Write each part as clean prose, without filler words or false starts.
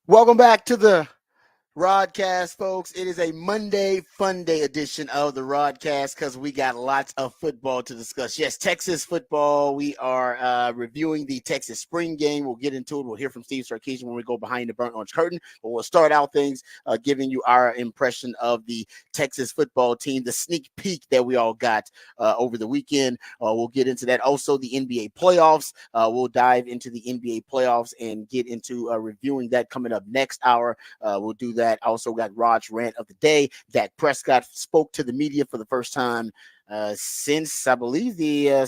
Welcome back to the Rodcast, folks. It is a Monday Fun Day edition of the Rodcast because we got lots of football to discuss. Yes, Texas football. We are reviewing the Texas spring game. We'll get into it. We'll hear from Steve Sarkisian when we go behind the burnt orange curtain. But we'll start out things giving you our impression of the Texas football team, the sneak peek that we all got over the weekend. We'll get into that. Also, the NBA playoffs. We'll dive into the NBA playoffs and get into reviewing that coming up next hour. We'll do that. Also got Rod's rant of the day. Dak Prescott spoke to the media for the first time since I believe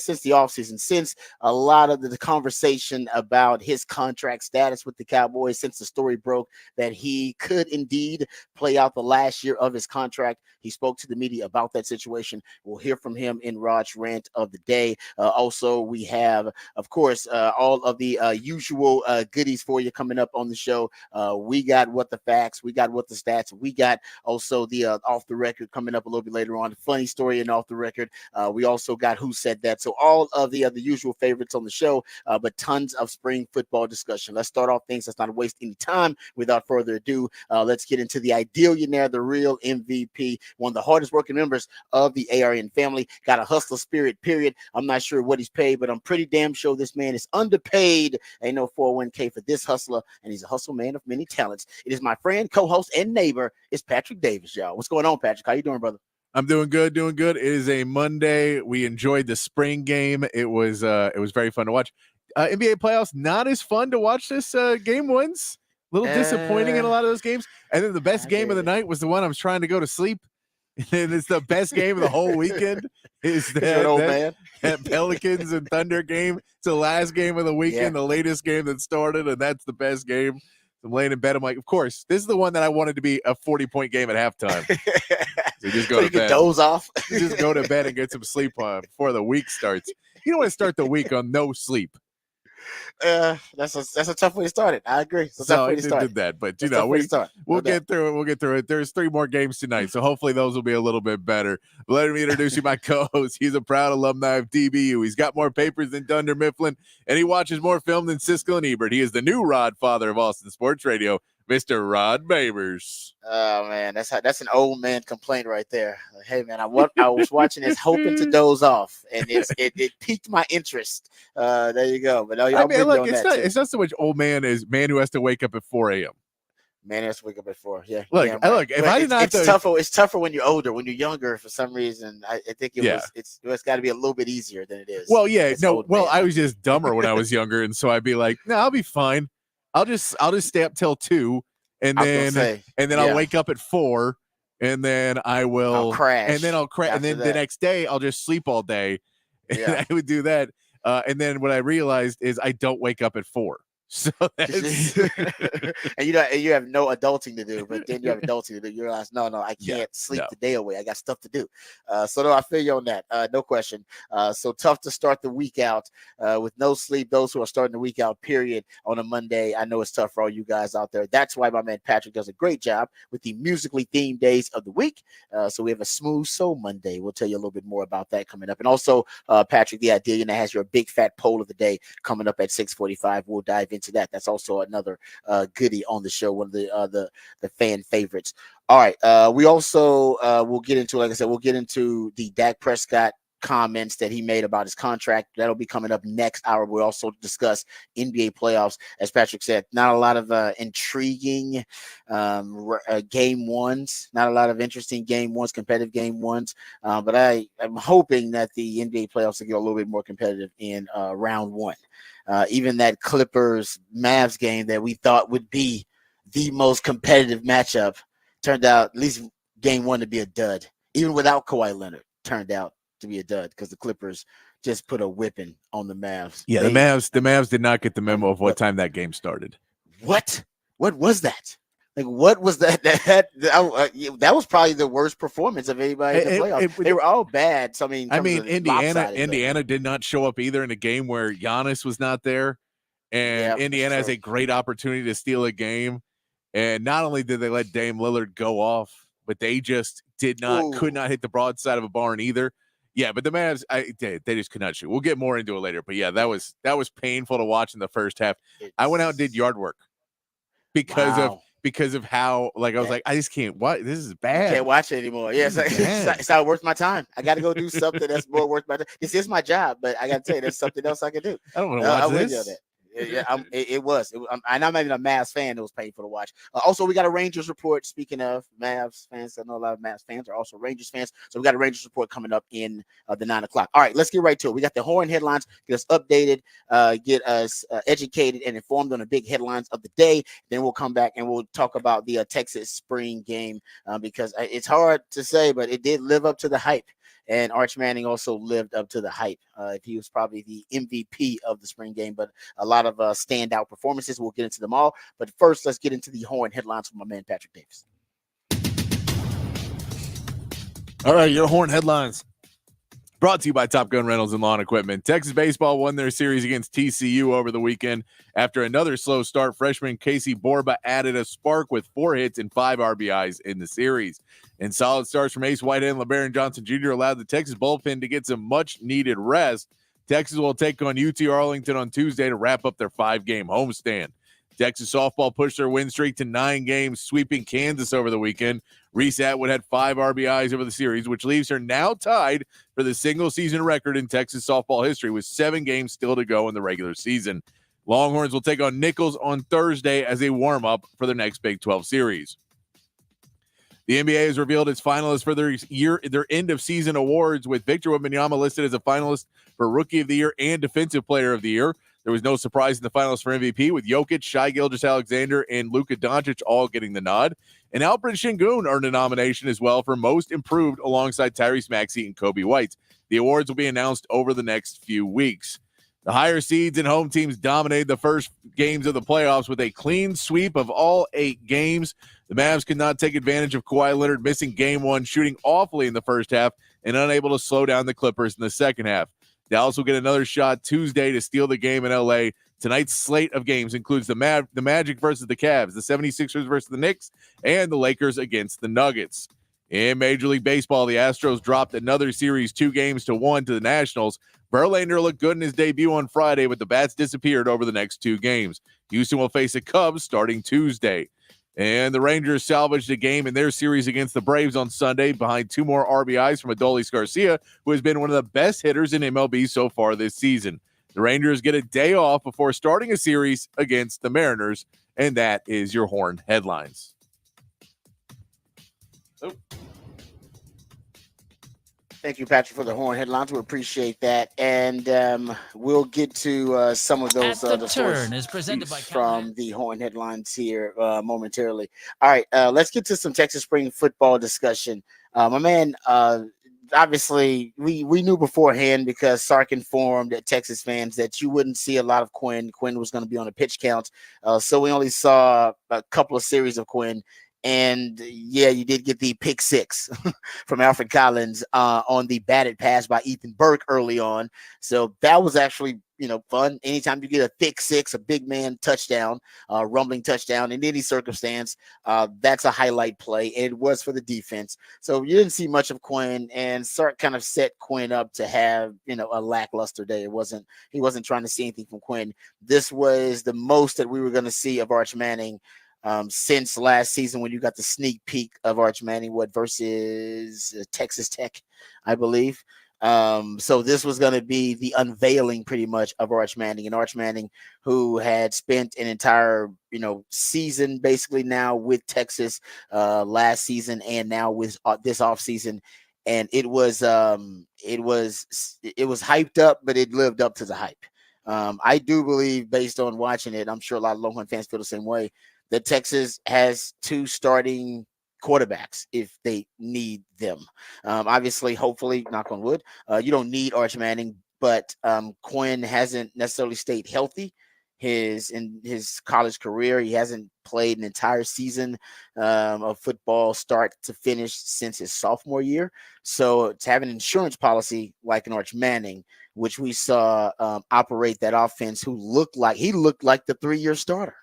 since the offseason, since a lot of the conversation about his contract status with the Cowboys, since the story broke that he could indeed play out the last year of his contract. He spoke to the media about that situation. We'll hear from him in Rod's rant of the day. Also, we have, of course, all of the usual goodies for you coming up on the show. We got what the facts, we got what the stats, we got also the off the record coming up a little bit later on. Funny story and off the record. We also got who said that. So all of the other usual favorites on the show, but tons of spring football discussion. Let's start off things. Let's not waste any time. Without further ado, let's get into the idealionaire, the real MVP, one of the hardest working members of the ARN family. Got a hustler spirit, period. I'm not sure what he's paid, but I'm pretty damn sure this man is underpaid. Ain't no 401k for this hustler, and he's a hustle man of many talents. It is my friend, co-host, and neighbor. It's Patrick Davis, y'all. What's going on, Patrick? How you doing, brother? I'm doing good, doing good. It is a Monday. We enjoyed the spring game. It was very fun to watch. NBA playoffs, not as fun to watch this game ones. A little disappointing in a lot of those games. And then the best game of the night was the one I was trying to go to sleep. And it's the best game of the whole weekend. Is that Pelicans and Thunder game? It's the last game of the weekend, the latest game that started, and that's the best game. I'm laying in bed. I'm like, of course, this is the one that I wanted to be a 40-point game at halftime. So just go to bed. Doze off. Just go to bed and get some sleep on before the week starts. You don't want to start the week on no sleep. That's a tough way to start it. I agree. It's a tough way to start. Did that, but we'll get through it. We'll get through it. There's 3 more games tonight, so hopefully those will be a little bit better. Let me introduce you my co-host. He's a proud alumni of DBU. He's got more papers than Dunder Mifflin, and he watches more film than Siskel and Ebert. He is the new Rod father of Austin Sports Radio, Mr. Rod Babers. Oh man, that's an old man complaint right there. Like, hey man, I was watching this hoping to doze off, and it piqued my interest. There you go. But it's not so much old man as man who has to wake up at 4 a.m. Man has to wake up at 4. Yeah. Look. If I did not, it's tougher when you're older. When you're younger, for some reason, I think it's got to be a little bit easier than it is. Well, yeah, no. Well, I was just dumber when I was younger, and so I'd be like, no, I'll be fine. I'll just stay up till 2. And then I'll wake up at 4, and then I'll crash, and then I'll crash, and then the next day I'll just sleep all day. Yeah, I would do that. And then what I realized is I don't wake up at 4. So that's and you have no adulting to do, but then you have adulting to do. You realize, no, I can't sleep the day away. I got stuff to do. So no, I feel you on that. No question. So tough to start the week out with no sleep. Those who are starting the week out, period, on a Monday. I know it's tough for all you guys out there. That's why my man Patrick does a great job with the musically themed days of the week. So we have a Smooth Soul Monday. We'll tell you a little bit more about that coming up. And also, Patrick, the idea has your big fat poll of the day coming up at 6:45. We'll dive into that. That's also another goodie on the show, one of the fan favorites. All right, we also we'll get into, like I said, we'll get into the Dak Prescott comments that he made about his contract. That'll be coming up next hour. We'll also discuss NBA playoffs. As Patrick said, not a lot of intriguing game ones, not a lot of interesting game ones, competitive game ones. But I'm hoping that the NBA playoffs will get a little bit more competitive in round 1. Even that Clippers Mavs game that we thought would be the most competitive matchup turned out, at least game 1, to be a dud. Even without Kawhi Leonard, turned out to be a dud because the Clippers just put a whipping on the Mavs. Yeah, the Mavs did not get the memo of what time that game started. What was that? Like, what was that? That was probably the worst performance of anybody in the playoffs. They were all bad. So I mean, Indiana did not show up either in a game where Giannis was not there, and Indiana has a great opportunity to steal a game. And not only did they let Dame Lillard go off, but they just could not hit the broadside of a barn either. Yeah, but the Mavs, they just could not shoot. We'll get more into it later. But yeah, that was painful to watch in the first half. I went out and did yard work. because of how I was like, I just can't watch. This is bad. Can't watch it anymore. Yeah, it's not worth my time. I got to go do something that's more worth my time. This is my job, but I got to tell you, there's something else I can do. I don't want to watch I'm this. with you on that. Yeah, it was. And I'm not even a Mavs fan. It was painful to watch. Also, we got a Rangers report. Speaking of Mavs fans, I know a lot of Mavs fans are also Rangers fans. So we got a Rangers report coming up in the 9 o'clock. All right, let's get right to it. We got the Horn headlines. Get us updated, get us educated and informed on the big headlines of the day. Then we'll come back and we'll talk about the Texas spring game because it's hard to say, but it did live up to the hype. And Arch Manning also lived up to the hype. He was probably the MVP of the spring game, but a lot of standout performances. We'll get into them all. But first, let's get into the Horn headlines from my man, Patrick Davis. All right, your Horn headlines. Brought to you by Top Gun Rentals and Lawn Equipment. Texas baseball won their series against TCU over the weekend. After another slow start, freshman Casey Borba added a spark with 4 hits and 5 RBIs in the series. And solid starts from Ace Whitehead and LeBaron Johnson Jr. allowed the Texas bullpen to get some much-needed rest. Texas will take on UT Arlington on Tuesday to wrap up their 5-game homestand. Texas softball pushed their win streak to 9 games, sweeping Kansas over the weekend. Reese Atwood had 5 RBIs over the series, which leaves her now tied for the single-season record in Texas softball history with 7 games still to go in the regular season. Longhorns will take on Nichols on Thursday as a warm-up for their next Big 12 series. The NBA has revealed its finalists for their end-of-season awards, with Victor Wembanyama listed as a finalist for Rookie of the Year and Defensive Player of the Year. There was no surprise in the finals for MVP, with Jokic, Shai Gilgeous-Alexander, and Luka Doncic all getting the nod. And Alfred Şengün earned a nomination as well for Most Improved alongside Tyrese Maxey and Kobe White. The awards will be announced over the next few weeks. The higher seeds and home teams dominated the first games of the playoffs with a clean sweep of all 8 games. The Mavs could not take advantage of Kawhi Leonard missing game 1, shooting awfully in the first half, and unable to slow down the Clippers in the second half. Dallas will get another shot Tuesday to steal the game in L.A. Tonight's slate of games includes the Magic versus the Cavs, the 76ers versus the Knicks, and the Lakers against the Nuggets. In Major League Baseball, the Astros dropped another series 2-1 to the Nationals. Verlander looked good in his debut on Friday, but the bats disappeared over the next 2 games. Houston will face the Cubs starting Tuesday. And the Rangers salvaged a game in their series against the Braves on Sunday behind 2 more RBIs from Adolis Garcia, who has been one of the best hitters in MLB so far this season. The Rangers get a day off before starting a series against the Mariners, and that is your Horn headlines. Oh. Thank you, Patrick, for the Horn headlines. We appreciate that, and we'll get to some of those the turn is presented by from the Horn headlines here momentarily. All right, let's get to some Texas spring football discussion. My man, obviously, we knew beforehand because Sark informed Texas fans that you wouldn't see a lot of Quinn. Quinn was going to be on a pitch count, so we only saw a couple of series of Quinn. And yeah, you did get the pick 6 from Alfred Collins on the batted pass by Ethan Burke early on. So that was actually, fun. Anytime you get a pick 6, a big man touchdown, rumbling touchdown in any circumstance, that's a highlight play. And it was for the defense. So you didn't see much of Quinn, and Sark kind of set Quinn up to have, a lackluster day. He wasn't trying to see anything from Quinn. This was the most that we were going to see of Arch Manning since last season, when you got the sneak peek of Arch Manning, versus Texas Tech, I believe. So this was going to be the unveiling pretty much of Arch Manning, and Arch Manning, who had spent an entire, season basically now with Texas last season and now with this offseason. And it was hyped up, but it lived up to the hype. I do believe, based on watching it, I'm sure a lot of Longhorn fans feel the same way, that Texas has 2 starting quarterbacks if they need them. Obviously, hopefully, knock on wood, you don't need Arch Manning, but Quinn hasn't necessarily stayed healthy in his college career. He hasn't played an entire season of football start to finish since his sophomore year. So to have an insurance policy like an Arch Manning, which we saw operate that offense, he looked like the 3-year starter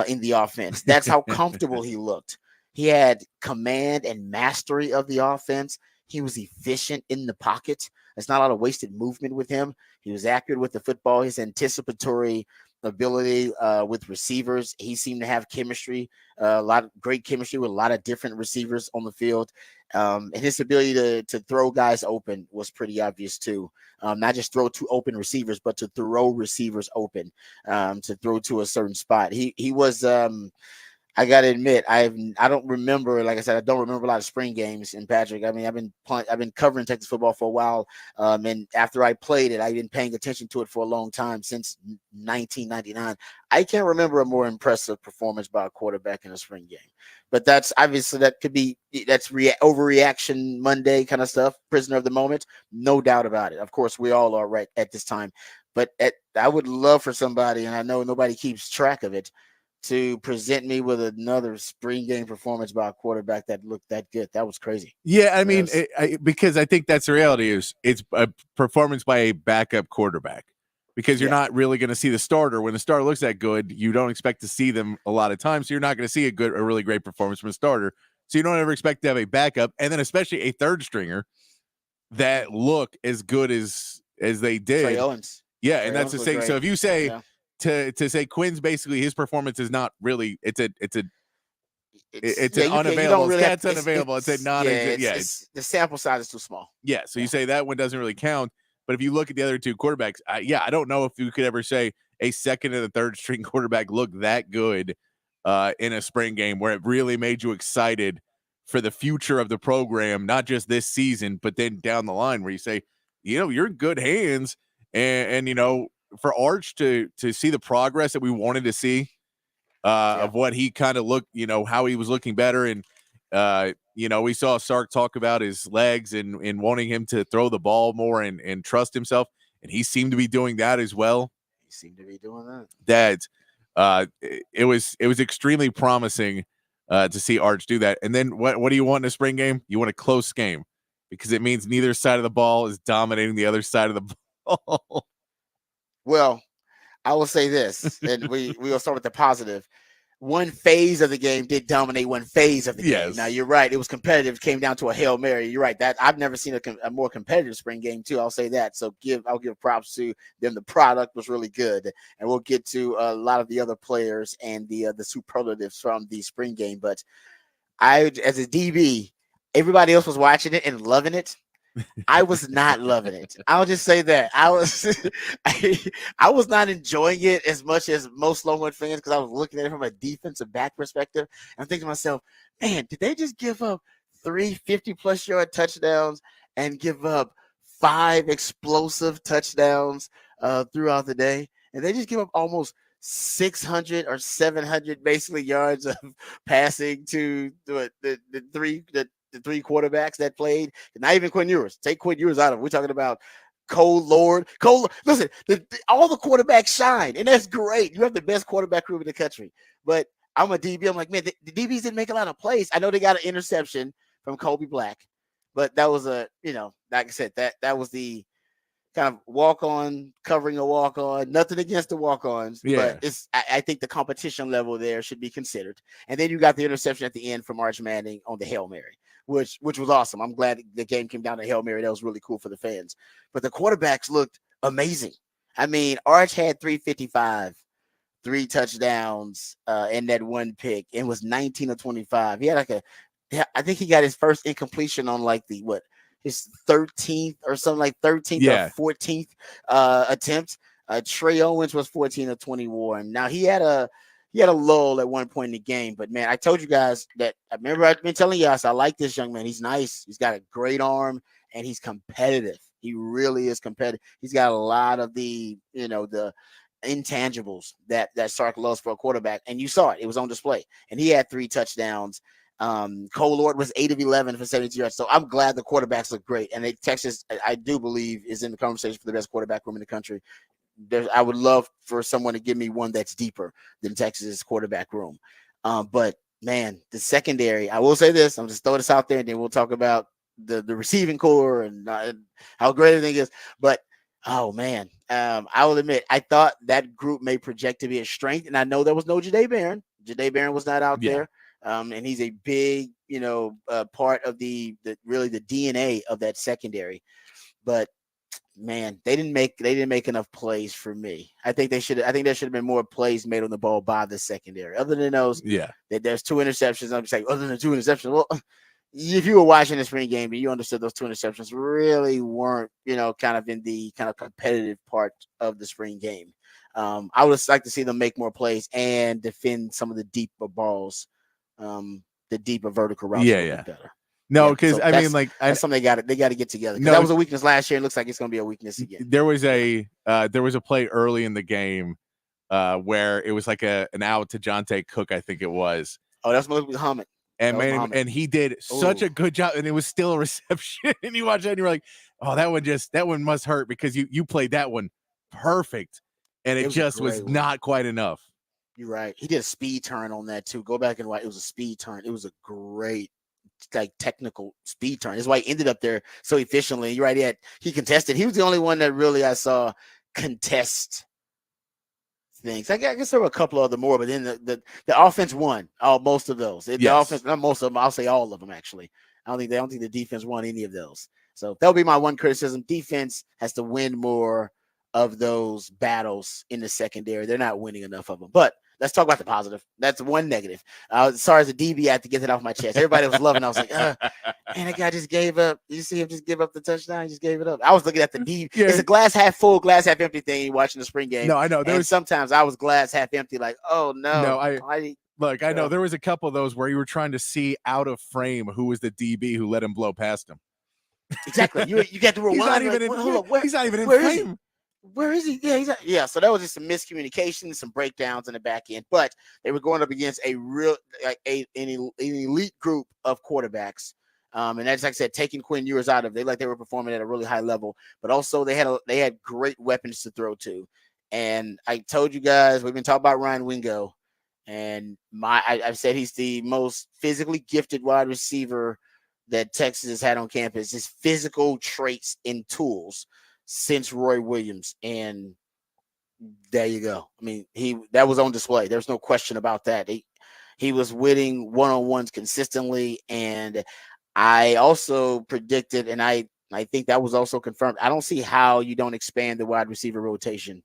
in the offense. That's how comfortable he looked. He had command and mastery of the offense. He was efficient in the pocket. There's not a lot of wasted movement with him. He was accurate with the football. His anticipatory ability with receivers. He seemed to have chemistry, a lot of great chemistry with a lot of different receivers on the field. And his ability to throw guys open was pretty obvious too. Not just throw to open receivers, but to throw receivers open, to throw to a certain spot. He was I gotta admit, I don't remember. Like I said, I don't remember a lot of spring games. And Patrick, I mean, I've been covering Texas football for a while. And after I played it, I've been paying attention to it for a long time, since 1999. I can't remember a more impressive performance by a quarterback in a spring game. But that's obviously, that could be, that's overreaction Monday kind of stuff. Prisoner of the moment, no doubt about it. Of course, we all are right at this time. But I would love for somebody, and I know nobody keeps track of it, to present me with another spring game performance by a quarterback that looked that good. That was crazy. Yeah, I mean, Yes. because I think that's the reality is it's a performance by a backup quarterback, because you're Yeah. not really going to see the starter. When the starter looks that good, you don't expect to see them a lot of times. So you're not going to see a really great performance from a starter. So you don't ever expect to have a backup, and then especially a third stringer that look as good as they Trey did. Owens. Yeah, Trey and that's Owens the looked thing. So great. if you say Yeah. to say Quinn's basically his performance is not really it's Yeah, an you don't unavailable really have stats unavailable. It's a non-exist. Yeah, it's the sample size is too small. yeah. So you Yeah. say that one doesn't really count. But if you look at the other two quarterbacks, I don't know if you could ever say a second and a third string quarterback looked that good in a spring game where it really made you excited for the future of the program, not just this season, but then down the line where you say, you're in good hands. And for Arch to see the progress that we wanted to see Yeah. of what he kind of looked, how he was looking better. And, we saw Sark talk about his legs and wanting him to throw the ball more and trust himself. And he seemed to be doing that as well. He seemed to be doing that. It was extremely promising to see Arch do that. And then what do you want in a spring game? You want a close game, because it means neither side of the ball is dominating the other side of the ball. Well, I will say this, and we will start with the positive. One phase of the game did dominate one phase of the game. Now, Yes. you're right. It was competitive. It came down to a Hail Mary. You're right. That I've never seen a more competitive spring game too. I'll say that. So I'll give props to them. The product was really good, and we'll get to a lot of the other players and the superlatives from the spring game. But as a DB, everybody else was watching it and loving it. I was not loving it. I'll just say that I was I was not enjoying it as much as most Longhorn fans, because I was looking at it from a defensive back perspective. And I'm thinking to myself, man, did they just give up 350+ yard touchdowns and give up 5 explosive touchdowns throughout the day? And they just give up almost 600 or 700 basically yards of passing to the three quarterbacks that played. Not even Quinn Ewers. Take Quinn Ewers out of it. We're talking about Cole Lord. Listen, all the quarterbacks shine, and that's great. You have the best quarterback room in the country. But I'm a DB. I'm like, man, the DBs didn't make a lot of plays. I know they got an interception from Kobe Black, but that was like I said, that was the kind of walk on covering a walk on. Nothing against the walk ons, Yeah. but I think the competition level there should be considered. And then you got the interception at the end from Arch Manning on the Hail Mary, which was awesome. I'm glad the game came down to Hail Mary. That was really cool for the fans. But the quarterbacks looked amazing. I mean, Arch had 355, 3 touchdowns, and that 1 pick, and was 19 of 25. He had I think he got his first incompletion on his 13th or something, like 13th Yeah. or 14th attempt. Trey Owens was 14 of 21. Now he had a lull at one point in the game, but man, I told you guys that. I remember I've been telling you guys I like this young man. He's nice. He's got a great arm, and he's competitive. He really is competitive. He's got a lot of the intangibles that Sark loves for a quarterback, and you saw it. It was on display, and he had 3 touchdowns. Cole Lord was 8 of 11 for 72 yards. So I'm glad the quarterbacks look great. And Texas, I do believe, is in the conversation for the best quarterback room in the country. I would love for someone to give me one that's deeper than Texas's quarterback room. But man, the secondary, I will say this, I'm just throw this out there, and then we'll talk about the receiving core and how great everything is. But oh man, I will admit, I thought that group may project to be a strength, and I know there was no Jahdae Barron. Jahdae Barron was not out there. And he's a big, part of the really the DNA of that secondary. But man, they didn't make enough plays for me. I think there should have been more plays made on the ball by the secondary. Other than those, Yeah. there's 2 interceptions. I'm just like, other than 2 interceptions, well, if you were watching the spring game and you understood those 2 interceptions really weren't, kind of in the kind of competitive part of the spring game. I would like to see them make more plays and defend some of the deeper balls, the deeper vertical routes a little bit better. No, Yeah, because so I mean, like, that's something they got to get together. Because No, that was a weakness last year. It looks like it's going to be a weakness again. there was a play early in the game where it was like an out to Jonte Cook, I think it was. Oh, that's Malik Muhammad. And he did such a good job, and it was still a reception. And you watch that, and you're like, oh, that one must hurt because you played that one perfect, and it just was not quite enough. You're right. He did a speed turn on that too. Go back and watch. It was a speed turn. It was a great, like, technical speed turn. That's why he ended up there so efficiently. You're right. He contested. He was the only one that really I saw contest things. I guess there were a couple other more, but then the offense won most of those. The offense, not most of them. I'll say all of them actually. I don't think the defense won any of those. So that'll be my one criticism. Defense has to win more of those battles in the secondary. They're not winning enough of them. But let's talk about the positive. That's one negative. Sorry, as a DB, I had to get that off my chest. Everybody was loving it. I was like, man, that guy just gave up. You see him just give up the touchdown? He just gave it up. I was looking at the DB. Yeah. It's a glass half full, glass half empty thing watching the spring game. No, I know. Sometimes I was glass half empty, like, oh, no. No, I know there was a couple of those where you were trying to see out of frame who was the DB who let him blow past him. Exactly. You get to rewind. He's not even in frame. Where is he? Yeah, so that was just some miscommunication, some breakdowns in the back end. But they were going up against a real an elite group of quarterbacks. And that's, like I said, taking Quinn Ewers out of they were performing at a really high level, but also they had great weapons to throw to. And I told you guys, we've been talking about Ryan Wingo, and I've said he's the most physically gifted wide receiver that Texas has had on campus. His physical traits and tools since Roy Williams, and there you go. I mean, that was on display. There's no question about that. He was winning one-on-ones consistently, and I also predicted, and I think that was also confirmed. I don't see how you don't expand the wide receiver rotation,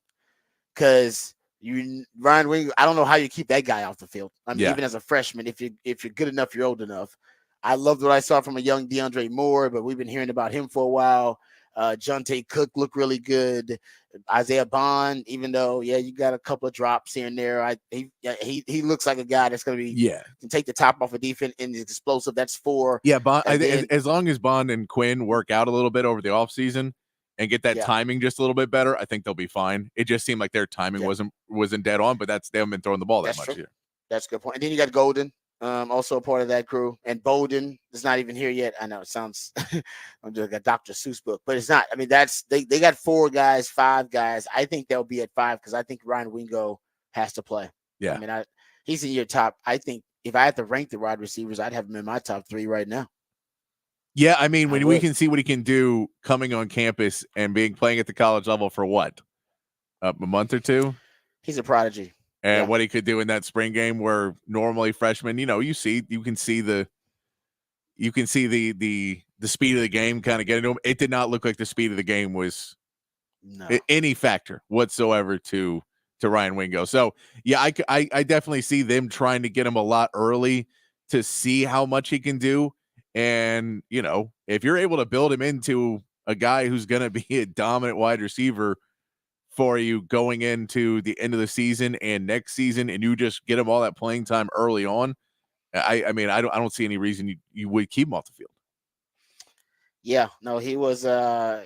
because Ryan Wingo, I don't know how you keep that guy off the field. I mean, even as a freshman, if you're good enough, you're old enough. I loved what I saw from a young DeAndre Moore, but we've been hearing about him for a while. Jonte Cook looked really good. Isaiah Bond, even though, you got a couple of drops here and there, he looks like a guy that's going to be can take the top off a defense and is explosive. That's 4. Yeah, Bond. As long as Bond and Quinn work out a little bit over the offseason and get that timing just a little bit better, I think they'll be fine. It just seemed like their timing wasn't dead on, but they haven't been throwing the ball that much here. That's a good point. And then you got Golden. Also a part of that crew, and Bowden is not even here yet. I know it sounds I'm just like a Dr. Seuss book, but it's not. I mean, they got 4 guys, 5 guys. I think they'll be at 5 because I think Ryan Wingo has to play. Yeah, I mean, he's in your top. I think if I had to rank the wide receivers, I'd have him in my top 3 right now. Yeah, I mean, when we can see what he can do coming on campus and playing at the college level for what, a month or 2, he's a prodigy. And what he could do in that spring game, where normally freshmen, you can see the speed of the game kind of getting to him. It did not look like the speed of the game was any factor whatsoever to Ryan Wingo. So I definitely see them trying to get him a lot early to see how much he can do. And if you're able to build him into a guy who's going to be a dominant wide receiver for you going into the end of the season and next season, and you just get him all that playing time early on, I mean, I don't see any reason you would keep him off the field. Yeah, no, he was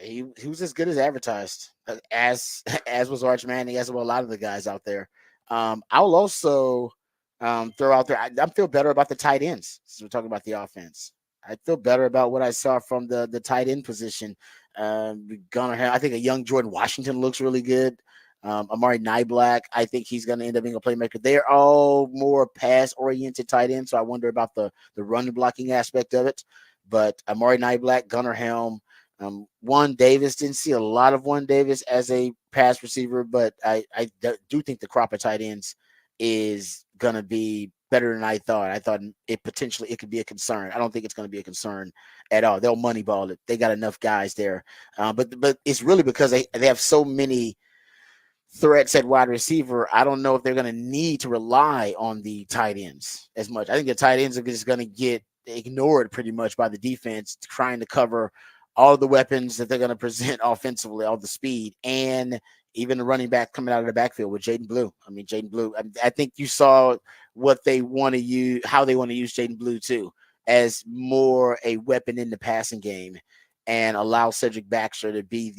he was as good as advertised, as was Arch Manning, as were a lot of the guys out there. I'll also throw out there, I feel better about the tight ends. Since we're talking about the offense, I feel better about what I saw from the tight end position. I think a young Jordan Washington looks really good. Amari Nyblack, I think he's going to end up being a playmaker. They're all more pass-oriented tight ends, so I wonder about the run blocking aspect of it. But Amari Nyblack, Gunnar Helm, Juan Davis, didn't see a lot of Juan Davis as a pass receiver, but I do think the crop of tight ends is going to be better than I thought. I thought it could be a concern. I don't think it's going to be a concern at all. They'll moneyball it. They got enough guys there, but it's really because they have so many threats at wide receiver. I don't know if they're going to need to rely on the tight ends as much. I think the tight ends are just going to get ignored pretty much by the defense, trying to cover all the weapons that they're going to present offensively, all the speed, and even the running back coming out of the backfield with Jaden Blue. I mean, Jaden Blue, I think you saw what they want to use, how they want to use Jaden Blue too, as more a weapon in the passing game, and allow Cedric Baxter to be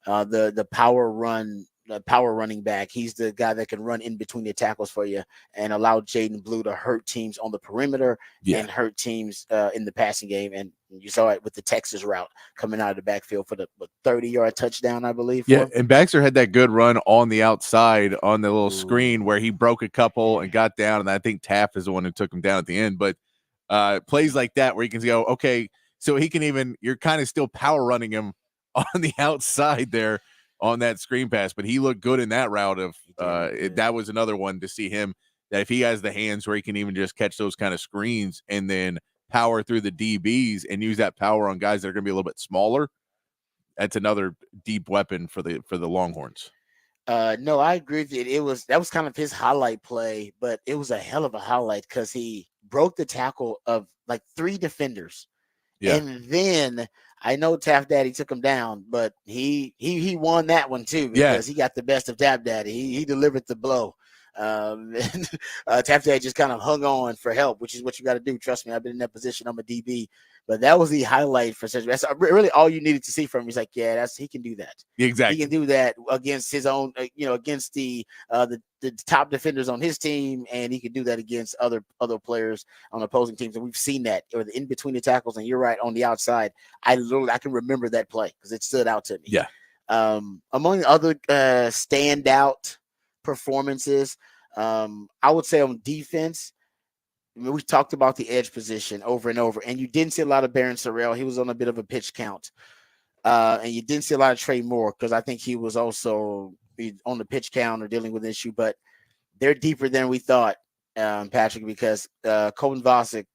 the power running back. He's the guy that can run in between the tackles for you and allow Jaden Blue to hurt teams on the perimeter and hurt teams in the passing game. And you saw it with the Texas route coming out of the backfield for the 30-yard touchdown, I believe. Yeah, and Baxter had that good run on the outside on the little screen where he broke a couple and got down, and I think Taft is the one who took him down at the end. But plays like that where you can go, okay, so he can even – you're kind of still power running him on the outside there on that screen pass, but he looked good in that route of that was another one to see him, that if he has the hands where he can even just catch those kind of screens and then power through the DBs and use that power on guys that are going to be a little bit smaller, that's another deep weapon for the Longhorns. No, I agree with you. That was kind of his highlight play, but it was a hell of a highlight because he broke the tackle of like 3 defenders. Yeah. And then I know Taft Daddy took him down, but he won that one too because he got the best of Taft Daddy. He delivered the blow. Taft Daddy just kind of hung on for help, which is what you got to do. Trust me, I've been in that position. I'm a DB, but that was the highlight for Cedric. That's really all you needed to see from him. He's like, yeah, he can do that. Exactly, he can do that against his own, against the top defenders on his team, and he can do that against other players on opposing teams. And we've seen that, or the in between the tackles. And you're right, on the outside, I can remember that play because it stood out to me. Yeah. Among other standout performances, I would say on defense, we talked about the edge position over and over, and you didn't see a lot of Barron Sorrell. He was on a bit of a pitch count, and you didn't see a lot of Trey Moore because I think he was also on the pitch count or dealing with an issue. But they're deeper than we thought, Patrick, because Colton Vasek,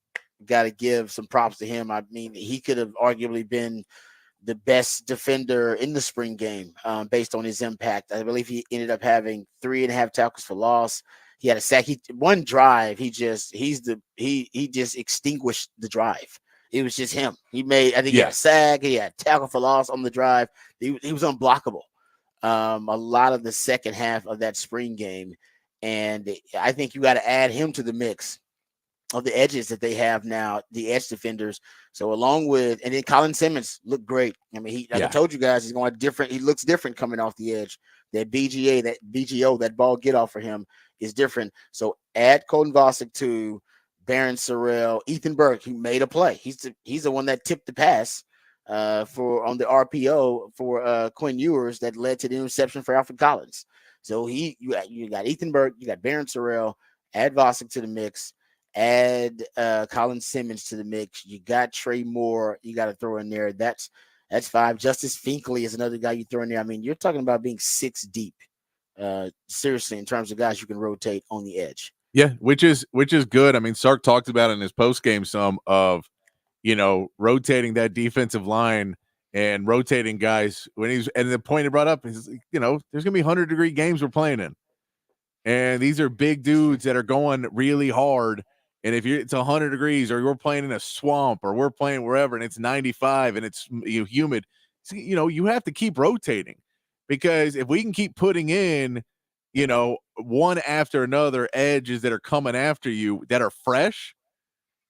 got to give some props to him. I mean, he could have arguably been the best defender in the spring game based on his impact. I believe he ended up having 3.5 tackles for loss. He had a sack. One drive, he just extinguished the drive. It was just him. He had a sack. He had tackle for loss on the drive. He was unblockable. A lot of the second half of that spring game, and I think you got to add him to the mix of the edges that they have now, the edge defenders. So and then Colin Simmons looked great. I mean, I told you guys, he's going different. He looks different coming off the edge. That BGO, that ball get off for him is different. So add Colton Vasek to Barron Sorrell, Ethan Burke, who made a play. He's the one that tipped the pass on the RPO for Quinn Ewers that led to the interception for Alfred Collins. So you got Ethan Burke, you got Barron Sorrell, add Vasek to the mix. Add Colin Simmons to the mix. You got Trey Moore. You got to throw in there. That's 5. Justice Finkley is another guy you throw in there. I mean, you're talking about being 6 deep. Seriously, in terms of guys you can rotate on the edge. Yeah, which is good. I mean, Sark talked about in his post game some of rotating that defensive line and rotating guys and the point he brought up is there's gonna be 100-degree games we're playing in, and these are big dudes that are going really hard. And if it's 100 degrees or we're playing in a swamp or we're playing wherever and it's 95 and it's humid, you have to keep rotating, because if we can keep putting in, one after another edges that are coming after you that are fresh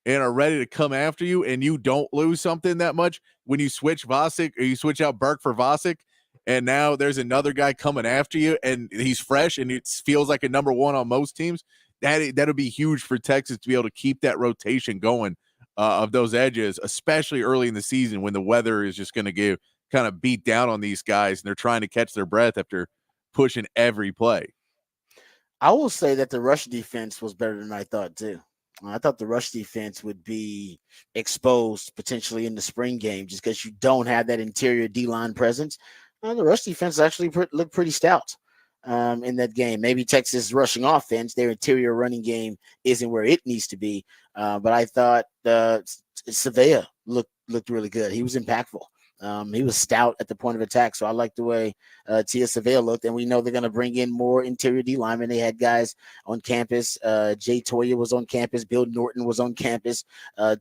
and are ready to come after you, and you don't lose something that much when you switch Vasek or you switch out Burke for Vasek, and now there's another guy coming after you and he's fresh and it feels like a number 1 on most teams. That'll be huge for Texas to be able to keep that rotation going of those edges, especially early in the season when the weather is just going to kind of beat down on these guys and they're trying to catch their breath after pushing every play. I will say that the rush defense was better than I thought too. I thought the rush defense would be exposed potentially in the spring game just because you don't have that interior D-line presence. The rush defense actually looked pretty stout. in that game. Maybe Texas rushing offense, their interior running game isn't where it needs to be. But I thought Savea looked really good. He was impactful. He was stout at the point of attack. So I like the way Tia Savea looked. And we know they're going to bring in more interior D linemen. They had guys on campus. Jay Toya was on campus. Bill Norton was on campus.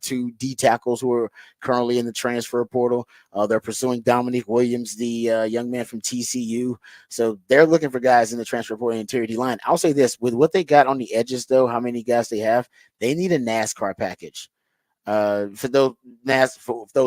Two D tackles who are currently in the transfer portal. They're pursuing Dominique Williams, the young man from TCU. So they're looking for guys in the transfer portal interior D line. I'll say this, with what they got on the edges, though, how many guys they have, they need a NASCAR package. For those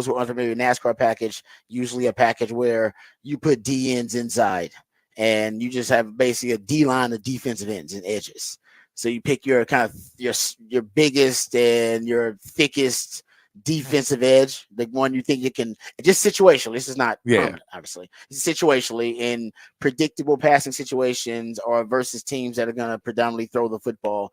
who are unfamiliar, NASCAR package, usually a package where you put D ends inside and you just have basically a D line of defensive ends and edges. So you pick your kind of your biggest and your thickest defensive edge, the one you think you can, just situationally. This is not permanent, obviously. Situationally in predictable passing situations or versus teams that are going to predominantly throw the football.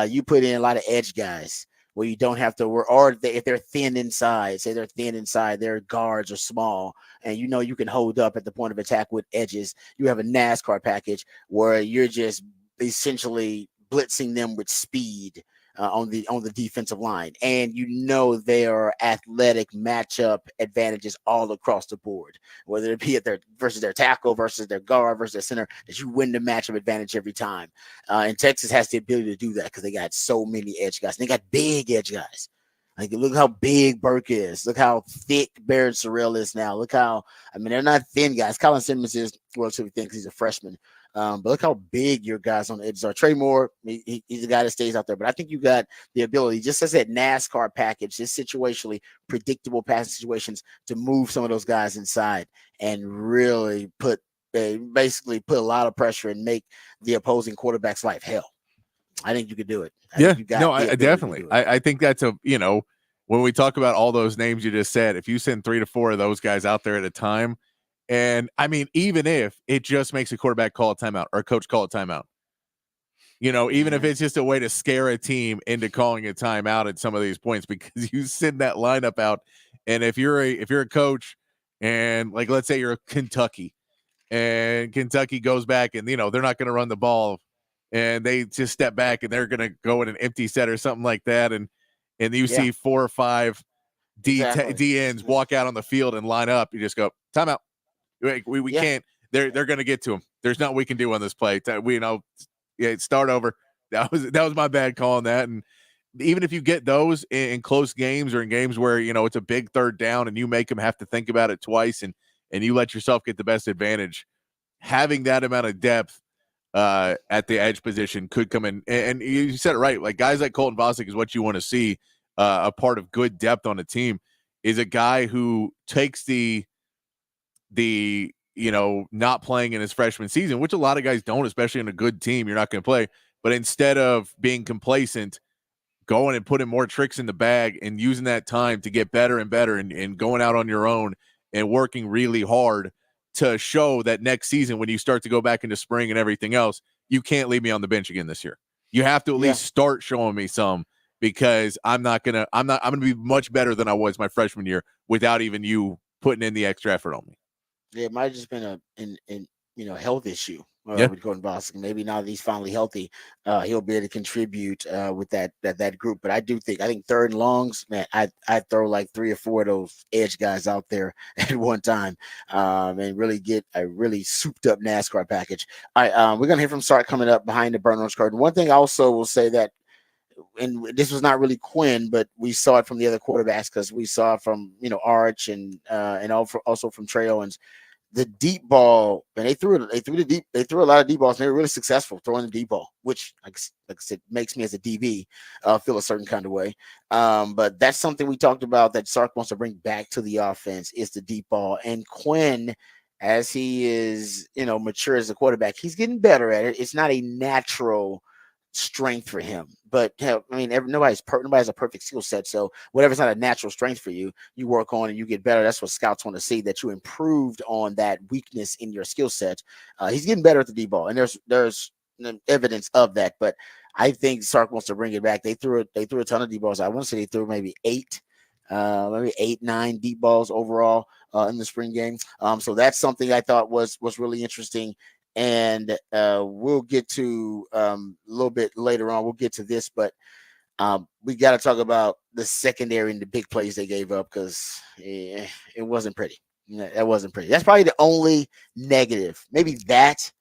You put in a lot of edge guys where you don't have to work, or if they're thin inside, say they're thin inside, their guards are small, and you know you can hold up at the point of attack with edges. You have a NASCAR package where you're just essentially blitzing them with speed on the defensive line, and you know there are athletic matchup advantages all across the board, whether it be at their versus their tackle versus their guard versus their center, that you win the matchup advantage every time. And Texas has the ability to do that because they got so many edge guys. And they got big edge guys. Like, look how big Burke is. Look how thick Barrett Sorrell is now. Look how, I mean, they're not thin guys. Colin Simmons is relatively thin because he's a freshman. But look how big your guys on the edges are. Trey Moore, he's a guy that stays out there. But I think you got the ability, just as that NASCAR package, just situationally predictable passing situations, to move some of those guys inside and really basically put a lot of pressure and make the opposing quarterback's life hell. I think you could do it. I definitely. I think that's when we talk about all those names you just said, if you send 3 to 4 of those guys out there at a time, and I mean, even if it just makes a quarterback call a timeout or a coach call a timeout, even if it's just a way to scare a team into calling a timeout at some of these points, because you send that lineup out, and if you're a coach, and like let's say you're Kentucky, and Kentucky goes back, and they're not going to run the ball, and they just step back, and they're going to go in an empty set or something like that, and you see 4 or 5 D ends walk out on the field and line up, you just go timeout. We can't. They're going to get to him. There's nothing we can do on this play. Start over. That was my bad call on that. And even if you get those in close games or in games where it's a big third down and you make them have to think about it twice, and you let yourself get the best advantage, having that amount of depth at the edge position could come in. And you said it right. Like, guys like Colton Vasek is what you want to see. A part of good depth on a team is a guy who takes the not playing in his freshman season, which a lot of guys don't, especially in a good team. You're not going to play, but instead of being complacent, going and putting more tricks in the bag and using that time to get better and better, and going out on your own and working really hard to show that next season, when you start to go back into spring and everything else, you can't leave me on the bench again this year. You have to at least start showing me some, because I'm going to be much better than I was my freshman year without even you putting in the extra effort on me. Yeah, it might have just been a health issue with Gordon Boston. Maybe now that he's finally healthy, he'll be able to contribute with that group. But I think third and longs, man, I'd throw like 3 or 4 of those edge guys out there at one time, and really get a really souped up NASCAR package. All right, we're gonna hear from Sark coming up behind the burn orange curtain. One thing I also will say that, and this was not really Quinn, but we saw it from the other quarterbacks, because we saw it from Arch and also from Trey Owens. The deep ball, and they threw a lot of deep balls, and they were really successful throwing the deep ball, which, like I said, makes me as a DB feel a certain kind of way. But that's something we talked about that Sark wants to bring back to the offense, is the deep ball. And Quinn, as he is, mature as a quarterback, he's getting better at it. It's not a natural strength for him, but nobody has a perfect skill set. So whatever's not a natural strength for you, you work on and you get better. That's what scouts want to see, that you improved on that weakness in your skill set. He's getting better at the deep ball, and there's evidence of that. But I think Sark wants to bring it back. They threw a ton of deep balls. I want to say they threw maybe 8, 9 deep balls overall in the spring game. So that's something I thought was really interesting. and we'll get to a little bit later on. We'll get to this, but we got to talk about the secondary and the big plays they gave up because it wasn't pretty. That wasn't pretty. That's probably the only negative. Maybe that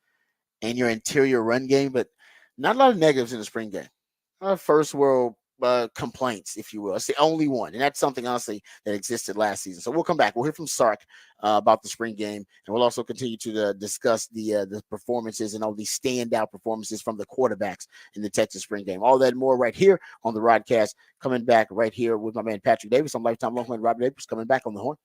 and your interior run game, but not a lot of negatives in the spring game. First world complaints, if you will. It's the only one, and that's something honestly that existed last season. So we'll come back. We'll hear from Sark about the spring game, and we'll also continue to discuss the performances and all these standout performances from the quarterbacks in the Texas spring game. All that and more right here on the Rodcast. Coming back right here with my man Patrick Davis. I'm lifetime local man Robert Davis coming back on the horn.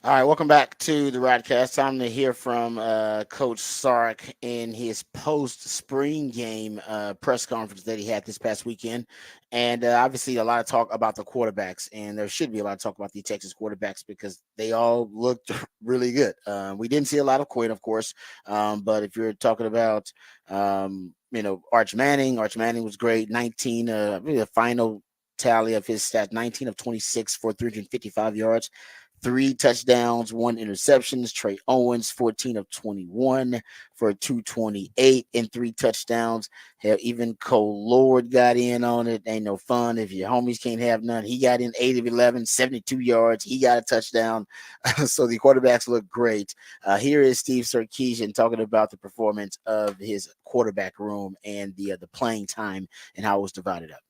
All right, welcome back to the Rodcast. Time to hear from Coach Sark in his post-spring game press conference that he had this past weekend. And obviously a lot of talk about the quarterbacks, and there should be a lot of talk about the Texas quarterbacks because they all looked really good. We didn't see a lot of Quinn, of course, but if you're talking about, Arch Manning was great. 19, the final tally of his stats, 19 of 26 for 355 yards. 3 touchdowns, 1 interceptions. Trey Owens, 14 of 21 for 228 and 3 touchdowns. Hell, even Cole Lord got in on it. Ain't no fun if your homies can't have none. He got in 8 of 11, 72 yards. He got a touchdown. So the quarterbacks look great. Here is Steve Sarkisian talking about the performance of his quarterback room and the playing time and how it was divided up.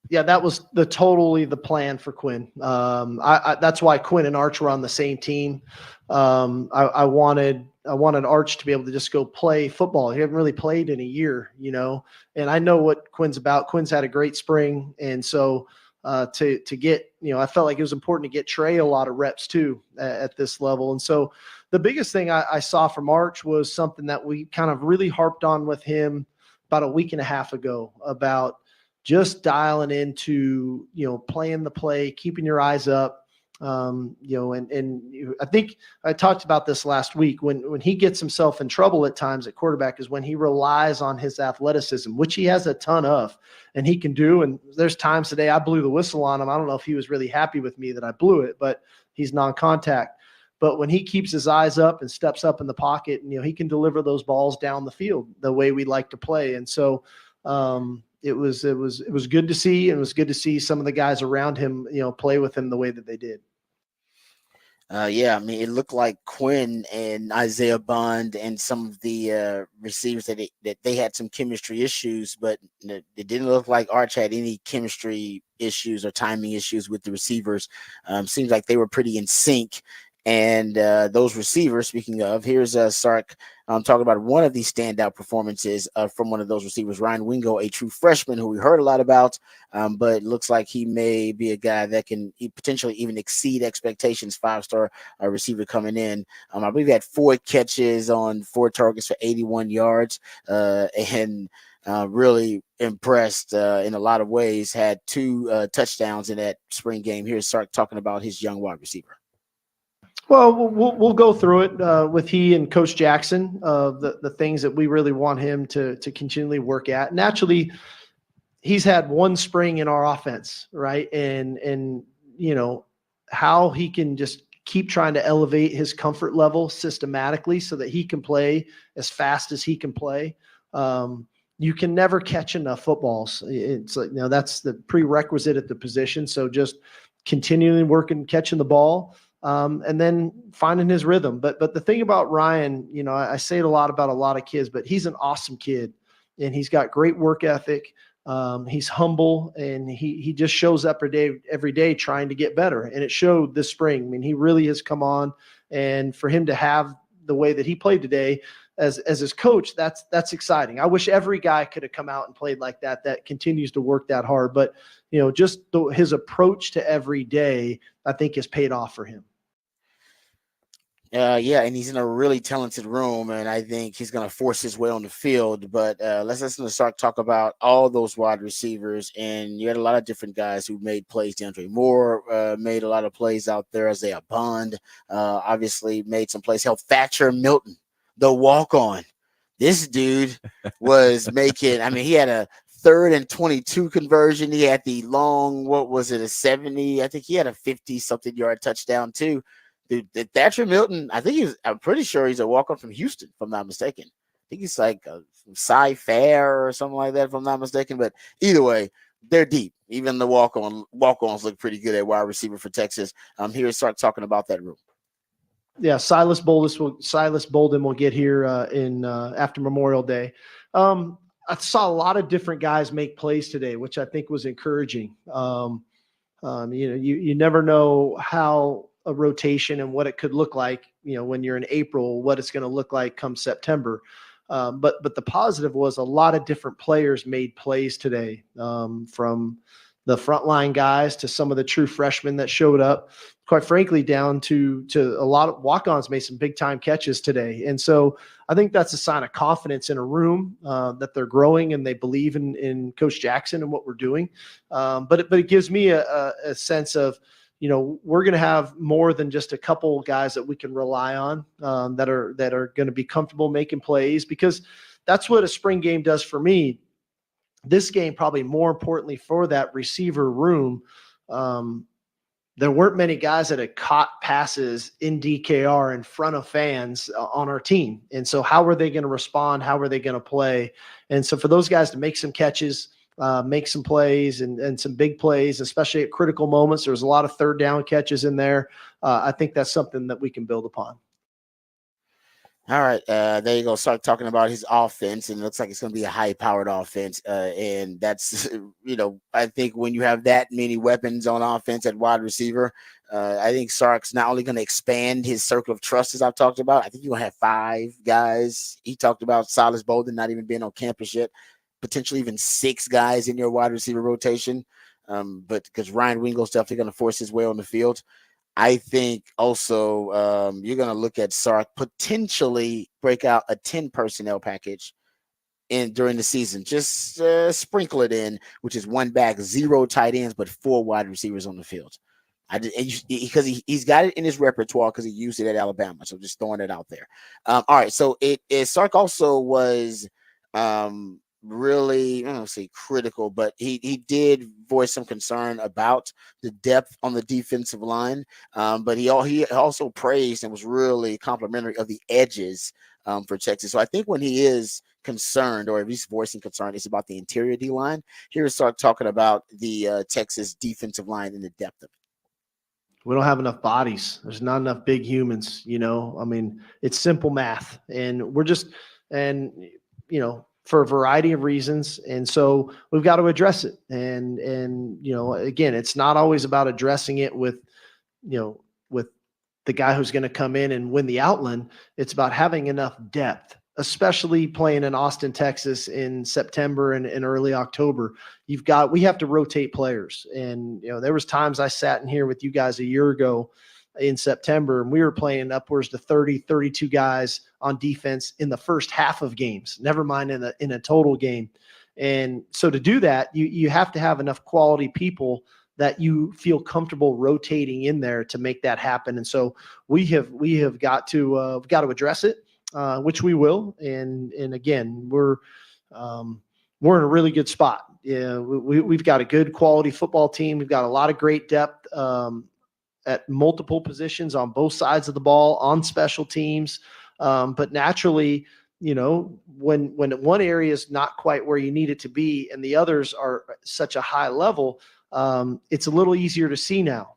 Yeah, that was totally the plan for Quinn. That's why Quinn and Arch were on the same team. I wanted Arch to be able to just go play football. He hadn't really played in a year, and I know what Quinn's about. Quinn's had a great spring, and so to get, I felt like it was important to get Trey a lot of reps too at this level. And so the biggest thing I saw from Arch was something that we kind of really harped on with him about a week and a half ago about just dialing into, playing the play, keeping your eyes up, and I think I talked about this last week when he gets himself in trouble at times at quarterback is when he relies on his athleticism, which he has a ton of and he can do. And there's times today I blew the whistle on him. I don't know if he was really happy with me that I blew it, but he's non-contact. But when he keeps his eyes up and steps up in the pocket, and, he can deliver those balls down the field the way we like to play. And so, it was good to see, and it was good to see some of the guys around him, play with him the way that they did. It looked like Quinn and Isaiah Bond and some of the receivers that they had some chemistry issues, but it didn't look like Arch had any chemistry issues or timing issues with the receivers. Seems like they were pretty in sync. And those receivers, speaking of, here's Sark talking about one of these standout performances from one of those receivers, Ryan Wingo, a true freshman who we heard a lot about, but it looks like he may be a guy that can potentially even exceed expectations, 5-star receiver coming in. I believe he had 4 catches on 4 targets for 81 yards and really impressed in a lot of ways, had 2 touchdowns in that spring game. Here's Sark talking about his young wide receiver. Well, we'll go through it with he and Coach Jackson, the things that we really want him to continually work at. Naturally, he's had one spring in our offense, right? And how he can just keep trying to elevate his comfort level systematically so that he can play as fast as he can play. You can never catch enough footballs. It's like, that's the prerequisite at the position. So just continually working, catching the ball. And then finding his rhythm. But the thing about Ryan, I say it a lot about a lot of kids, but he's an awesome kid and he's got great work ethic. He's humble and he just shows up every day trying to get better. And it showed this spring. I mean, he really has come on, and for him to have the way that he played today as his coach, that's exciting. I wish every guy could have come out and played like that continues to work that hard. But, just his approach to every day, I think has paid off for him. And he's in a really talented room, and I think he's going to force his way on the field. But let's listen to Sark talk about all those wide receivers, and you had a lot of different guys who made plays. DeAndre Moore made a lot of plays out there. Isaiah Bond obviously made some plays. Hell, Thatcher Milton, the walk-on. This dude was making, he had a 3rd and 22 conversion. He had the long, a 70? I think he had a 50-something yard touchdown too. Dude, Thatcher Milton, I'm pretty sure he's a walk-on from Houston, if I'm not mistaken. I think he's like a Cy Fair or something like that, if I'm not mistaken. But either way, they're deep. Even the walk-ons look pretty good at wide receiver for Texas. Here's Sark talking about that room. Yeah, Silas Bolden will get here in after Memorial Day. I saw a lot of different guys make plays today, which I think was encouraging. You never know how a rotation and what it could look like, when you're in April, what it's going to look like come September. But the positive was a lot of different players made plays today, from, the frontline guys to some of the true freshmen that showed up, quite frankly, down to a lot of walk-ons made some big time catches today. And so I think that's a sign of confidence in a room, that they're growing and they believe in Coach Jackson and what we're doing. But it gives me a sense of, we're going to have more than just a couple guys that we can rely on, that are going to be comfortable making plays, because that's what a spring game does for me. This game, probably more importantly for that receiver room, there weren't many guys that had caught passes in DKR in front of fans on our team. And so how are they going to respond? How are they going to play? And so for those guys to make some catches, make some plays and some big plays, especially at critical moments, there was a lot of third down catches in there. I think that's something that we can build upon. All right, there you go. Start talking about his offense, and it looks like it's going to be a high-powered offense. And that's, I think when you have that many weapons on offense at wide receiver, I think Sark's not only going to expand his circle of trust, as I've talked about. I think you're going to have 5 guys. He talked about Silas Bolden not even being on campus yet, potentially even 6 guys in your wide receiver rotation. But because Ryan Wingo's definitely going to force his way on the field. I think also you're going to look at Sark potentially break out a 10 personnel package during the season. Just sprinkle it in, which is 1 back, 0 tight ends, but 4 wide receivers on the field. Because he's got it in his repertoire because he used it at Alabama. So just throwing it out there. All right. So Sark also was really, I don't say critical, but he did voice some concern about the depth on the defensive line. But he also praised and was really complimentary of the edges for Texas. So I think when he is concerned, or at least voicing concern, it's about the interior D line. Here's Sark talking about the Texas defensive line and the depth of it. We don't have enough bodies. There's not enough big humans, I mean, it's simple math, and for a variety of reasons. And so we've got to address it. And again, it's not always about addressing it with the guy who's going to come in and win the Outland. It's about having enough depth, especially playing in Austin, Texas in September and early October. We have to rotate players. And, there was times I sat in here with you guys a year ago in September, and we were playing upwards to 30, 32 guys on defense in the first half of games, never mind in a total game. And so to do that, you have to have enough quality people that you feel comfortable rotating in there to make that happen. And so we have got to address it, which we will. And again, we're in a really good spot. Yeah, we've got a good quality football team. We've got a lot of great depth at multiple positions on both sides of the ball, on special teams. But naturally, when one area is not quite where you need it to be and the others are such a high level, it's a little easier to see now.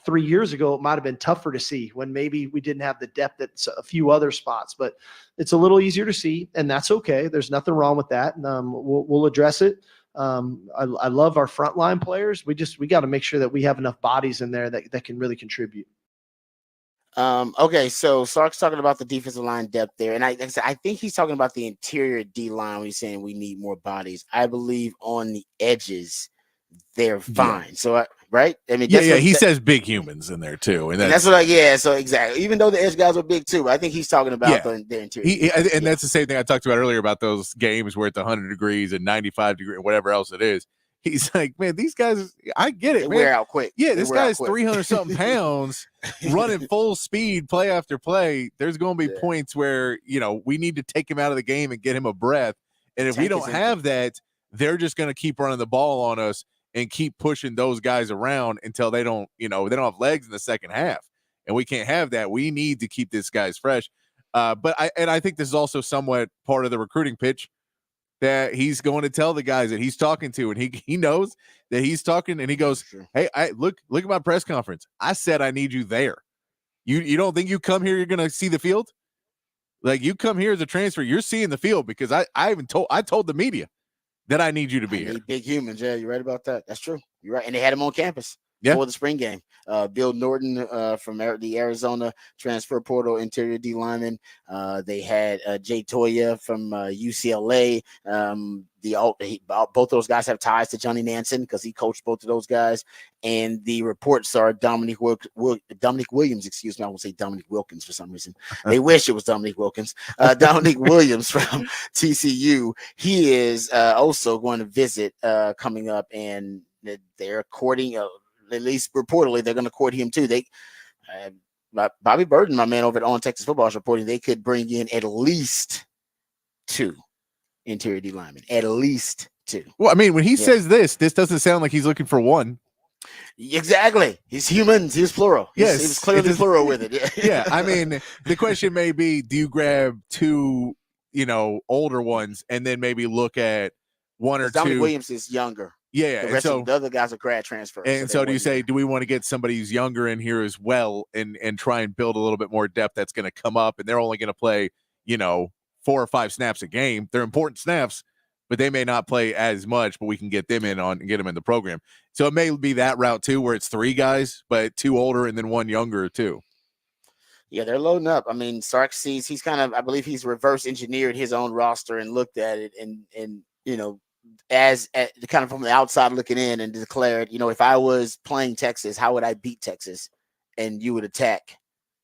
3 years ago, it might've been tougher to see when maybe we didn't have the depth at a few other spots, but it's a little easier to see, and that's okay. There's nothing wrong with that. We'll address it. I love our frontline players. We got to make sure that we have enough bodies in there that can really contribute. Okay, so Sark's talking about the defensive line depth there, and I think he's talking about the interior D line when he's saying we need more bodies. I believe on the edges they're fine. Yeah. So right? I mean, he says big humans in there too, and that's what. So exactly. Even though the edge guys are big too, I think he's talking about their interior. And that's the same thing I talked about earlier about those games where it's 100 degrees and 95 degrees, whatever else it is. He's like, man, these guys, I get it, they man. Wear out quick. Yeah, this guy's 300 something pounds running full speed, play after play. There's going to be points where we need to take him out of the game and get him a breath. And if we don't have that, they're just going to keep running the ball on us and keep pushing those guys around until they don't have legs in the second half. And we can't have that. We need to keep these guys fresh. But I think this is also somewhat part of the recruiting pitch that he's going to tell the guys that he's talking to, and he knows that he's talking, and he goes, hey, look at my press conference. I said I need you there. You don't think you come here, you're going to see the field? Like, you come here as a transfer, you're seeing the field, because I told the media that I need you to be here. Big humans, yeah, you're right about that. That's true. You're right, and they had him on campus. for the spring game. Bill Norton from the Arizona transfer portal interior D lineman. They had Jay Toya from UCLA. Both those guys have ties to Johnny Nansen because he coached both of those guys. And the reports are Dominic Williams. Excuse me, I won't say Dominic Wilkins for some reason. They wish it was Dominic Wilkins. Dominic Williams from TCU. He is also going to visit coming up, and they're courting. At least reportedly, they're going to court him too. Bobby Burton, my man over at On Texas Football, is reporting they could bring in at least 2 interior D linemen. At least 2. Well, I mean, when he says this doesn't sound like he's looking for one. Exactly. He's humans. He was plural. He was clearly plural with it. Yeah. I mean, the question may be, do you grab 2, older ones and then maybe look at 1 or 2? Dominic Williams is younger. Yeah. The rest of the other guys are grad transfers. And so do you say, do we want to get somebody who's younger in here as well and try and build a little bit more depth that's going to come up, and they're only going to play, 4 or 5 snaps a game. They're important snaps, but they may not play as much, but we can get them and get them in the program. So it may be that route too, where it's 3 guys, but 2 older and then 1 younger too. Yeah, they're loading up. I mean, Sark sees he's I believe he's reverse engineered his own roster and looked at it and as kind of from the outside looking in and declared, if I was playing Texas, how would I beat Texas? And you would attack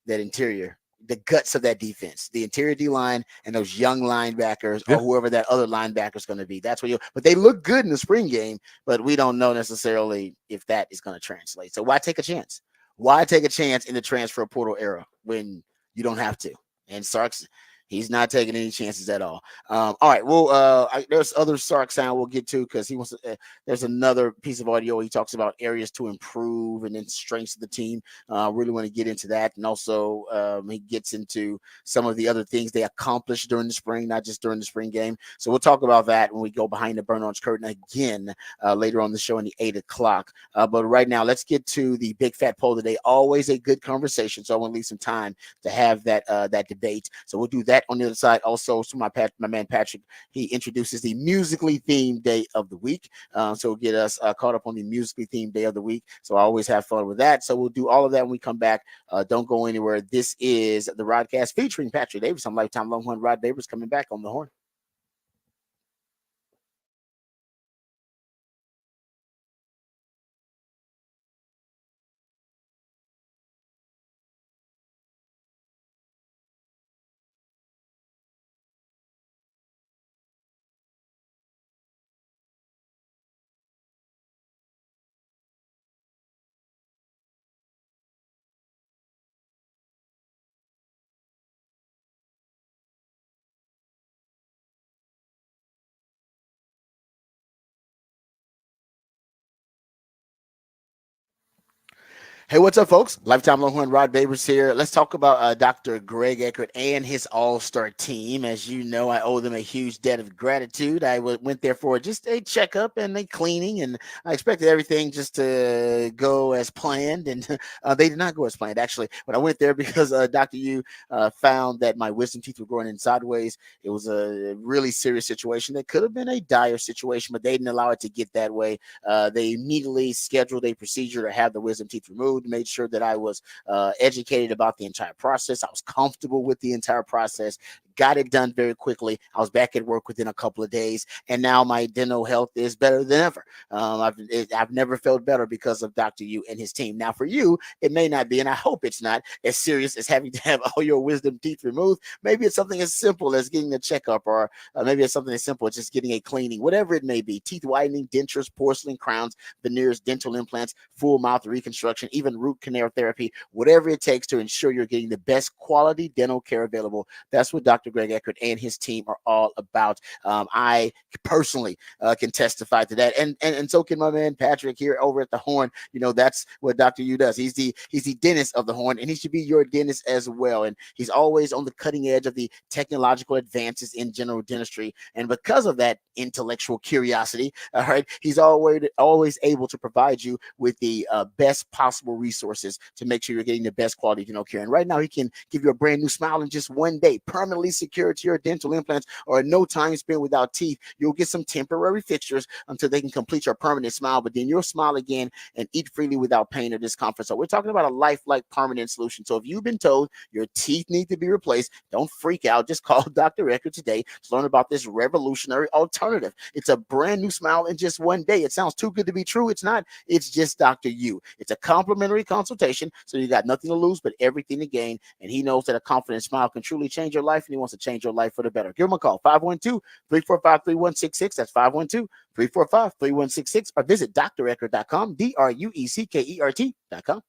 that interior, the guts of that defense, the interior D line and those young linebackers or whoever that other linebacker is going to be. That's what but they look good in the spring game, but we don't know necessarily if that is going to translate. So why take a chance? Why take a chance in the transfer portal era when you don't have to? And Sark's, he's not taking any chances at all. All right. Well, there's other Sark sound we'll get to because he wants to. There's another piece of audio where he talks about areas to improve and then strengths of the team. Really want to get into that, and also he gets into some of the other things they accomplished during the spring, not just during the spring game. So we'll talk about that when we go behind the burn orange curtain again later on the show in the 8 o'clock. But right now, let's get to the big fat poll today. Always a good conversation, so I want to leave some time to have that debate. So we'll do that on the other side. Also, to my man Patrick, he introduces the musically themed day of the week. So we'll get us caught up on the musically themed day of the week. So I always have fun with that. So we'll do all of that when we come back. Don't go anywhere. This is the Rodcast featuring Patrick Davis. I'm lifetime Longhorn Rod Davis coming back on the horn. Hey, what's up, folks? Lifetime Longhorn Rod Babers here. Let's talk about Dr. Greg Eckert and his all-star team. As you know, I owe them a huge debt of gratitude. I went there for just a checkup and a cleaning, and I expected everything just to go as planned, and they did not go as planned, actually. But I went there because Dr. Yu found that my wisdom teeth were growing in sideways. It was a really serious situation that could have been a dire situation, but they didn't allow it to get that way. They immediately scheduled a procedure to have the wisdom teeth removed, made sure that I was educated about the entire process. I was comfortable with the entire process, got it done very quickly. I was back at work within a couple of days, and now my dental health is better than ever. I've never felt better because of Dr. Yu and his team. Now, for you, it may not be, and I hope it's not as serious as having to have all your wisdom teeth removed. Maybe it's something as simple as getting a checkup, or maybe it's something as simple as just getting a cleaning, whatever it may be. Teeth whitening, dentures, porcelain crowns, veneers, dental implants, full mouth reconstruction, even root canal therapy, whatever it takes to ensure you're getting the best quality dental care available. That's what Dr. Greg Eckert and his team are all about. I personally can testify to that, and so can my man Patrick here over at the Horn. You know, that's what Dr. Yu does. He's the dentist of the Horn, and he should be your dentist as well. And he's always on the cutting edge of the technological advances in general dentistry, and because of that intellectual curiosity, all right, he's always able to provide you with the best possible resources to make sure you're getting the best quality dental care. And right now, he can give you a brand new smile in just one day, permanently security or dental implants, or no time spent without teeth. You'll get some temporary fixtures until they can complete your permanent smile, but then you'll smile again and eat freely without pain or discomfort. So we're talking about a lifelike permanent solution. So if you've been told your teeth need to be replaced, don't freak out. Just call Dr. Ecker today to learn about this revolutionary alternative. It's a brand new smile in just one day. It sounds too good to be true. It's not. It's just Dr. U. It's a complimentary consultation, so you got nothing to lose but everything to gain. And he knows that a confident smile can truly change your life, and he wants to change your life for the better. Give him a call, 512-345-3166. That's 512-345-3166, or visit dreckert.com, DRUECKERT.com.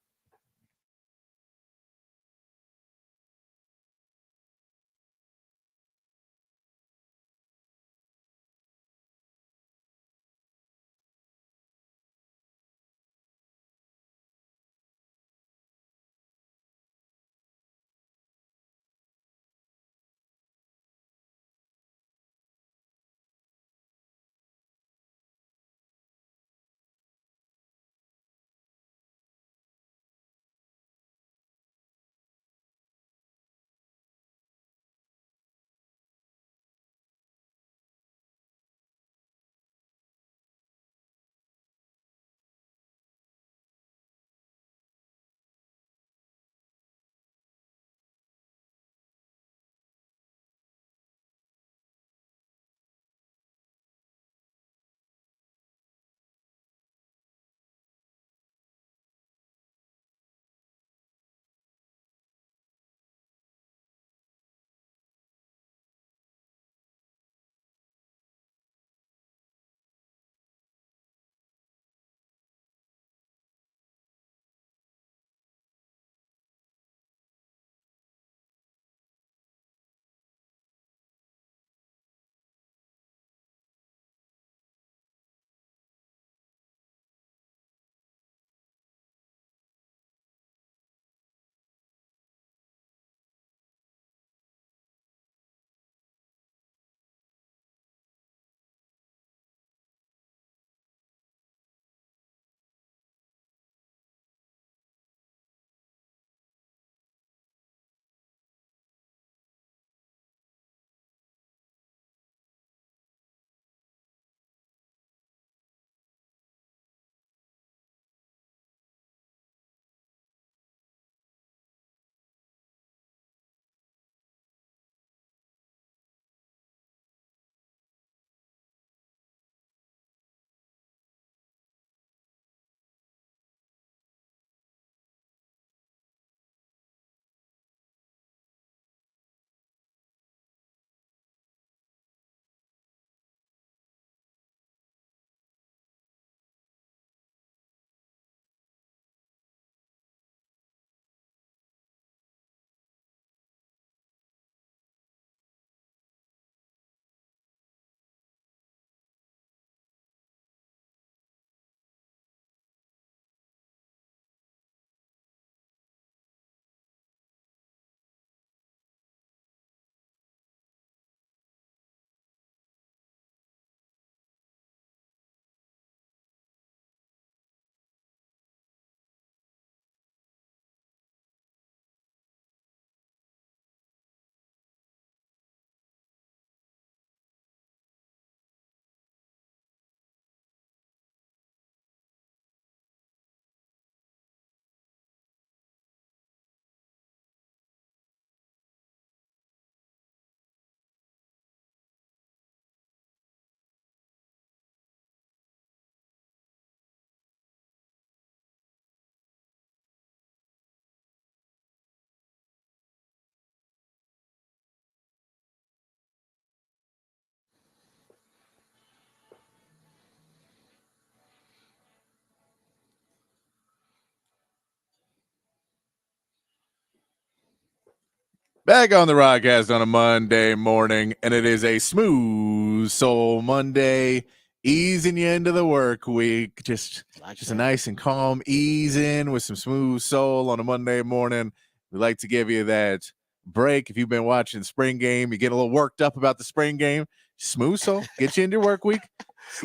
Back on the Rodcast on a Monday morning, and it is a smooth soul Monday, easing you into the work week. Just a nice and calm ease in with some smooth soul on a Monday morning. We like to give you that break. If you've been watching the spring game, you get a little worked up about the spring game. Smooth soul, get you into your work week.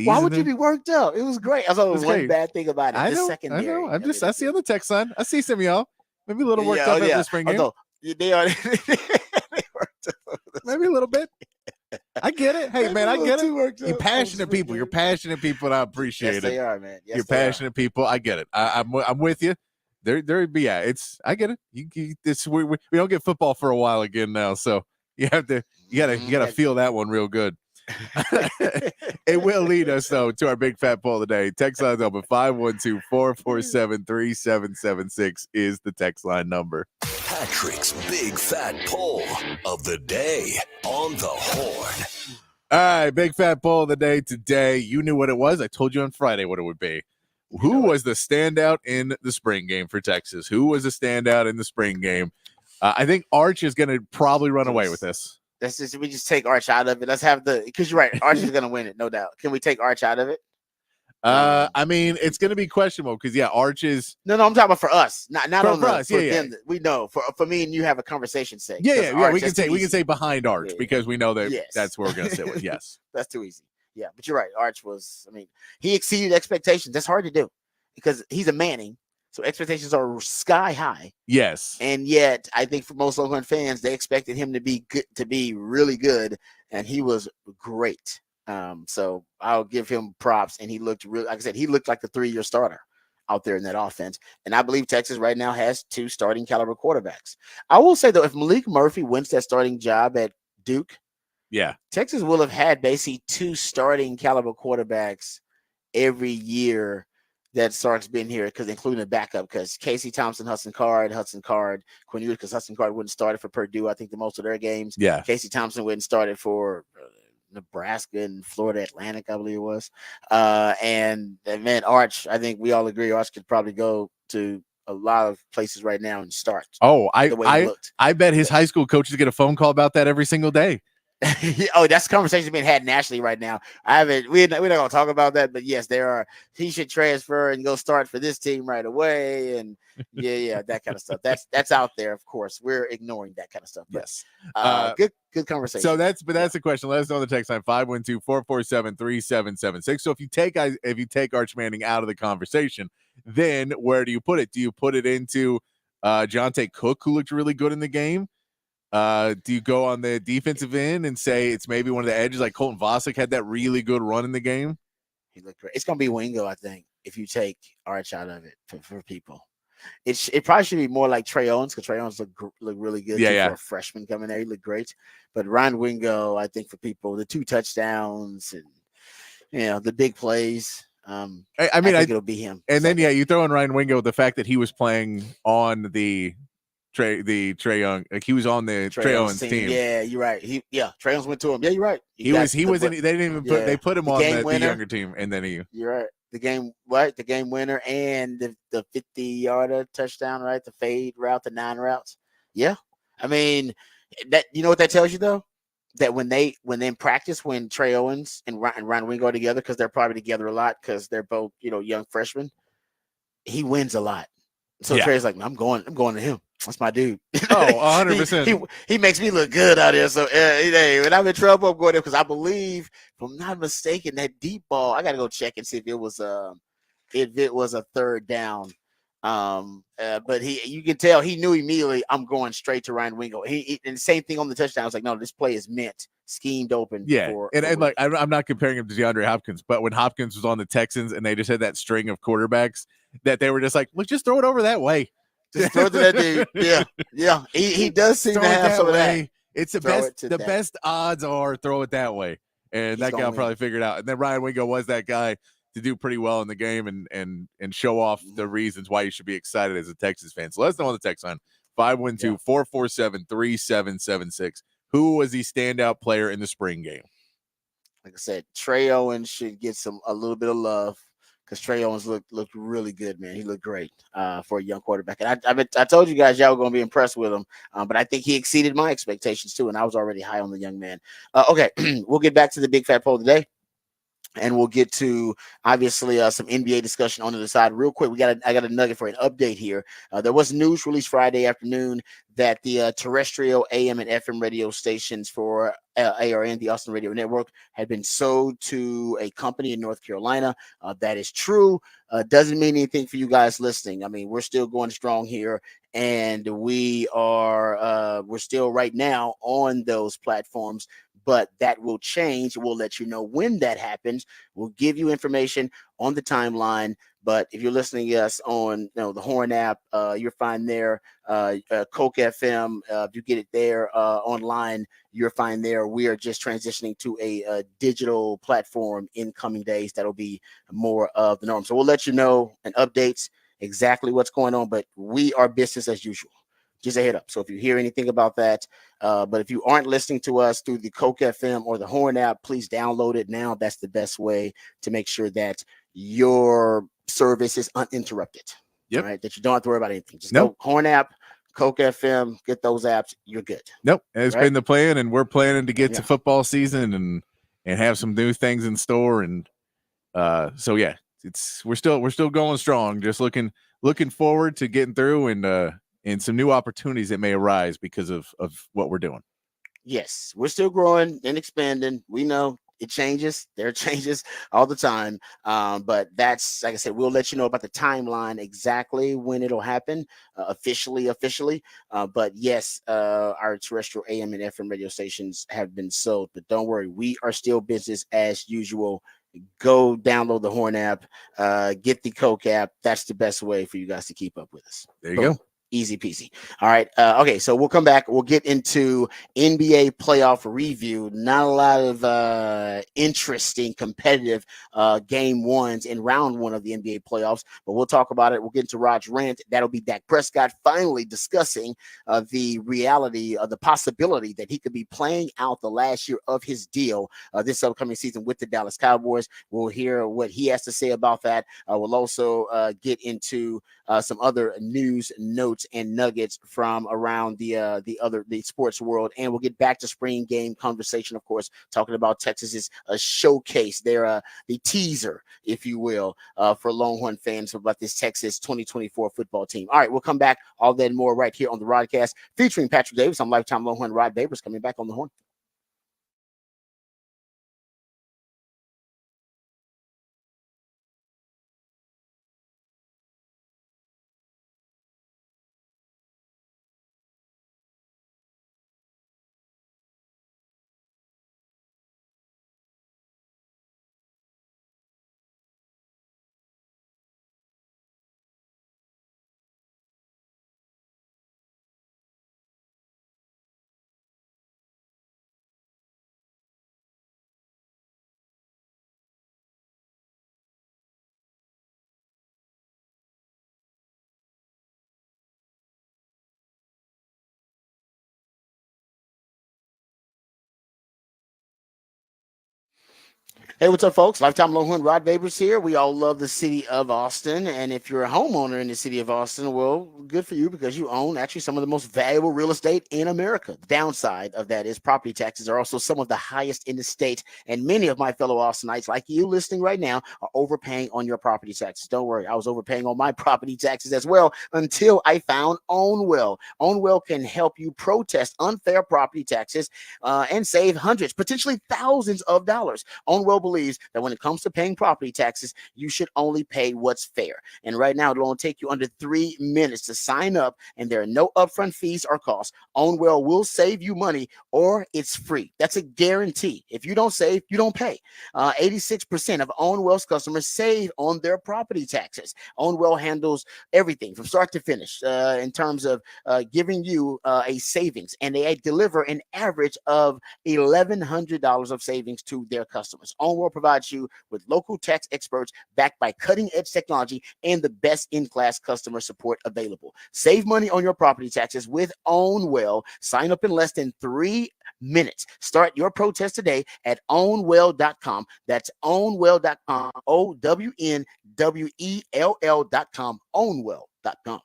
Why would you be worked up? It was great. I saw one great. bad thing about it. I the know. secondary. I see on the text line. I see some of y'all maybe a little worked up after the spring game. They are. They worked up. maybe a little bit. I get it. Hey, Maybe man, a I little get too it. worked You're up. passionate people. You're passionate people, and I appreciate Yes, it. they are, man. Yes, You're they are. passionate people. I get it. I'm with you. There be I get it. We don't get football for a while again now, so you gotta feel that one real good. It will lead us though to our big fat poll today. Text line open 512-447-3776 is the text line number. Patrick's big fat poll of the day on the Horn. All right, big fat poll of the day today. You knew what it was. I told you on Friday what it would be. Who was the standout in the spring game for Texas? Who was the standout in the spring game? I think Arch is going to probably run away with this. We just take Arch out of it. Let's have because you're right. Arch is going to win it, no doubt. Can we take Arch out of it? I mean, it's going to be questionable because Arch is. No, I'm talking about for us, not for us. For them. We know for me and you have a conversation sake. Yeah. We can say behind Arch because we know that that's where we're going to sit with. Yes, that's too easy. Yeah, but you're right. Arch was. I mean, he exceeded expectations. That's hard to do because he's a Manning, so expectations are sky high. Yes, and yet I think for most Oakland fans, they expected him to be good, to be really good, and he was great. So I'll give him props, and he looked really, like I said, he looked like the 3-year starter out there in that offense. And I believe Texas right now has 2 starting caliber quarterbacks. I will say though, if Malik Murphy wins that starting job at Duke, Texas will have had basically 2 starting caliber quarterbacks every year that Sark's been here, because including a backup, because Casey Thompson, Hudson Card, Quinn Ewers, because Hudson Card wouldn't start for Purdue, I think the most of their games. Yeah. Casey Thompson wouldn't start for Nebraska and Florida Atlantic, I believe it was. And man, Arch, I think we all agree Arch could probably go to a lot of places right now and start. Oh, I bet his high school coaches get a phone call about that every single day. Oh, that's a conversation being had nationally right now. We're not gonna talk about that, but yes, there are. He should transfer and go start for this team right away, and that kind of stuff. That's out there. Of course, we're ignoring that kind of stuff. Yes, good conversation. So that's the question. Let us know on the text line 512-447-3776. So if you take Arch Manning out of the conversation, then where do you put it? Do you put it into Jonte Cook, who looked really good in the game? Do you go on the defensive end and say it's maybe one of the edges, like Colton Vasek had that really good run in the game? He looked great. It's gonna be Wingo, I think, if you take Arch out of it for people. It probably should be more like Trey Owens, because Trey Owens look really good. For a freshman coming there, he looked great. But Ryan Wingo, I think for people, the 2 touchdowns and the big plays. I think it'll be him. And then you throw in Ryan Wingo, the fact that he was playing on the Trey Young, like he was on the Trey Owens team. Yeah, you're right. Trey Owens went to him. Yeah, you're right. He was in. They didn't even they put him on the younger team, and then You're right. The game winner and the 50-yarder touchdown, right? The fade route, the 9 routes. Yeah, I mean that. You know what that tells you though? That when they in practice, when Trey Owens and Ryan Wingo are together, because they're probably together a lot, because they're both young freshmen, he wins a lot. So Trey's like, I'm going to him. That's my dude. Oh, 100%. He makes me look good out there. So when I'm in trouble, I'm going there, because I believe, if I'm not mistaken, that deep ball, I got to go check and see if it was a 3rd down. But you can tell he knew immediately, I'm going straight to Ryan Wingo. And the same thing on the touchdown. I was like, no, this play is schemed open. And like, I'm not comparing him to DeAndre Hopkins, but when Hopkins was on the Texans and they just had that string of quarterbacks that they were just like, look, just throw it over that way. Just throw it to that dude. Yeah. He does seem to have some of that. It's the best. The best odds are throw it that way, and that guy will probably figure it out. And then Ryan Wingo was that guy to do pretty well in the game and show off the reasons why you should be excited as a Texas fan. So let us know on the text line 512-447-3776. Who was the standout player in the spring game? Like I said, Trey Owens should get a little bit of love, because Trey Owens looked really good, man. He looked great for a young quarterback. And I told you guys y'all were going to be impressed with him, but I think he exceeded my expectations too, and I was already high on the young man. Okay, we'll get back to the big fat poll today. and we'll get to obviously some NBA discussion on the other side. Real quick, I got a nugget for an update here. There was news released Friday afternoon that the terrestrial AM and FM radio stations for ARN, the Austin Radio Network, had been sold to a company in North Carolina. That is true. Doesn't mean anything for you guys listening. I mean, we're still going strong here, and we're still right now on those platforms, but that will change. We'll let you know when that happens. We'll give you information on the timeline. But if you're listening to us on the Horn app, you're fine there. Coke FM, if you get it there online, you're fine there. We are just transitioning to a digital platform in coming days. That'll be more of the norm. So we'll let you know and updates exactly what's going on. But we are business as usual. Just a head up. So if you hear anything about that, but if you aren't listening to us through the Coke FM or the Horn app, please download it now. That's the best way to make sure that your service is uninterrupted. Yep. All right. That you don't have to worry about anything. Just Nope. go Horn app, Coke FM, get those apps. You're good. Nope. It's Right? been the plan, and we're planning to get Yeah. to football season and have some new things in store. And so yeah, we're still going strong. Just looking forward to getting through and some new opportunities that may arise because of what we're doing. Yes, we're still growing and expanding. We know it changes. There are changes all the time. But that's, like I said, we'll let you know about the timeline exactly when it'll happen officially. But yes, our terrestrial AM and FM radio stations have been sold. But don't worry, we are still business as usual. Go download the Horn app, get the Coke app. That's the best way for you guys to keep up with us. There you go. Easy peasy. All right. Okay. So we'll come back. We'll get into NBA playoff review. Not a lot of interesting competitive game ones in round one of the NBA playoffs, but we'll talk about it. We'll get into Rod's rant. That'll be Dak Prescott finally discussing the reality of the possibility that he could be playing out the last year of his deal this upcoming season with the Dallas Cowboys. We'll hear what he has to say about that. We'll also get into some other news, notes, and nuggets from around the sports world, and we'll get back to spring game conversation, of course, talking about Texas's showcase, their the teaser, if you will, for Longhorn fans about this Texas 2024 football team. All right, we'll come back, all that and more right here on the Rodcast, featuring Patrick Davis. I'm lifetime Longhorn Rod Babers, coming back on the Horn. Hey, what's up, folks? Lifetime Longhorn Rod Babers here. We all love the city of Austin, and if you're a homeowner in the city of Austin, well, good for you because you own actually some of the most valuable real estate in America. The downside of that is property taxes are also some of the highest in the state, and many of my fellow Austinites, like you listening right now, are overpaying on your property taxes. Don't worry, I was overpaying on my property taxes as well until I found OwnWell. OwnWell can help you protest unfair property taxes and save hundreds, potentially thousands of dollars. OwnWell believes that when it comes to paying property taxes, you should only pay what's fair. And right now, it'll only take you under 3 minutes to sign up, and there are no upfront fees or costs. OwnWell will save you money, or it's free. That's a guarantee. If you don't save, you don't pay. 86% of OwnWell's customers save on their property taxes. OwnWell handles everything from start to finish in terms of giving you a savings, and they deliver an average of $1,100 of savings to their customers. OwnWell provides you with local tax experts backed by cutting-edge technology and the best in-class customer support available. Save money on your property taxes with OwnWell. Sign up in less than 3 minutes. Start your protest today at ownwell.com. That's ownwell.com. OWNWELL.com. Ownwell.com.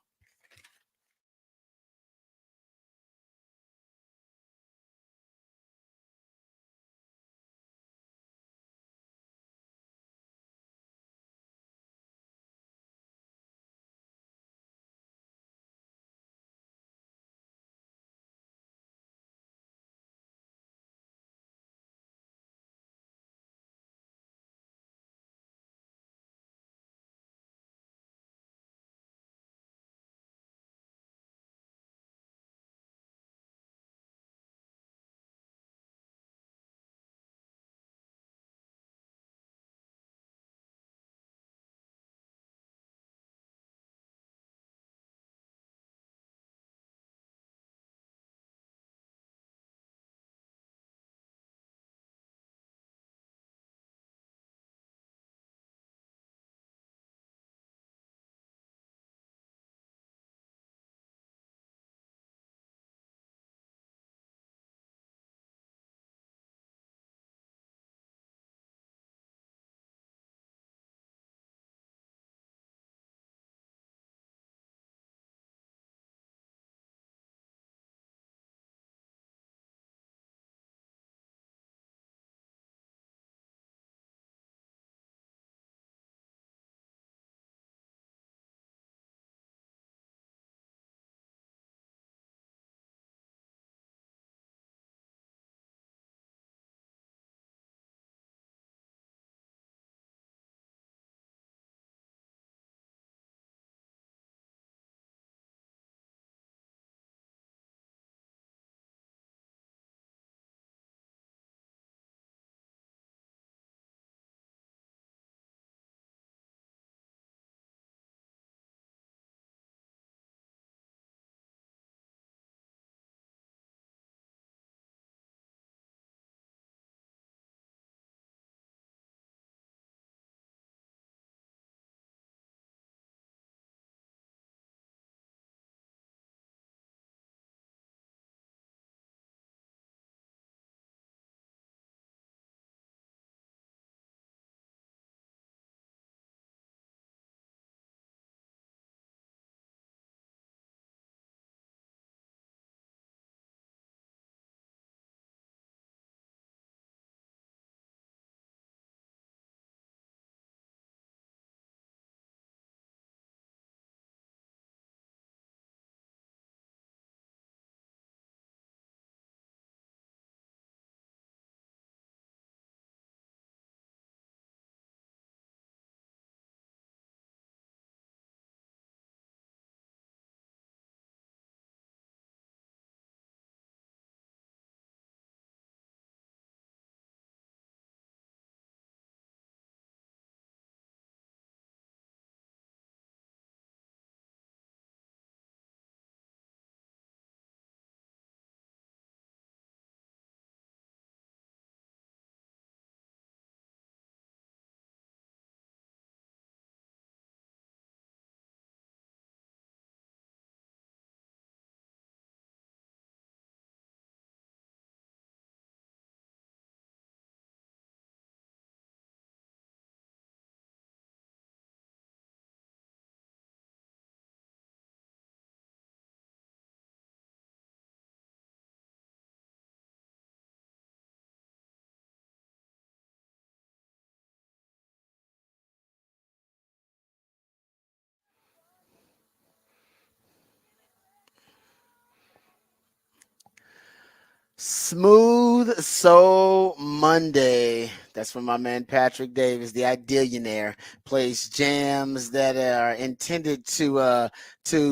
Smooth Soul Monday. That's from my man Patrick Davis, the Idealionaire, plays jams that are intended to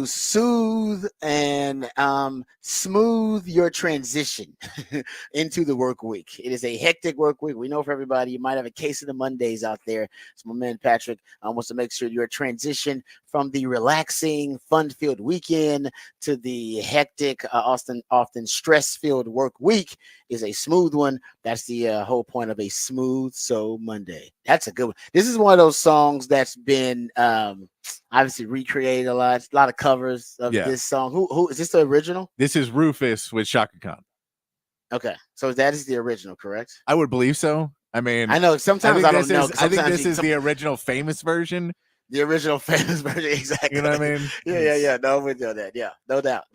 soothe and smooth your transition into the work week. It is a hectic work week. We know for everybody, you might have a case of the Mondays out there. So my man Patrick wants to make sure your transition from the relaxing, fun-filled weekend to the hectic, often stress-filled work week is a smooth one. That's the whole point of a Smooth Soul Monday. That's a good one. This is one of those songs that's been obviously recreated a lot of covers of this song. Who is this, the original? This is Rufus with Shaka Khan. Okay, so that is the original, correct? I would believe so. I mean, I know sometimes I don't know. I think this is the original famous version. The original famous version, exactly. You know what I mean? Yeah. No, we know that. Yeah, no doubt.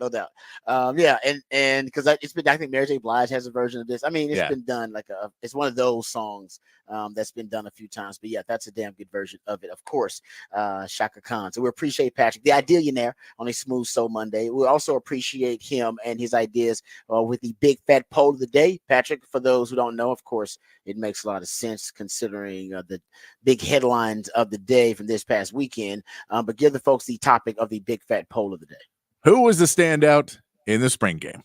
Yeah, and because it's been, I think Mary J. Blige has a version of this. I mean, it's been done it's one of those songs that's been done a few times. But yeah, that's a damn good version of it, of course. Shaka Khan. So we appreciate Patrick, the Idealionaire, on a Smooth Soul Monday. We also appreciate him and his ideas with the big fat poll of the day. Patrick, for those who don't know, of course, it makes a lot of sense considering the big headlines of the day from this past weekend. But give the folks the topic of the big fat poll of the day. Who was the standout in the spring game?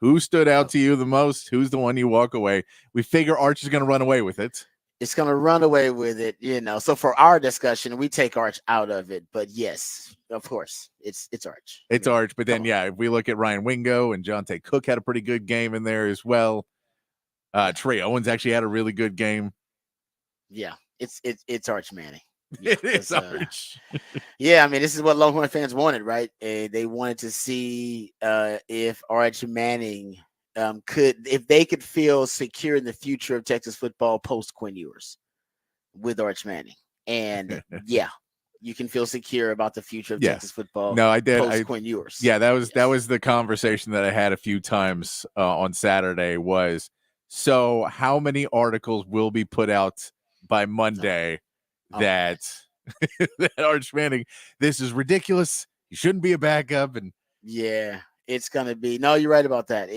Who stood out to you the most? Who's the one you walk away? We figure Arch is going to run away with it. It's going to run away with it, So for our discussion, we take Arch out of it. But yes, of course, it's Arch. It's Arch. But then, if we look at Ryan Wingo and Jonte Cook had a pretty good game in there as well. Trey Owens actually had a really good game. Yeah, it's Arch Manning. Yeah, it is Arch. Yeah, I mean, this is what Longhorn fans wanted, right? They wanted to see if Arch Manning if they could feel secure in the future of Texas football post Quinn Ewers with Arch Manning. And yeah, you can feel secure about the future of Texas football. No, I did. Post Quinn Ewers. Yeah, that was the conversation that I had a few times on Saturday was, so how many articles will be put out by Monday that Arch Manning, this is ridiculous. You shouldn't be a backup. And yeah, it's gonna be. No, you're right about that.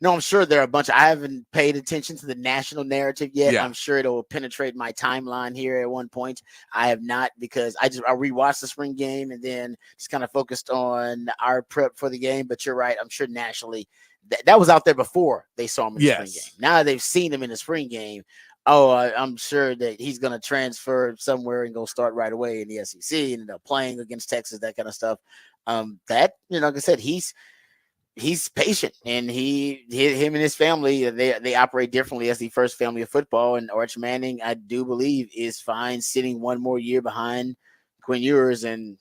No, I'm sure there are a bunch. I haven't paid attention to the national narrative yet. Yeah. I'm sure it'll penetrate my timeline here at one point. I have not, because I rewatched the spring game and then just kind of focused on our prep for the game. But you're right. I'm sure nationally that was out there before they saw him in the spring game. Now they've seen him in the spring game. Oh, I'm sure that he's going to transfer somewhere and go start right away in the SEC and end up playing against Texas, that kind of stuff. Like I said, he's patient, and him and his family, they operate differently as the first family of football. And Arch Manning, I do believe, is fine sitting one more year behind Quinn Ewers. And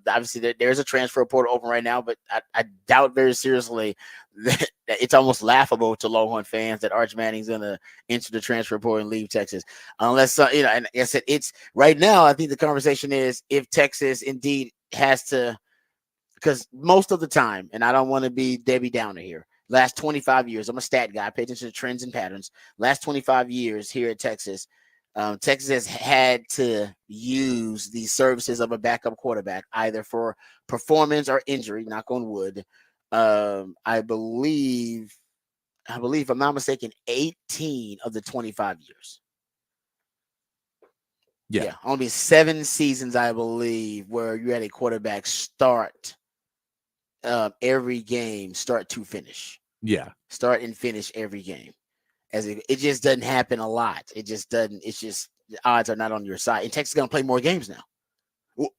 obviously there's a transfer portal open right now, but I doubt very seriously that it's almost laughable to Longhorn fans that Arch Manning's going to enter the transfer portal and leave Texas, unless and like I said, it's right now. I think the conversation is if Texas indeed has to, because most of the time, and I don't want to be Debbie Downer here, last 25 years, I'm a stat guy, I pay attention to trends and patterns. Last 25 years here at Texas, Texas has had to use the services of a backup quarterback, either for performance or injury, knock on wood. I believe, if I'm not mistaken, 18 of the 25 years. Yeah, only 7 seasons, I believe, where you had a quarterback start every game, start to finish. Yeah, start and finish every game. As it just doesn't happen a lot. It just doesn't. It's just the odds are not on your side. And Texas is going to play more games now,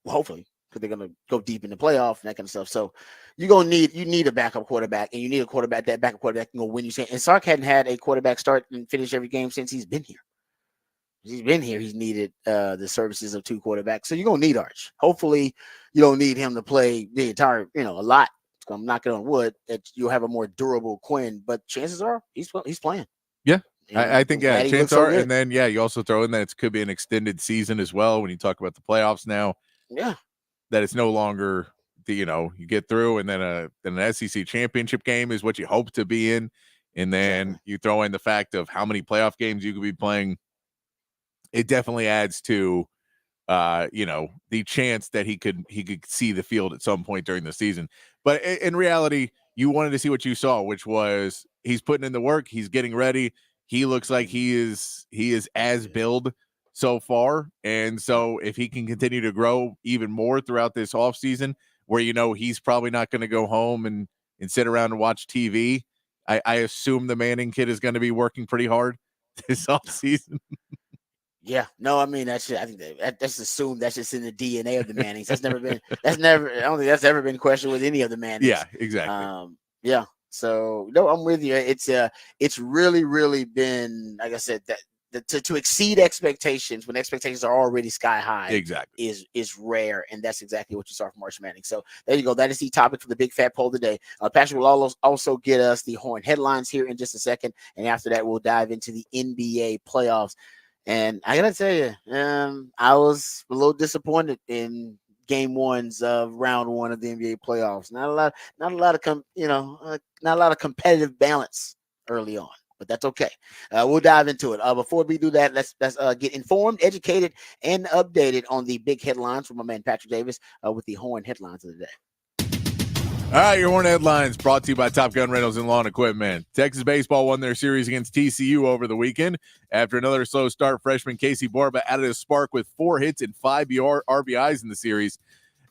hopefully, because they're going to go deep in the playoff and that kind of stuff. So you need a backup quarterback, and you need a quarterback. That backup quarterback can go win you. And Sark hadn't had a quarterback start and finish every game since he's been here. He's been here. He's needed the services of 2 quarterbacks. So you're going to need Arch. Hopefully, you don't need him to play the entire, a lot. I'm knocking on wood that you'll have a more durable Quinn, but chances are he's playing. Yeah, I think chances are, so and then you also throw in that it could be an extended season as well when you talk about the playoffs now. Yeah, that it's no longer you get through, and then an SEC championship game is what you hope to be in, and then you throw in the fact of how many playoff games you could be playing. It definitely adds to the chance that he could see the field at some point during the season. But in reality, you wanted to see what you saw, which was he's putting in the work, he's getting ready. He looks like he is as billed so far. And so if he can continue to grow even more throughout this offseason, where he's probably not going to go home and sit around and watch TV. I assume the Manning kid is going to be working pretty hard this offseason. Yeah, no, I mean that's I think that's assumed that's just in the DNA of the Mannings. I don't think that's ever been questioned with any of the Mannings. Yeah, exactly. Yeah. So no, I'm with you. It's really, really been, like I said, that to exceed expectations when expectations are already sky high exactly is rare, and that's exactly what you saw from Arch Manning. So there you go. That is the topic for the big fat poll today. Patrick will also get us the Horn headlines here in just a second, and after that we'll dive into the NBA playoffs. And I gotta tell you, I was a little disappointed in game ones of round one of the NBA playoffs. Not a lot of competitive balance early on, but that's okay. We'll dive into it. Before we do that, let's get informed, educated, and updated on the big headlines from my man Patrick Davis with the Horn headlines of the day. All right, your Horn headlines brought to you by Top Gun Rentals and Lawn Equipment. Texas baseball won their series against TCU over the weekend. After another slow start, freshman Casey Barba added a spark with 4 hits and 5 RBIs in the series.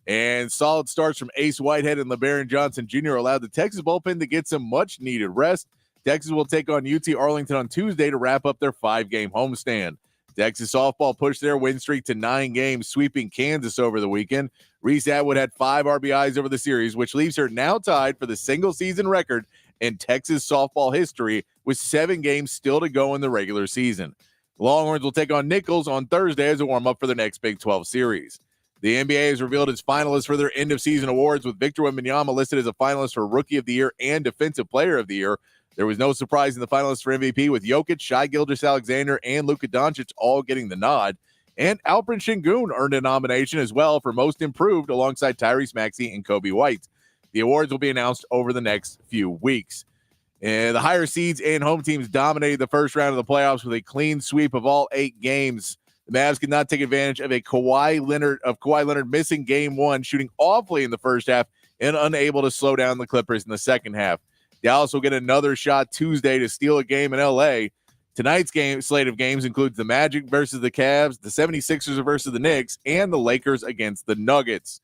And solid starts from Ace Whitehead and LeBaron Johnson Jr. allowed the Texas bullpen to get some much-needed rest. Texas will take on UT Arlington on Tuesday to wrap up their 5-game homestand. Texas softball pushed their win streak to 9 games, sweeping Kansas over the weekend. Reese Atwood had 5 RBIs over the series, which leaves her now tied for the single-season record in Texas softball history, with 7 games still to go in the regular season. The Longhorns will take on Nichols on Thursday as a warm-up for their next Big 12 series. The NBA has revealed its finalists for their end-of-season awards, with Victor Wembanyama listed as a finalist for Rookie of the Year and Defensive Player of the Year. There was no surprise in the finalists for MVP, with Jokic, Shai Gilgeous-Alexander, and Luka Doncic all getting the nod. And Alperen Şengün earned a nomination as well for Most Improved alongside Tyrese Maxey and Kobe White. The awards will be announced over the next few weeks. And the higher seeds and home teams dominated the first round of the playoffs with a clean sweep of all 8 games. The Mavs could not take advantage of Kawhi Leonard missing game 1, shooting awfully in the first half and unable to slow down the Clippers in the second half. Dallas will get another shot Tuesday to steal a game in L.A. Tonight's slate of games includes the Magic versus the Cavs, the 76ers versus the Knicks, and the Lakers against the Nuggets.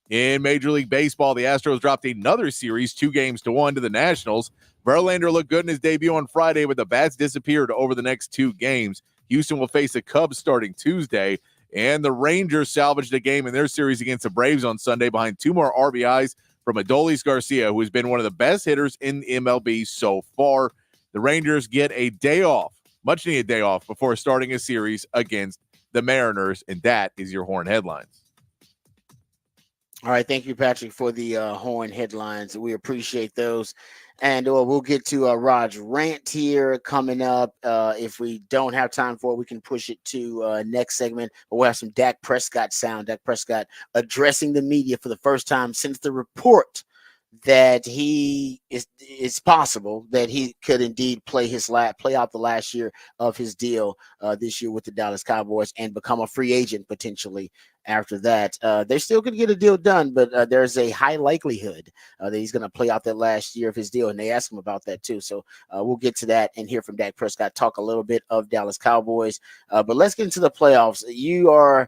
In Major League Baseball, the Astros dropped another series 2-1 to the Nationals. Verlander looked good in his debut on Friday, but the bats disappeared over the next 2 games. Houston will face the Cubs starting Tuesday, and the Rangers salvaged a game in their series against the Braves on Sunday behind 2 more RBIs from Adolis Garcia, who has been one of the best hitters in MLB so far. The Rangers get a day off, much-needed day off, before starting a series against the Mariners, and that is your Horn headlines. All right, thank you, Patrick, for the Horn headlines. We appreciate those. And we'll get to Rod's rant here coming up. If we don't have time for it, we can push it to next segment. But we'll have some Dak Prescott sound. Dak Prescott addressing the media for the first time since the report that it's possible that he could indeed play out the last year of his deal this year with the Dallas Cowboys and become a free agent potentially after that. They're still going to get a deal done, but there's a high likelihood that he's going to play out that last year of his deal, and they asked him about that too. So we'll get to that and hear from Dak Prescott, talk a little bit of Dallas Cowboys. But let's get into the playoffs. You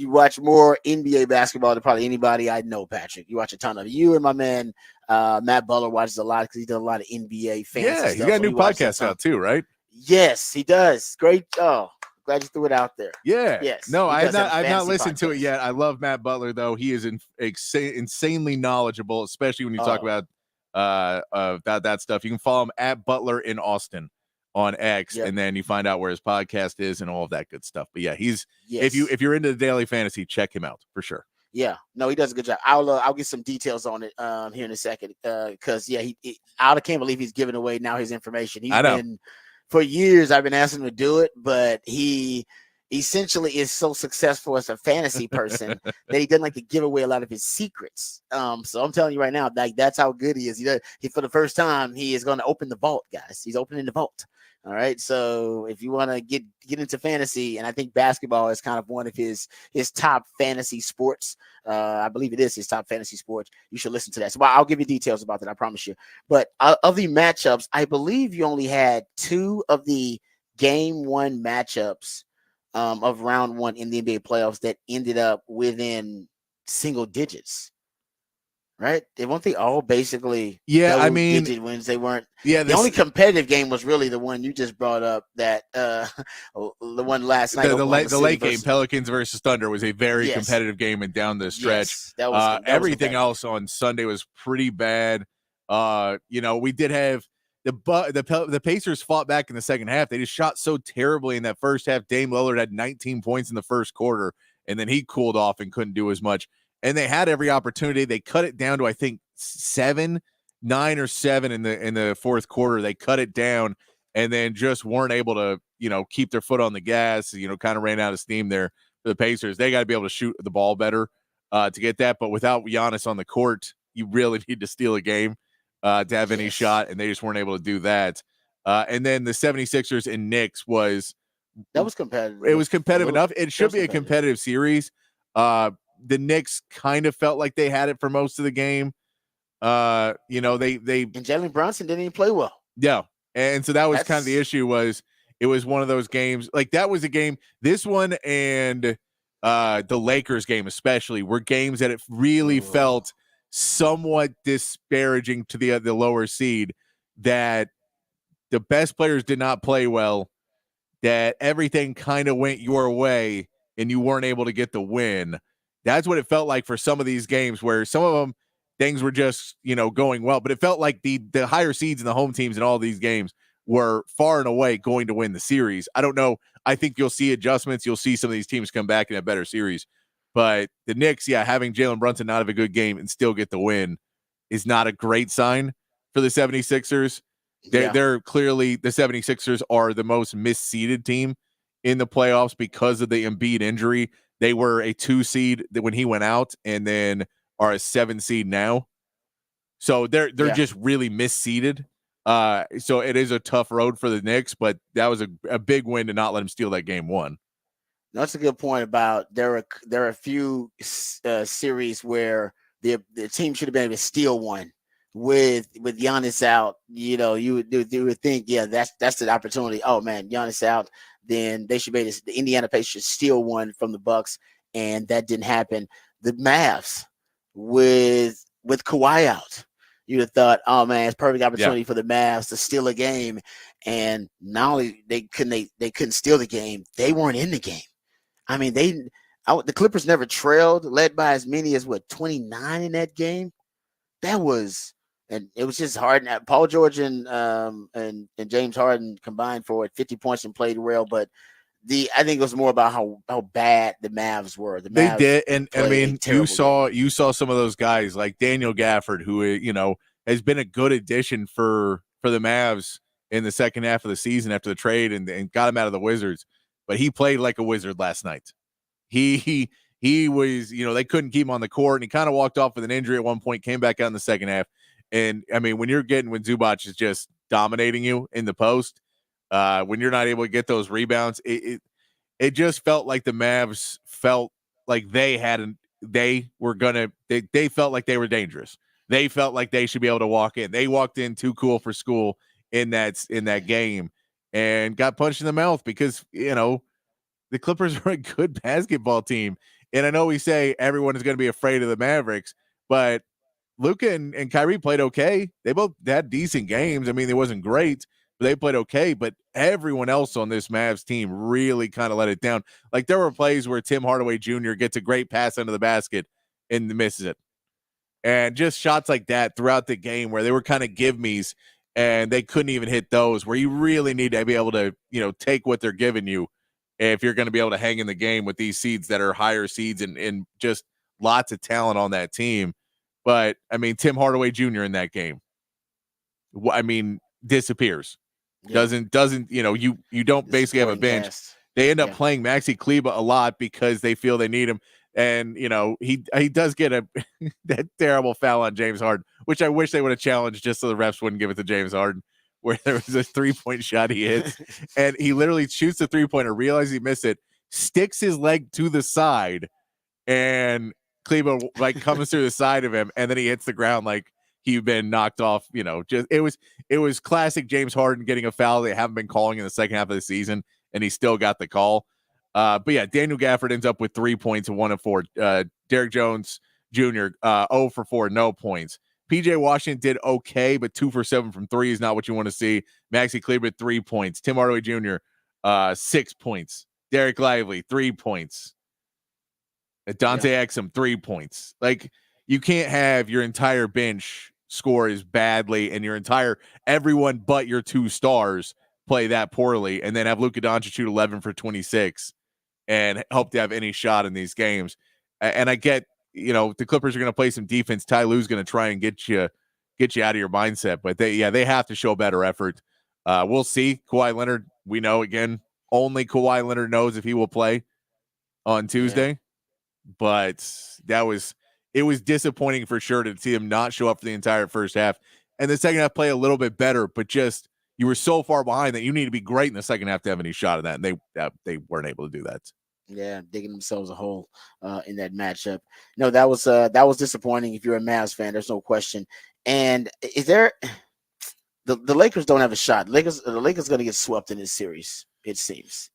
watch more NBA basketball than probably anybody I know, Patrick. You watch a ton of it. You and my man Matt Butler watches a lot because he does a lot of NBA fantasy Yeah, stuff. he's got a new podcast out too, right? Yes, he does. Great. Oh, glad you threw it out there. Yeah. Yes. No, I've not listened to it yet. I love Matt Butler though. He is insanely knowledgeable, especially when you talk about that stuff. You can follow him at Butler in Austin on X, and then you find out where his podcast is and all of that good stuff. But yeah, if you're into the daily fantasy, check him out for sure. Yeah, no, he does a good job. I'll get some details on it here in a second because I can't believe he's giving away now his information. He's been for years. I've been asking him to do it, but he essentially is so successful as a fantasy person that he doesn't like to give away a lot of his secrets. So I'm telling you right now, like that's how good he is. He for the first time he is going to open the vault, guys. He's opening the vault All right. So if you want to get into fantasy, and I think basketball is kind of one of his top fantasy sports. I believe it is his top fantasy sports. You should listen to that. So I'll give you details about that. I promise you. But of the matchups, I believe you only had 2 of the game 1 matchups of round 1 in the NBA playoffs that ended up within single digits. Right? They weren't they all basically digit wins. They weren't. Yeah, the only competitive game was really the one you just brought up. That the one last night. The late game, Pelicans versus Thunder, was a very competitive game and down the stretch. Yes, that was everything else on Sunday was pretty bad. We did have the Pacers fought back in the second half. They just shot so terribly in that first half. Dame Lillard had 19 points in the first quarter, and then he cooled off and couldn't do as much. And they had every opportunity. They cut it down to, I think, 9 or 7 in the fourth quarter. They cut it down and then just weren't able to, keep their foot on the gas. Kind of ran out of steam there for the Pacers. They got to be able to shoot the ball better to get that. But without Giannis on the court, you really need to steal a game to have any shot, and they just weren't able to do that. And then the 76ers and Knicks was competitive. It was competitive enough. It should be a competitive series. The Knicks kind of felt like they had it for most of the game. They and Jalen Brunson didn't even play well. Yeah, and so that was kind of the issue. It was one of those games, like that was a game. This one and the Lakers game especially were games that it really felt somewhat disparaging to the lower seed, that the best players did not play well, that everything kind of went your way and you weren't able to get the win. That's what it felt like for some of these games, where some of them things were just, going well, but it felt like the higher seeds and the home teams in all these games were far and away going to win the series. I don't know. I think you'll see adjustments. You'll see some of these teams come back in a better series, but the Knicks, having Jalen Brunson not have a good game and still get the win is not a great sign for the 76ers. They're clearly, the 76ers are the most misseeded team in the playoffs because of the Embiid injury. They were a 2 seed when he went out, and then are a 7 seed now. So they're just really misseeded. So it is a tough road for the Knicks, but that was a big win to not let them steal that game 1. That's a good point about there are a few series where the team should have been able to steal one with Giannis out. You would think, that's the opportunity. Oh man, Giannis out, then they should be able to, the Indiana Pacers should steal one from the Bucks, and that didn't happen. The Mavs with Kawhi out, you'd have thought, oh man, it's perfect opportunity for the Mavs to steal a game. And not only they couldn't steal the game, they weren't in the game. I mean, the Clippers never trailed, led by as many as 29 in that game. That was, and it was just hard. Paul George and James Harden combined for 50 points and played well, but I think it was more about how bad the Mavs were. They did, and I mean, you saw some of those guys like Daniel Gafford, who has been a good addition for the Mavs in the second half of the season after the trade and got him out of the Wizards. But he played like a wizard last night. He was, they couldn't keep him on the court, and he kind of walked off with an injury at one point, came back out in the second half. And I mean, when Zubac is just dominating you in the post, when you're not able to get those rebounds, it just felt like the Mavs felt like they felt like they were dangerous. They felt like they should be able to walk in. They walked in too cool for school in that game and got punched in the mouth because, the Clippers are a good basketball team. And I know we say everyone is going to be afraid of the Mavericks, but Luka and Kyrie played okay. They both had decent games. I mean, it wasn't great, but they played okay. But everyone else on this Mavs team really kind of let it down. Like, there were plays where Tim Hardaway Jr. gets a great pass under the basket and misses it. And just shots like that throughout the game where they were kind of give-me's and they couldn't even hit those, where you really need to be able to, take what they're giving you if you're going to be able to hang in the game with these seeds that are higher seeds and just lots of talent on that team. But, I mean, Tim Hardaway Jr. in that game, disappears. Yeah. Doesn't you don't basically have a bench. Cast. They end up playing Maxi Kleba a lot because they feel they need him. And, he does get that terrible foul on James Harden, which I wish they would have challenged just so the refs wouldn't give it to James Harden. where there was a 3-point shot he hits, and he literally shoots the 3-pointer, realizes he missed it, sticks his leg to the side, and Kleba like comes through the side of him, and then he hits the ground like he'd been knocked off. Just it was classic James Harden getting a foul they haven't been calling in the second half of the season, and he still got the call. But yeah, Daniel Gafford ends up with 3 points and 1 of 4. Derek Jones Jr. 0 for 4, no points. PJ Washington did okay, but 2 for 7 from 3 is not what you want to see. Maxi Kleber 3 points. Tim Hardaway Jr. 6 points. Derek Lively 3 points. Dante Exum 3 points. Like, you can't have your entire bench score as badly and everyone but your 2 stars play that poorly, and then have Luka Doncic shoot 11 for 26 and hope to have any shot in these games. And I get, the Clippers are going to play some defense. Ty Lue's going to try and get you out of your mindset, but they have to show better effort. We'll see. Kawhi Leonard, we know, again, only Kawhi Leonard knows if he will play on Tuesday. Yeah. But it was disappointing for sure to see him not show up for the entire first half, and the second half play a little bit better, but just you were so far behind that you need to be great in the second half to have any shot of that, and they weren't able to do that. Yeah, digging themselves a hole in that matchup. No, that was disappointing. If you're a Mavs fan, there's no question. And is there the Lakers don't have a shot? The Lakers going to get swept in this series, it seems.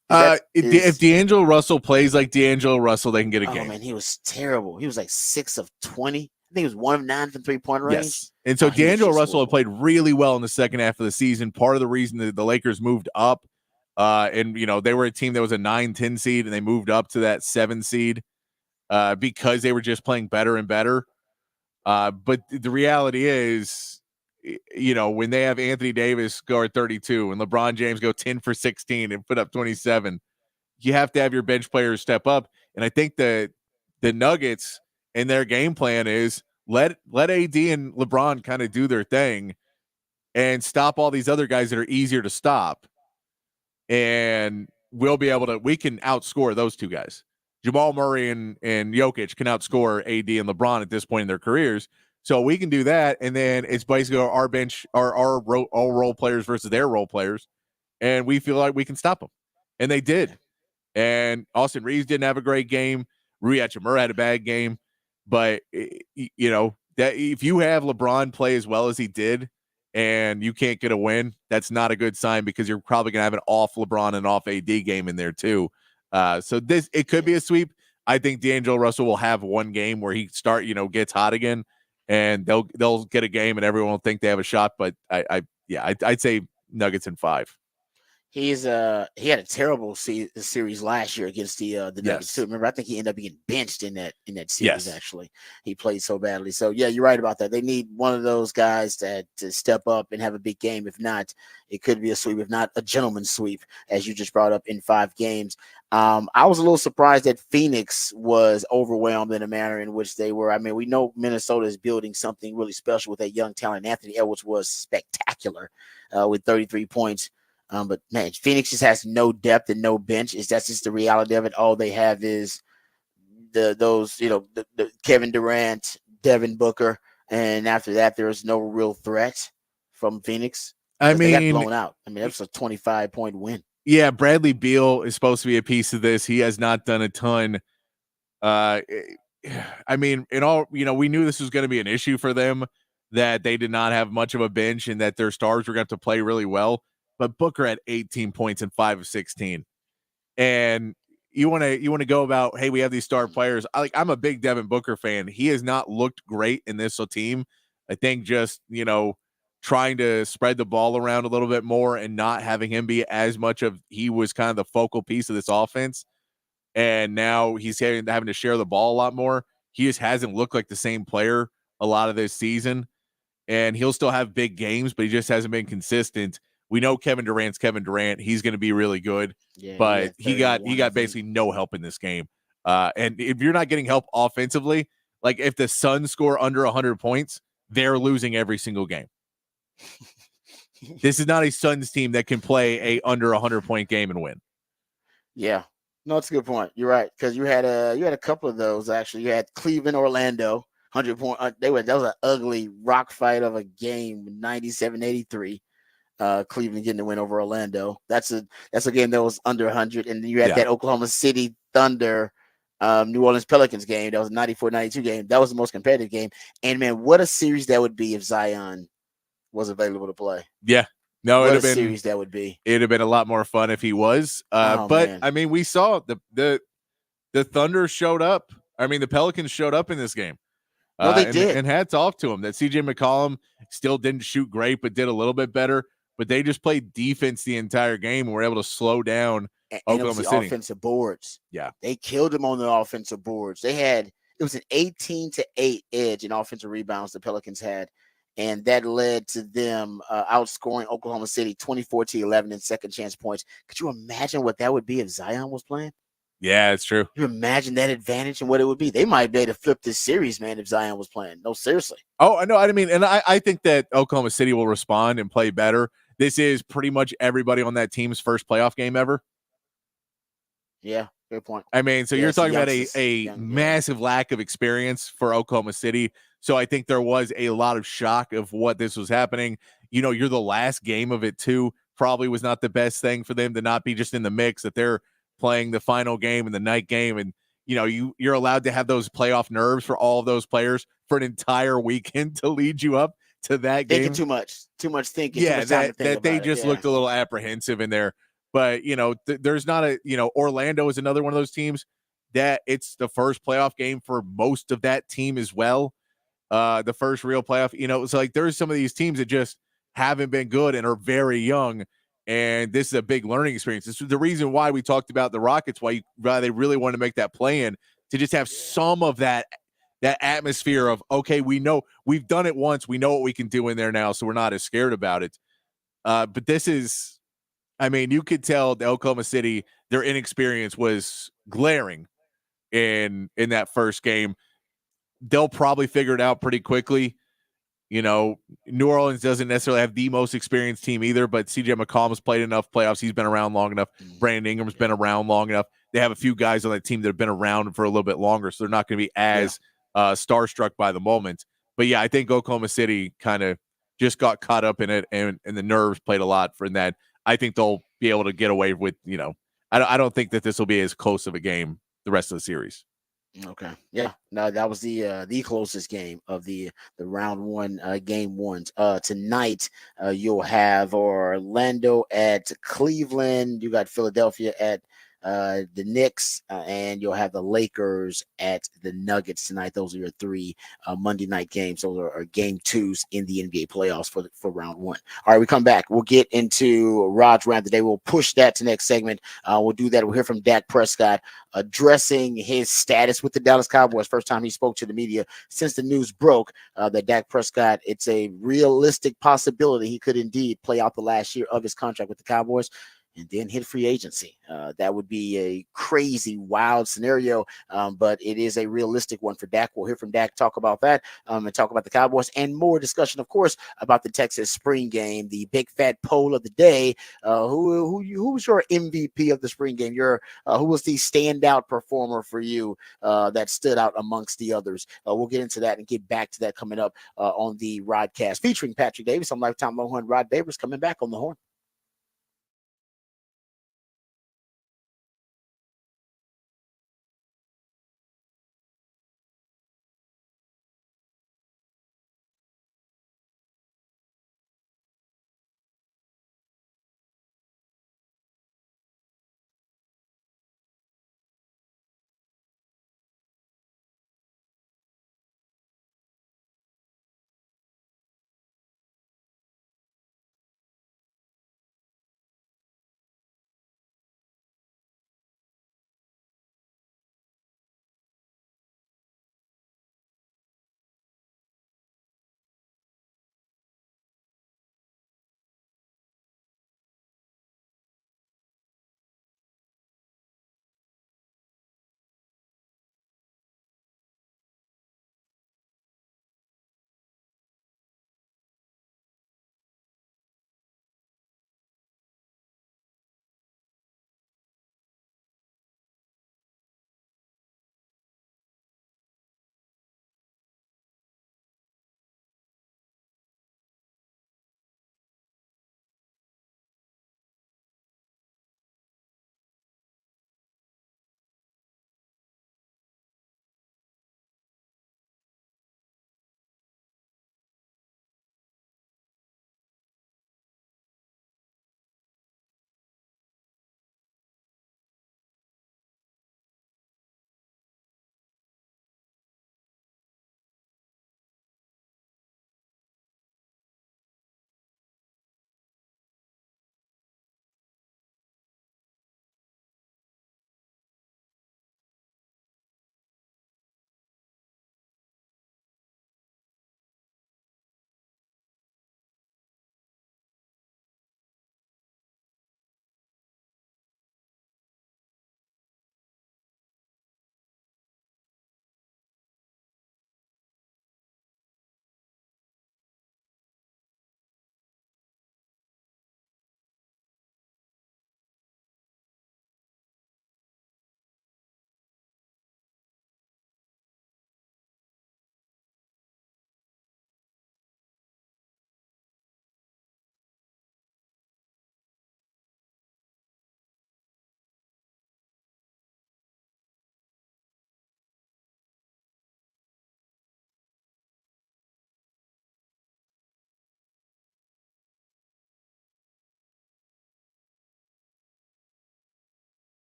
If D'Angelo Russell plays like D'Angelo Russell, they can get a game. Oh man, he was terrible. He was like 6 of 20. I think he was 1 of 9 from 3-point range. Yes. And so D'Angelo Russell had played really well in the second half of the season. Part of the reason that the Lakers moved up, and they were a team that was a 9-10 seed, and they moved up to that 7 seed because they were just playing better and better. But the reality is, when they have Anthony Davis go at 32 and LeBron James go 10 for 16 and put up 27, you have to have your bench players step up. And I think the Nuggets and their game plan is let AD and LeBron kind of do their thing and stop all these other guys that are easier to stop. And we can outscore those 2 guys. Jamal Murray and Jokic can outscore AD and LeBron at this point in their careers. So we can do that, and then it's basically our bench, our role players versus their role players, and we feel like we can stop them. And they did. And Austin Reeves didn't have a great game. Rui Hachimura had a bad game. But, that if you have LeBron play as well as he did and you can't get a win, that's not a good sign, because you're probably going to have an off LeBron and off AD game in there too. So it could be a sweep. I think D'Angelo Russell will have one game where he gets hot again, and they'll get a game and everyone will think they have a shot. But I'd say Nuggets in 5. He had a terrible series last year against the Nuggets too. Remember, I think he ended up getting benched in that series. Yes. Actually, he played so badly. So yeah, you're right about that. They need one of those guys to step up and have a big game. If not, it could be a sweep. If not, a gentleman's sweep, as you just brought up, in 5 games. I was a little surprised that Phoenix was overwhelmed in the manner in which they were. I mean, we know Minnesota is building something really special with that young talent. Anthony Edwards was spectacular with 33 points. But man, Phoenix just has no depth and no bench. That's just the reality of it. All they have is the Kevin Durant, Devin Booker, and after that, there is no real threat from Phoenix. They got blown out. I mean, that was a 25-point win. Yeah, Bradley Beal is supposed to be a piece of this. He has not done a ton. I mean, we knew this was going to be an issue for them, that they did not have much of a bench and that their stars were going to have to play really well. But Booker had 18 points and 5 of 16. And you want to go about, hey, we have these star players. I'm a big Devin Booker fan. He has not looked great in this team. I think just, trying to spread the ball around a little bit more and not having him be as much of, he was kind of the focal piece of this offense. And now he's having to share the ball a lot more. He just hasn't looked like the same player a lot of this season. And he'll still have big games, but he just hasn't been consistent. We know Kevin Durant's Kevin Durant. He's going to be really good, but he got basically no help in this game. And if you're not getting help offensively, like if the Suns score under 100 points, they're losing every single game. This is not a Suns team that can play a under 100-point game and win. Yeah, no, it's a good point. You're right, because you had a couple of those actually. You had Cleveland, Orlando, 100 point. That was an ugly rock fight of a game, 97-83. Cleveland getting the win over Orlando. That's a game that was under 100. And then you had Yeah. that Oklahoma City Thunder, New Orleans Pelicans game. That was a 94-92 game. That was the most competitive game. And man, what a series that would be if Zion was available to play. Yeah. No, What it'd a have been series that would be. it'd have been a lot more fun if he was. Oh, But man. I mean, we saw the Thunder showed up. I mean, the Pelicans showed up in this game. No, they did. And hats off to him. That CJ McCollum still didn't shoot great, but did a little bit better. But they just played defense the entire game and were able to slow down And it was Oklahoma the City. offensive boards. Yeah. They killed them on the offensive boards. It was an 18-8 edge in offensive rebounds the Pelicans had. And that led to them outscoring Oklahoma City 24-11 in second chance points. Could you imagine what that would be if Zion was playing? Yeah, it's true. You imagine that advantage and what it would be. They might be able to flip this series, man, if Zion was playing. No, seriously. Oh, I know. I mean, and I think that Oklahoma City will respond and play better. This is pretty much everybody on that team's first playoff game ever. Yeah, good point. I mean, so Yeah, you're it's the talking about youngsters. a massive lack of experience for Oklahoma City. So I think there was a lot of shock of what this was happening. You know, you're the last game of it too. Probably was not the best thing for them to not be just in the mix, that they're playing the final game and the night game. And, you know, you're allowed to have those playoff nerves for all of those players for an entire weekend to lead you up to that game. Thinking too much thinking. Yeah, too much time to think that they about it. just Yeah. looked a little apprehensive in there. But, you know, there's not Orlando is another one of those teams that it's the first playoff game for most of that team as well. The first real playoff, it's like there's some of these teams that just haven't been good and are very young. And this is a big learning experience. This is the reason why we talked about the Rockets, why they really wanted to make that play in, to just have some of that atmosphere of, okay, we know we've done it once. We know what we can do in there now. So we're not as scared about it. But this is, I mean, you could tell the Oklahoma City, their inexperience was glaring in that first game. They'll probably figure it out pretty quickly. You know, New Orleans doesn't necessarily have the most experienced team either, but CJ McCollum's played enough playoffs. He's been around long enough. Brandon Ingram's been around long enough. They have a few guys on that team that have been around for a little bit longer, so they're not going to be as starstruck by the moment. But yeah, I think Oklahoma City kind of just got caught up in it, and the nerves played a lot for that. I think they'll be able to get away with, I don't think that this will be as close of a game the rest of the series. Okay. Yeah. No, that was the closest game of the round one, game ones. Tonight, you'll have Orlando at Cleveland. You got Philadelphia at the Knicks, and you'll have the Lakers at the Nuggets tonight. Those are your three Monday night games. Those are game twos in the NBA playoffs for round one. All right, we come back. We'll get into Rod's round today. We'll push that to next segment. We'll do that. We'll hear from Dak Prescott addressing his status with the Dallas Cowboys. First time he spoke to the media since the news broke that Dak Prescott, it's a realistic possibility he could indeed play out the last year of his contract with the Cowboys and then hit free agency. That would be a crazy, wild scenario, but it is a realistic one for Dak. We'll hear from Dak, talk about that, and talk about the Cowboys, and more discussion, of course, about the Texas spring game, the big fat poll of the day. Who was your MVP of the spring game? Who was the standout performer for you that stood out amongst the others? We'll get into that and get back to that coming up on the Rodcast, featuring Patrick Davis. I'm lifetime Longhorn Rod Davis coming back on the Horn.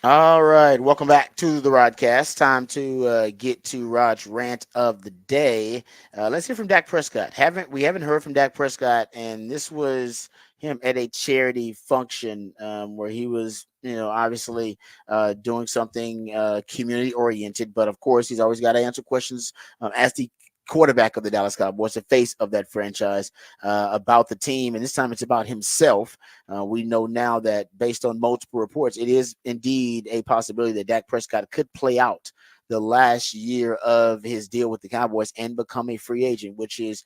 All right, welcome back to the Rodcast. Time to get to Rod's rant of the day. Let's hear from Dak Prescott. We haven't heard from Dak Prescott, and this was him at a charity function where he was, obviously doing something community oriented. But of course, he's always got to answer questions as the quarterback of the Dallas Cowboys, the face of that franchise, about the team, and this time it's about himself. We know now that based on multiple reports, it is indeed a possibility that Dak Prescott could play out the last year of his deal with the Cowboys and become a free agent, which is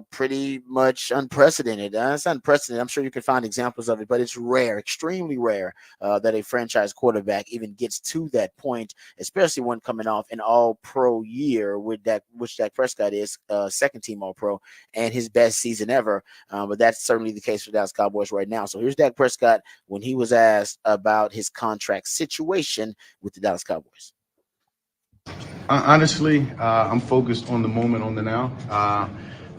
pretty much unprecedented. It's unprecedented. I'm sure you can find examples of it, but it's rare, extremely rare, that a franchise quarterback even gets to that point, especially when coming off an all-pro year with which Dak Prescott is, second-team all-pro and his best season ever. But that's certainly the case for Dallas Cowboys right now. So here's Dak Prescott when he was asked about his contract situation with the Dallas Cowboys. Honestly, I'm focused on the moment, on the now.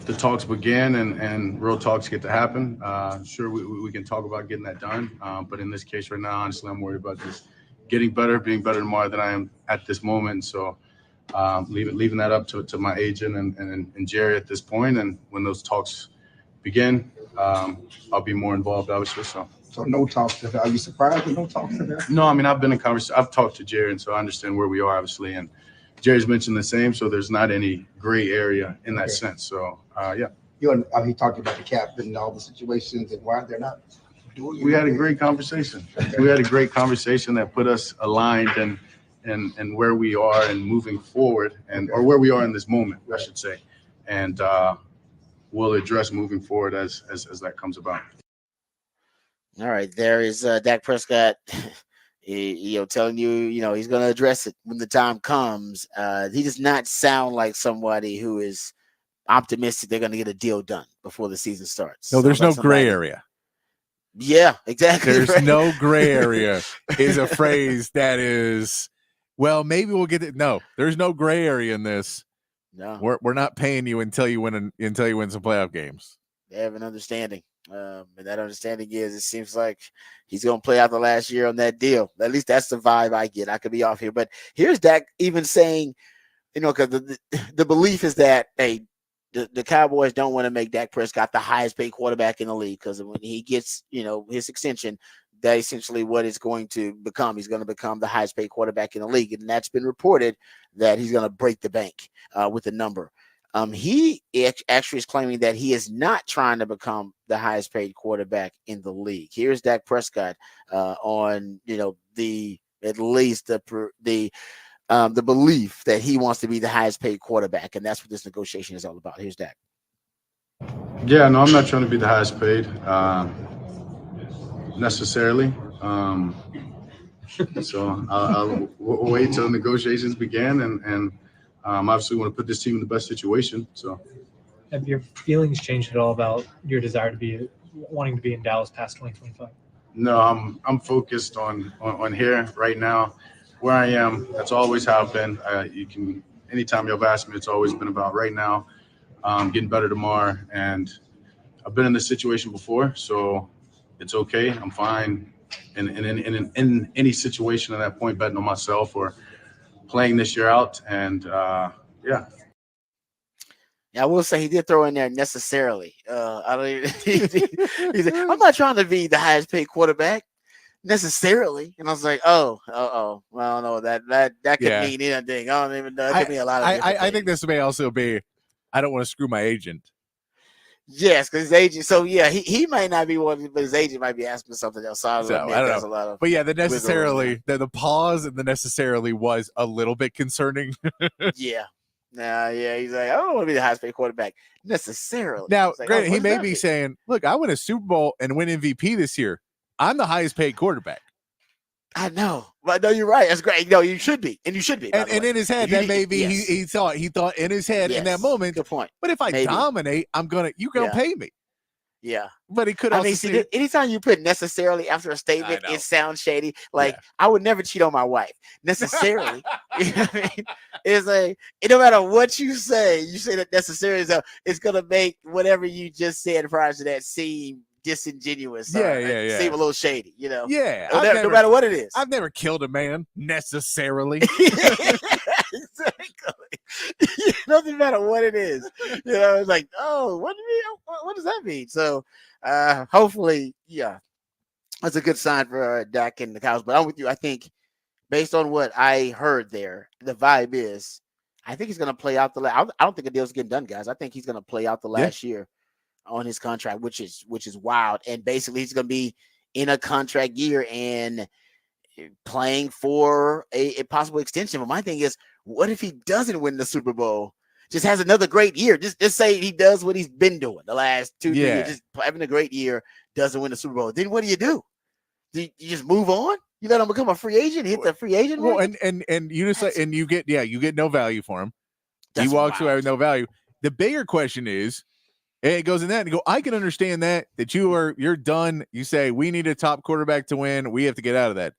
The talks begin and real talks get to happen. Sure, we can talk about getting that done. But in this case right now, honestly, I'm worried about just getting better, being better tomorrow than I am at this moment. So leaving that up to my agent and Jerry at this point. And when those talks begin, I'll be more involved, obviously. So no talks to her. Are you surprised with no talks to her? No, I mean, I've been in conversation. I've talked to Jerry, and so I understand where we are, obviously. And Jerry's mentioned the same, so there's not any gray area in that sense. So, yeah. He talked about the cap and all the situations and why they're not doing it. We had a great conversation. We had a great conversation that put us aligned and where we are and moving forward, or where we are in this moment, I should say. And we'll address moving forward as that comes about. All right, there is Dak Prescott. Telling you, he's going to address it when the time comes. He does not sound like somebody who is optimistic they're going to get a deal done before the season starts. No, there's no gray area. Yeah, exactly. There's right. no gray area is a phrase that is, well, maybe we'll get it. No, there's no gray area in this. No, we're not paying you until you win some playoff games. They have an understanding. And that understanding is it seems like he's going to play out the last year on that deal. At least that's the vibe I get. I could be off here. But here's Dak even saying, because the belief is that, hey, the Cowboys don't want to make Dak Prescott the highest paid quarterback in the league because when he gets, his extension, that's essentially what it's going to become. He's going to become the highest paid quarterback in the league. And that's been reported that he's going to break the bank with the number. He actually is claiming that he is not trying to become the highest paid quarterback in the league. Here's Dak Prescott on, at least the belief that he wants to be the highest paid quarterback. And that's what this negotiation is all about. Here's Dak. Yeah, no, I'm not trying to be the highest paid necessarily. So I'll wait till negotiations begin and obviously want to put this team in the best situation. So, have your feelings changed at all about your desire to wanting to be in Dallas past 2025? No, I'm focused on here right now, where I am. That's always how I've been. Anytime you've asked me, it's always been about right now, getting better tomorrow. And I've been in this situation before, so it's okay. I'm fine in any situation at that point, betting on myself or playing this year out. And yeah, I will say he did throw in there necessarily. I don't even, he said, I'm not trying to be the highest paid quarterback necessarily. And I was like, well, I don't know that could mean anything. I don't even know. It could mean a lot of I think this may also be, I don't want to screw my agent. Yes, because his agent. So yeah, he might not be one, but his agent might be asking something else. So I don't know. A lot of, but yeah, the necessarily, the pause and the necessarily was a little bit concerning. Yeah. Yeah, he's like, I don't want to be the highest paid quarterback necessarily. Now, like, granted, he may be saying, look, I win a Super Bowl and win MVP this year. I'm the highest paid quarterback. I know, but no, you're right. That's great. No, you should be, and you should be. And in his head, that maybe he thought in his head in that moment. Good point. But if I dominate, you're gonna pay me. Yeah, but he could also see anytime you put necessarily after a statement, it sounds shady. Like I would never cheat on my wife necessarily. You know what I mean? It's like no matter what you say that necessarily, it's gonna make whatever you just said prior to that seem disingenuous. Yeah. Seem a little shady, you know. Yeah. No matter what it is. I've never killed a man necessarily. Exactly. Doesn't matter what it is. You know, it's like, oh, what does that mean? So hopefully, yeah, that's a good sign for Dak and the Cowboys. But I'm with you. I think based on what I heard there, the vibe is I think he's going to play out I don't think a deal's getting done, guys. I think he's going to play out the last year on his contract, which is wild. And basically, he's going to be in a contract year and playing for a possible extension. But my thing is, what if he doesn't win the Super Bowl? Just has another great year. Just say he does what he's been doing the last 2 years, just having a great year, doesn't win the Super Bowl. Then what do? You just move on? You let him become a free agent, hit the free agent? Well, and you just and you get no value for him. He walks away with no value. The bigger question is, and it goes in that and you go, I can understand that you're done. You say we need a top quarterback to win. We have to get out of that.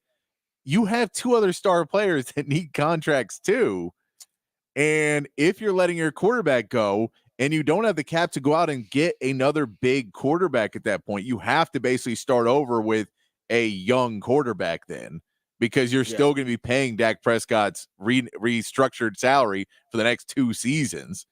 You have 2 other star players that need contracts too. And if you're letting your quarterback go and you don't have the cap to go out and get another big quarterback at that point, you have to basically start over with a young quarterback then, because you're still going to be paying Dak Prescott's restructured salary for the next 2 seasons.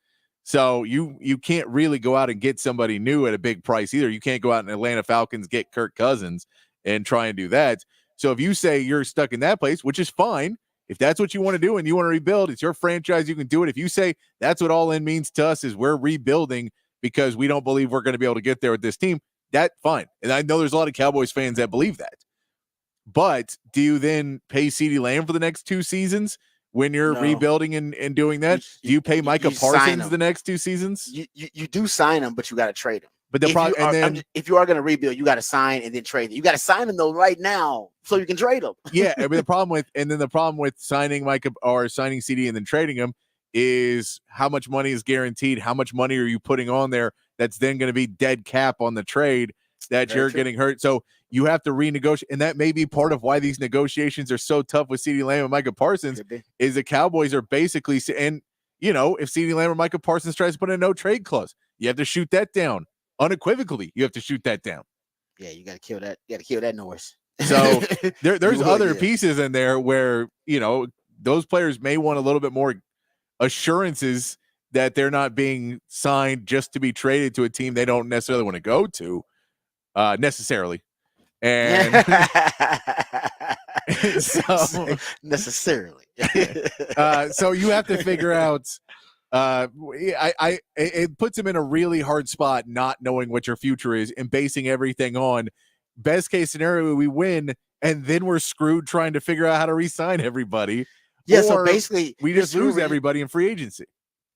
So you can't really go out and get somebody new at a big price either. You can't go out and Atlanta Falcons get Kirk Cousins and try and do that. So if you say you're stuck in that place, which is fine, if that's what you want to do and you want to rebuild, it's your franchise, you can do it. If you say that's what all in means to us is we're rebuilding because we don't believe we're going to be able to get there with this team, that's fine. And I know there's a lot of Cowboys fans that believe that. But do you then pay CeeDee Lamb for the next 2 seasons when you're rebuilding and doing that? Do you pay Micah Parsons the next 2 seasons? You do sign him, but you got to trade him. But the problem, if you are going to rebuild, you got to sign and then trade. You got to sign him though right now so you can trade him. Yeah, I mean, the problem with signing Micah or signing CD and then trading him is how much money is guaranteed. How much money are you putting on there that's then going to be dead cap on the trade that you're getting hurt? So you have to renegotiate, and that may be part of why these negotiations are so tough with CeeDee Lamb and Micah Parsons. Is the Cowboys are basically, and if CeeDee Lamb or Micah Parsons tries to put in a no trade clause, you have to shoot that down. Unequivocally, you have to shoot that down. Yeah, you got to kill that. You got to kill that noise. So there's other pieces in there where those players may want a little bit more assurances that they're not being signed just to be traded to a team they don't necessarily want to go to, necessarily. And so necessarily. So you have to figure out. It puts him in a really hard spot, not knowing what your future is and basing everything on best case scenario. We win, and then we're screwed trying to figure out how to re-sign everybody. Yeah, so basically, we just lose everybody in free agency.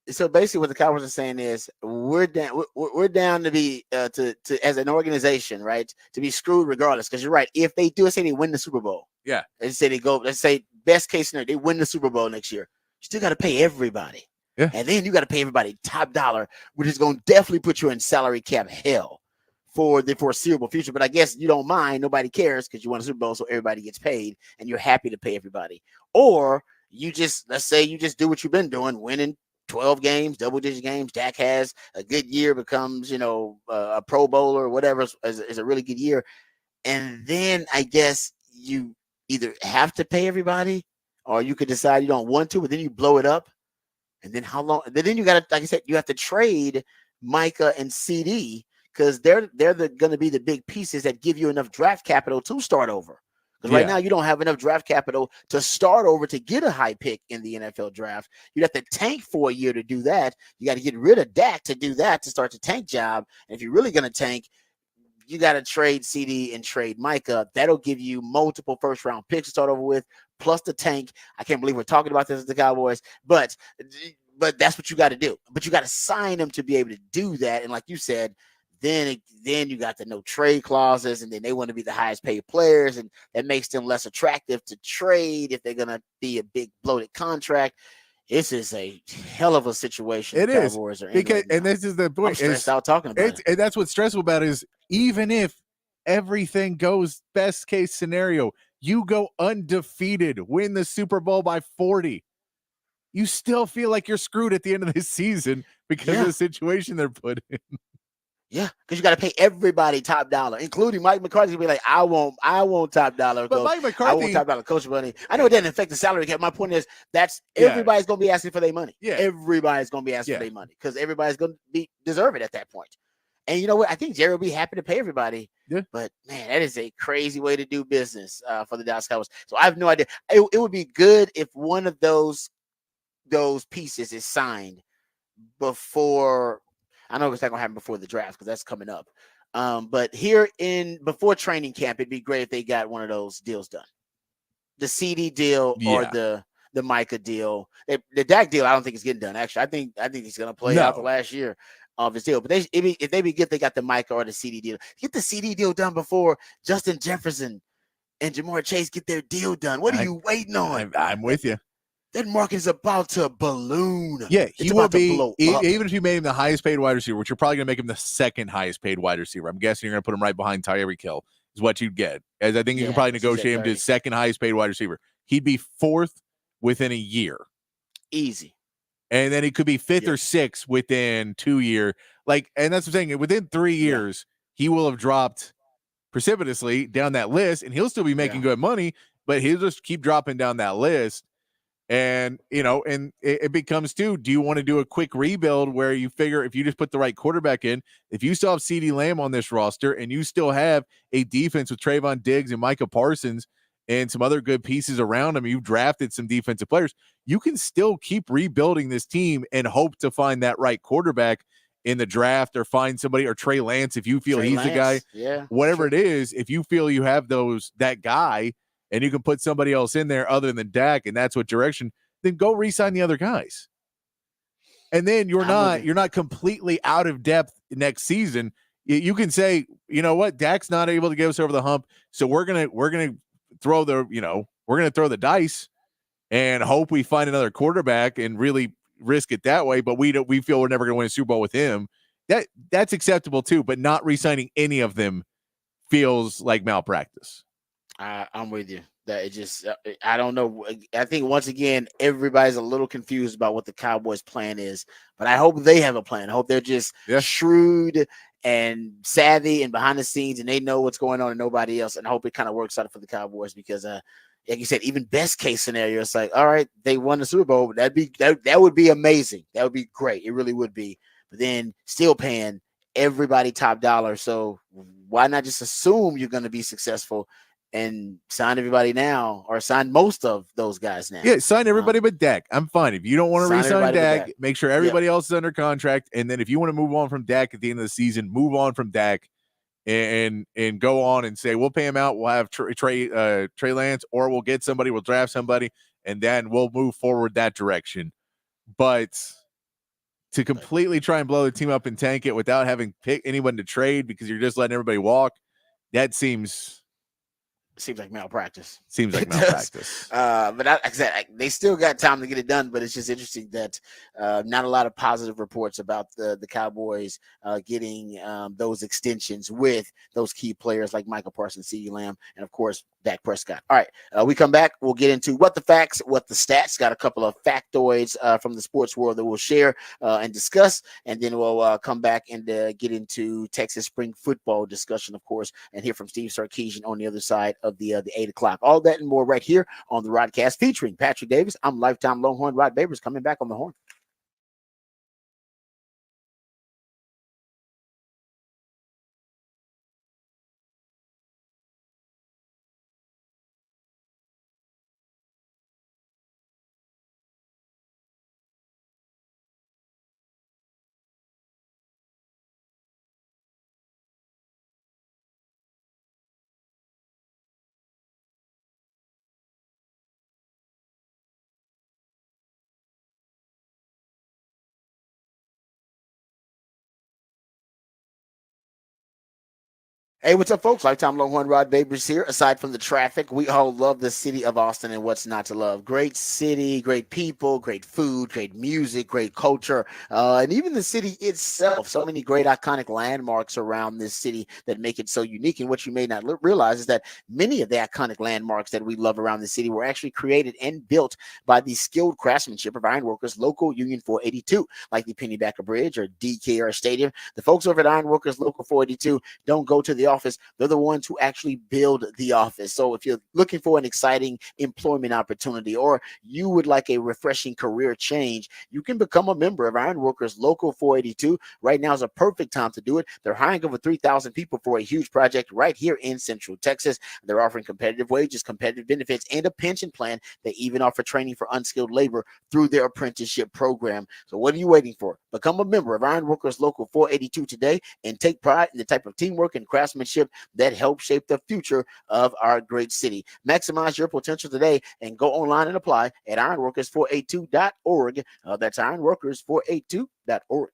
So basically, what the Cowboys are saying is we're down. We're down to be to as an organization, right? To be screwed regardless. Because you're right. If they do, say they win the Super Bowl, let's say they go. Let's say best case scenario, they win the Super Bowl next year. You still got to pay everybody. Yeah. And then you got to pay everybody top dollar, which is going to definitely put you in salary cap hell for the foreseeable future. But I guess you don't mind. Nobody cares because you won a Super Bowl, so everybody gets paid, and you're happy to pay everybody. Or you just, let's say you just do what you've been doing, winning 12 games, double-digit games. Dak has a good year, becomes, a Pro Bowler or whatever is a really good year. And then I guess you either have to pay everybody or you could decide you don't want to, but then you blow it up. And then how long? Then you got to, like I said, you have to trade Micah and CD because they're going to be the big pieces that give you enough draft capital to start over. Because right now you don't have enough draft capital to start over to get a high pick in the NFL draft. You'd have to tank for a year to do that. You got to get rid of Dak to do that, to start the tank job. And if you're really going to tank, you got to trade CD and trade Micah. That'll give you multiple first-round picks to start over with, plus the tank. I can't believe we're talking about this as the Cowboys, but that's what you got to do. But you got to sign them to be able to do that. And like you said, then you got the no trade clauses, and then they want to be the highest paid players, and that makes them less attractive to trade if they're going to be a big bloated contract. This is a hell of a situation. It is because, and this is the point. I'm stressed out talking about it. And that's what's stressful about it is even if everything goes best case scenario, you go undefeated, win the Super Bowl by 40. You still feel like you're screwed at the end of this season because of the situation they're put in. Yeah, because you got to pay everybody top dollar, including Mike McCarthy. Be like, I want top dollar, But coach. Mike I want McCarthy, top dollar coach money. I know it doesn't affect the salary cap. My point is that's Yeah. everybody's going to be asking for their money. Yeah. Everybody's going to be asking Yeah. for their money because everybody's going to be deserve it at that point. And you know what? I think Jerry will be happy to pay everybody. Yeah. But man, that is a crazy way to do business for the Dallas Cowboys. So I have no idea. It would be good if one of those pieces is signed before. I know it's not gonna happen before the draft because that's coming up. But before training camp, it'd be great if they got one of those deals done. The CD deal or Yeah. the Micah deal. The Dak deal, I don't think it's getting done. Actually, I think he's gonna play out the last year of his deal. But if they be good, they got the Micah or the CD deal. Get the CD deal done before Justin Jefferson and Jamar Chase get their deal done. What are you waiting on? I'm with you. That market is about to balloon. Yeah, he It's will about to be, blow up. even if you made him the highest paid wide receiver, which you're probably going to make him the second highest paid wide receiver. I'm guessing you're going to put him right behind Tyreek Hill, is what you'd get. As I think you can probably which is at negotiate him to 30. second highest paid wide receiver. He'd be fourth within a year. Easy. And then he could be fifth or sixth within 2 years. And that's what I'm saying. Within 3 years, he will have dropped precipitously down that list, and he'll still be making good money, but he'll just keep dropping down that list. And, and it becomes too, do you want to do a quick rebuild where you figure if you just put the right quarterback in, if you still have CeeDee Lamb on this roster and you still have a defense with Trayvon Diggs and Micah Parsons and some other good pieces around him, you've drafted some defensive players, you can still keep rebuilding this team and hope to find that right quarterback in the draft or find somebody, or Trey Lance if you feel the guy. Yeah, whatever it is, if you feel you have that guy and you can put somebody else in there other than Dak, and that's what direction, then go re-sign the other guys. And then you're not completely out of depth next season. You can say, you know what, Dak's not able to get us over the hump, so we're gonna throw the dice and hope we find another quarterback and really risk it that way. But we feel we're never gonna win a Super Bowl with him. That's acceptable too, but not re-signing any of them feels like malpractice. I'm with you. That it just, I don't know. I think once again, everybody's a little confused about what the Cowboys' plan is, but I hope they have a plan. I hope they're just shrewd and savvy and behind the scenes, and they know what's going on and nobody else. And I hope it kind of works out for the Cowboys because, like you said, even best case scenario, it's like, all right, they won the Super Bowl. That would be amazing. That would be great. It really would be. But then still paying everybody top dollar. So why not just assume you're going to be successful and sign everybody now, or sign most of those guys now? Yeah, sign everybody but Dak. I'm fine. If you don't want to re-sign Dak, make sure everybody else is under contract. And then if you want to move on from Dak at the end of the season, move on from Dak and go on and say, we'll pay him out. We'll have Trey Lance, or we'll get somebody, we'll draft somebody, and then we'll move forward that direction. But to completely try and blow the team up and tank it without having picked anyone to trade because you're just letting everybody walk, that seems like malpractice. But like I said, they still got time to get it done, but it's just interesting that not a lot of positive reports about the Cowboys getting those extensions with those key players like Michael Parsons, CeeDee Lamb, and of course Dak Prescott. All right, we come back, we'll get into what the facts, what the stats. Got a couple of factoids from the sports world that we'll share and discuss, and then we'll come back and get into Texas spring football discussion, of course, and hear from Steve Sarkisian on the other side of the 8 o'clock. All that and more right here on the Rodcast featuring Patrick Davis. I'm lifetime Longhorn Rod Babers, coming back on the horn. Hey, what's up, folks? Lifetime Longhorn Rod Babers here. Aside from the traffic, we all love the city of Austin and what's not to love. Great city, great people, great food, great music, great culture, and even the city itself. So many great iconic landmarks around this city that make it so unique. And what you may not realize is that many of the iconic landmarks that we love around the city were actually created and built by the skilled craftsmanship of ironworkers local Union 482, like the Pennybacker Bridge or DKR Stadium. The folks over at Ironworkers Local 482 don't go to the office. They're the ones who actually build the office. So if you're looking for an exciting employment opportunity or you would like a refreshing career change, you can become a member of Ironworkers Local 482. Right now is a perfect time to do it. They're hiring over 3,000 people for a huge project right here in Central Texas. They're offering competitive wages, competitive benefits, and a pension plan. They even offer training for unskilled labor through their apprenticeship program. So what are you waiting for? Become a member of Ironworkers Local 482 today and take pride in the type of teamwork and craftsmanship that helps shape the future of our great city. Maximize your potential today and go online and apply at ironworkers482.org. That's ironworkers482.org.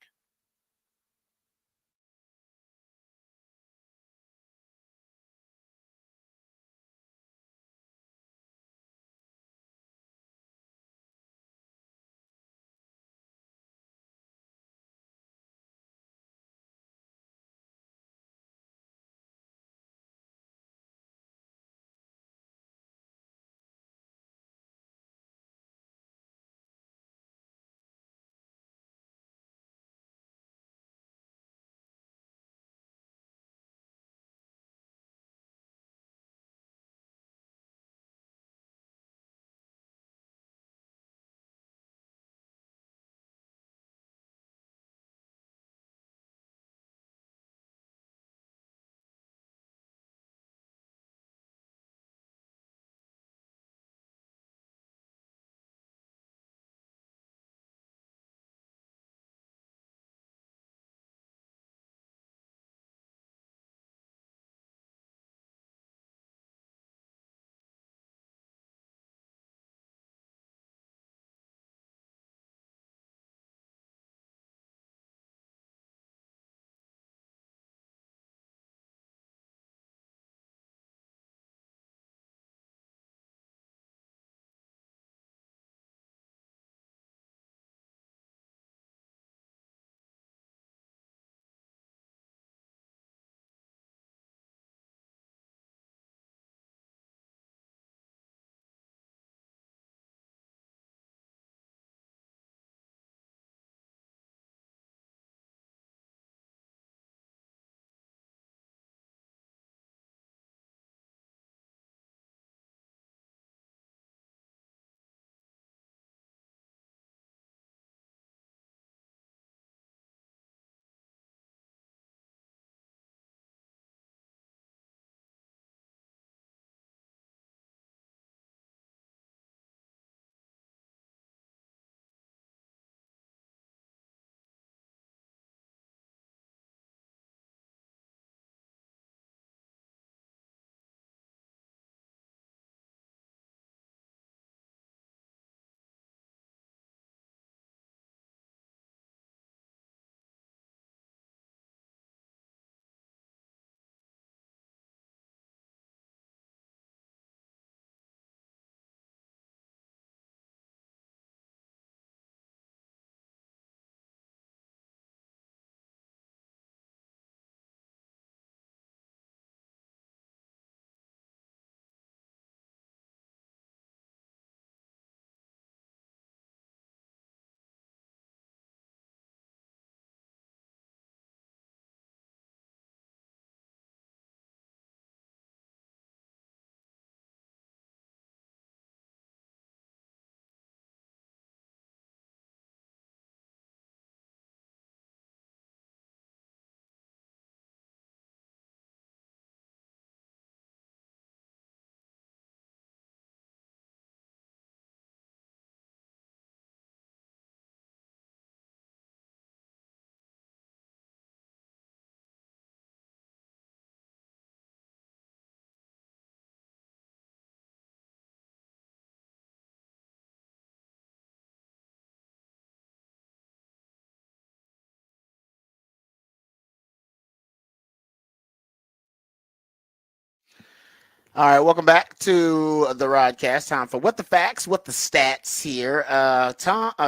All right, welcome back to the Rodcast. Time for What the Facts, What the Stats here.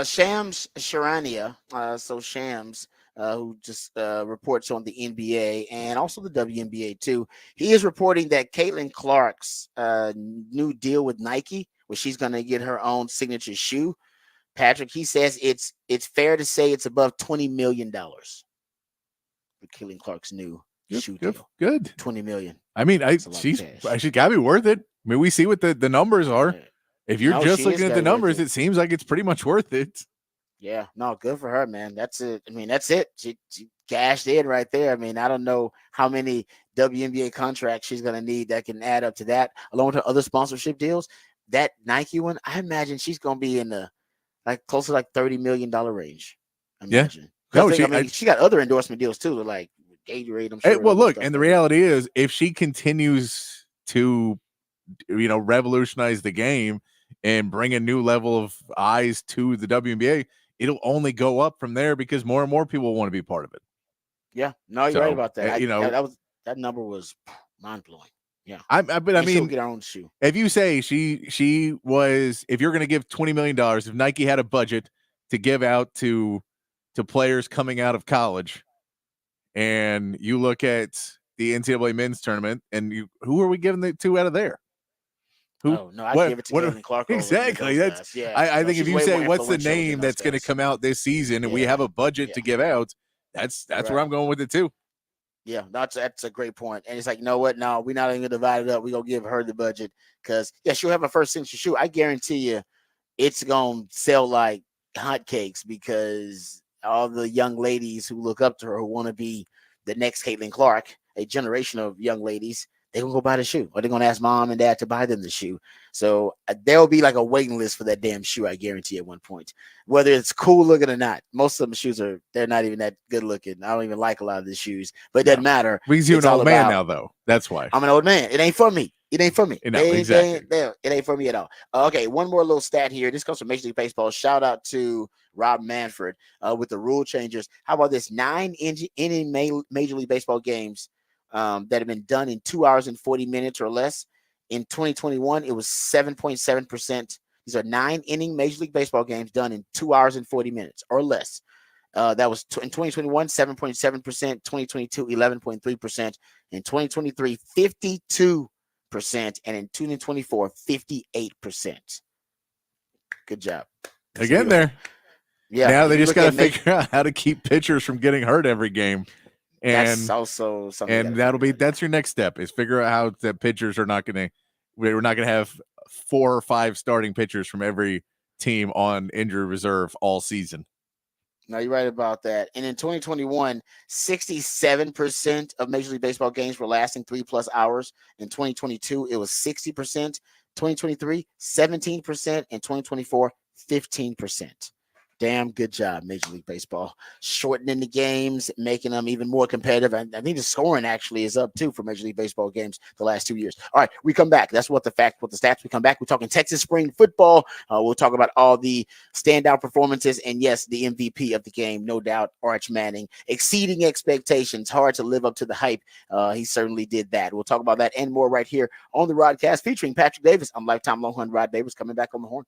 Shams Charania, Shams, who just reports on the NBA and also the WNBA too. He is reporting that Caitlin Clark's new deal with Nike, where she's going to get her own signature shoe. Patrick, he says it's fair to say it's above $20 million for Caitlin Clark's new shoe deal. Good. 20 million. I mean, she's got to be worth it. I mean, we see what the numbers are. If you're just looking at the numbers, it seems like it's pretty much worth it. Yeah, no, good for her, man. That's it. I mean, that's it. She cashed in right there. I mean, I don't know how many WNBA contracts she's going to need that can add up to that, along with her other sponsorship deals. That Nike one, I imagine she's going to be in the close to $30 million range. Imagine. Yeah. No, she got other endorsement deals too, like Gatorade. I'm sure. Hey, well, look, and the reality is, if she continues to, revolutionize the game and bring a new level of eyes to the WNBA, it'll only go up from there because more and more people want to be part of it. Yeah, no, you're right about that. That number was mind blowing. Yeah, but I mean, get our own shoe. If you say she was, if you're going to give $20 million, if Nike had a budget to give out to players coming out of college, and you look at the NCAA men's tournament, and who are we giving it to out of there? Who? Oh no, I give it to Caitlin Clark. Exactly. That's I think if you say what's the name that's going to come out this season, and we have a budget to give out, that's right. Where I'm going with it too. Yeah, that's a great point. And it's like, you know what? No, we're not even gonna divide it up. We're gonna give her the budget because she'll have a first signature shoe. I guarantee you it's gonna sell like hotcakes because all the young ladies who look up to her who want to be the next Caitlin Clark, a generation of young ladies, they're gonna go buy the shoe, or they're gonna ask mom and dad to buy them the shoe. So there'll be like a waiting list for that damn shoe, I guarantee, at one point, whether it's cool looking or not. Most of them shoes they're not even that good looking. I don't even like a lot of the shoes, but it doesn't matter. Because you're an old man now, though. That's why. I'm an old man. It ain't for me. It ain't for me. No, exactly. It ain't for me at all. Okay, one more little stat here. This comes from Major League Baseball. Shout out to Rob Manfred with the rule changes. How about this? 9 inning Major League Baseball games that have been done in 2 hours and 40 minutes or less. In 2021, it was 7.7%. These are 9 inning Major League Baseball games done in 2 hours and 40 minutes or less. That was in 2021, 7.7%, 2022, 11.3%, in 2023, 52%, and in 2024, 58%. Good job. Again, there. Yeah. Now they just got to figure out how to keep pitchers from getting hurt every game. And that's also something. And that's your next step is figure out how the pitchers are we're not going to have 4 or 5 starting pitchers from every team on injury reserve all season. No, you're right about that. And in 2021, 67% of Major League Baseball games were lasting 3+ hours. In 2022, it was 60%. 2023, 17%. And 2024, 15%. Damn good job, Major League Baseball. Shortening the games, making them even more competitive. And I think the scoring actually is up, too, for Major League Baseball games the last 2 years. All right, we come back. That's what the stats. We come back. We're talking Texas spring football. We'll talk about all the standout performances. And, yes, the MVP of the game, no doubt, Arch Manning. Exceeding expectations. Hard to live up to the hype. He certainly did that. We'll talk about that and more right here on the Rodcast featuring Patrick Davis. I'm lifetime Longhorn Rod Davis coming back on the horn.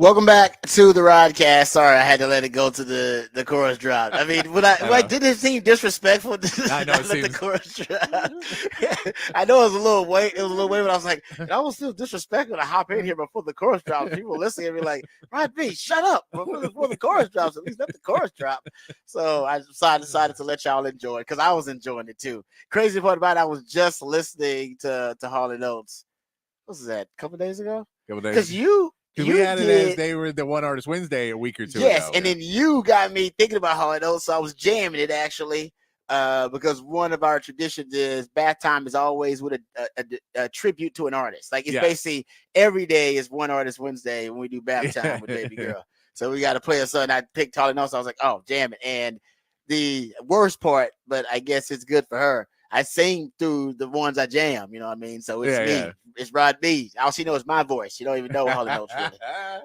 Welcome back to the Rodcast. Sorry, I had to let it go to the chorus drop. I mean, didn't it seem disrespectful to I know, not it let the seems- chorus drop? I know it was a little wait. It was a little wait, but I was like, I was still disrespectful to hop in here before the chorus drops. People listening and be like, Rod B, shut up before the chorus drops. At least let the chorus drop. So I decided to let y'all enjoy it because I was enjoying it too. Crazy part about it, I was just listening to Hall and Oates. What was that? A couple days ago? Because you we had did, it as they were the One Artist Wednesday a week or two yes, ago. and then you got me thinking about Hall and Oates, so I was jamming it actually. Because one of our traditions is bath time is always with a tribute to an artist. Like it's basically every day is One Artist Wednesday when we do bath time with Baby Girl. So we got to play a song. I picked Hall and Oates. I was like, oh, jam it. And the worst part, but I guess it's good for her, I sing through the ones I jam, you know what I mean? So it's me. Yeah. It's Rod B. All she knows is my voice. She don't even know Hall and Oates really.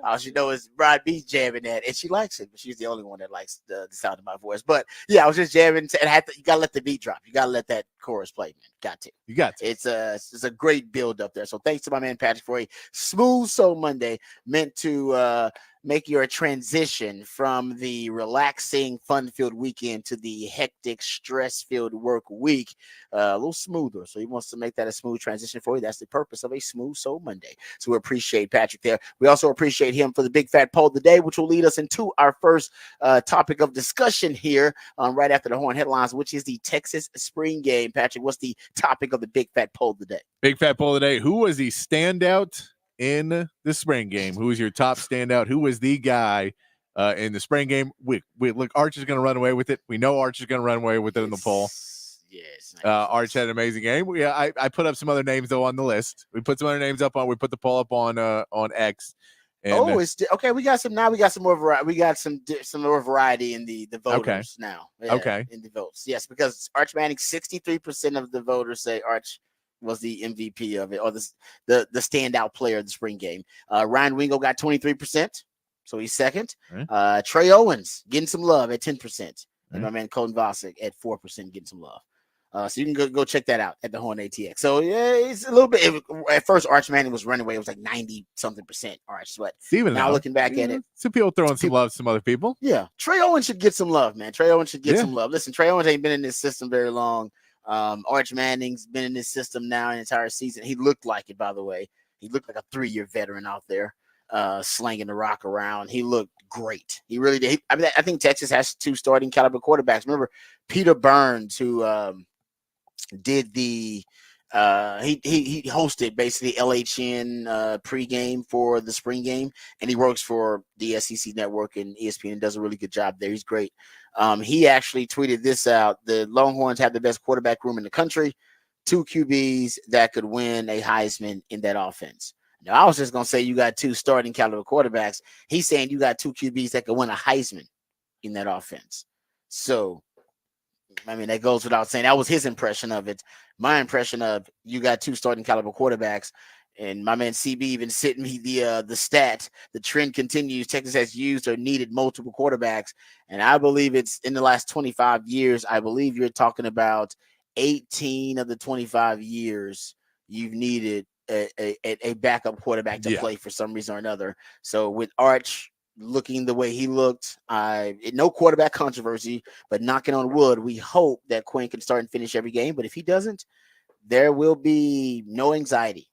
All she knows is Rod B jamming that, and she likes it, but she's the only one that likes the sound of my voice. But yeah, I was just jamming, and you gotta let the beat drop. You gotta let that chorus play, man. Got to. You got to. It's a great build up there. So thanks to my man Patrick for a smooth Soul Monday, meant to make your transition from the relaxing, fun-filled weekend to the hectic, stress-filled work week a little smoother. So he wants to make that a smooth transition for you. That's the purpose of a Smooth Soul Monday. So we appreciate Patrick there. We also appreciate him for the big fat poll of the day, which will lead us into our first topic of discussion here right after the horn headlines, which is the Texas spring game. Patrick, what's the topic of the big fat poll of the day? Big fat poll of the day. Who was the standout in the spring game? Who was your top standout? Who was the guy in the spring game? We look, Arch is going to run away with it. We know Arch is going to run away with it in the poll. Yes. Arch had an amazing game. I put up some other names though on the list. We put some other names up on. We put the poll up on X. And, it's okay. We got some more variety. We got some more variety in the voters now. In the votes, yes, because Arch Manning, 63% of the voters say Arch was the MVP of it, or the standout player of the spring game. Ryan Wingo got 23%, so he's second. Right. Trey Owens getting some love at 10%, and my man Colton Vosick at 4% getting some love. So you can go check that out at the Horn ATX. So yeah, it's a little bit. At first, Arch Manning was running away. It was like 90-something% Arch. But now looking back at it, some people throwing some love, some other people. Yeah, Trey Owens should get some love, man. Trey Owens should get some love. Listen, Trey Owens ain't been in this system very long. Arch Manning's been in this system now an entire season. He looked like it, by the way. He looked like a 3-year veteran out there, slanging the rock around. He looked great. He really did. I think Texas has 2 starting caliber quarterbacks. Remember Peter Burns, who did the he hosted basically LHN pregame for the spring game, and he works for the SEC network and ESPN and does a really good job there. He's great. He actually tweeted this out: the Longhorns have the best quarterback room in the country, 2 QBs that could win a Heisman in that offense. Now, I was just gonna say you got 2 starting caliber quarterbacks. He's saying you got 2 QBs that could win a Heisman in that offense. So I mean, that goes without saying. That was his impression of it. My impression of you got 2 starting caliber quarterbacks, and my man CB even sent me the stat. The trend continues. Texas has used or needed multiple quarterbacks, and I believe it's in the last 25 years. I believe you're talking about 18 of the 25 years you've needed a backup quarterback to play for some reason or another. So with Arch looking the way he looked, no quarterback controversy, but knocking on wood, we hope that Quinn can start and finish every game. But if he doesn't, there will be no anxiety.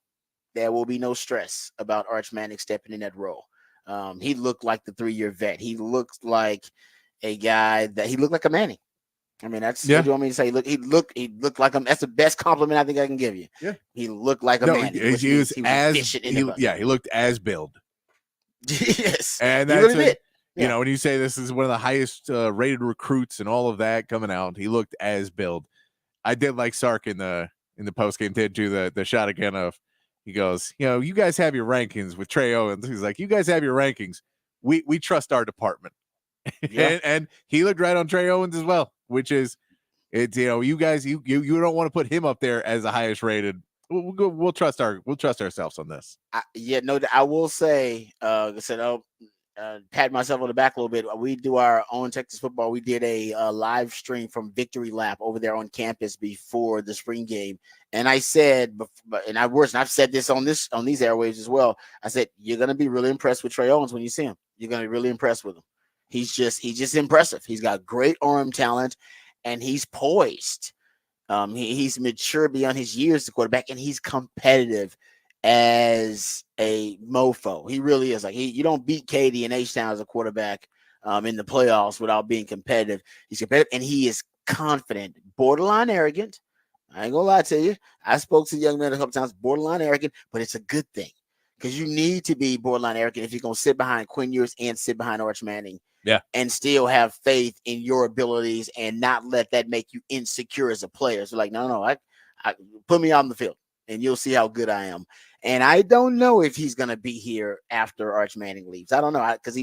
There will be no stress about Arch Manning stepping in that role. He looked like the 3-year vet. He looked like a guy that he looked like a Manning. I mean, that's what you want me to say. He looked like him. That's the best compliment I think I can give you. Yeah, he looked like a Manning. He was efficient in the he looked as build. Yes, and that's really did. You know, when you say this is one of the highest rated recruits and all of that coming out, he looked as build. I did like Sark in the post game did do the shot again of, he goes, you know, you guys have your rankings with Trey Owens. He's like, you guys have your rankings. We trust our department. Yeah. and he looked right on Trey Owens as well, which is, it's, you know, you guys, you don't want to put him up there as the highest rated. We'll trust ourselves on this. I will say, I said, pat myself on the back a little bit. We do our own Texas football. We did a live stream from Victory Lap over there on campus before the spring game, and I said, and I've said this on these airwaves as well. I said you're gonna be really impressed with Trey Owens when you see him. You're gonna be really impressed with him. He's just impressive. He's got great arm talent, and he's poised. He's mature beyond his years, the quarterback, and he's competitive as a mofo. He really is. Like you don't beat Katie and H-Town as a quarterback in the playoffs without being competitive. He's competitive, and he is confident, borderline arrogant. I ain't gonna lie to you. I spoke to the young man a couple times, borderline arrogant, but it's a good thing because you need to be borderline arrogant if you're gonna sit behind Quinn Ewers and sit behind Arch Manning. Yeah. And still have faith in your abilities and not let that make you insecure as a player. So like, no, I put me on the field and you'll see how good I am. And I don't know if he's going to be here after Arch Manning leaves. I don't know because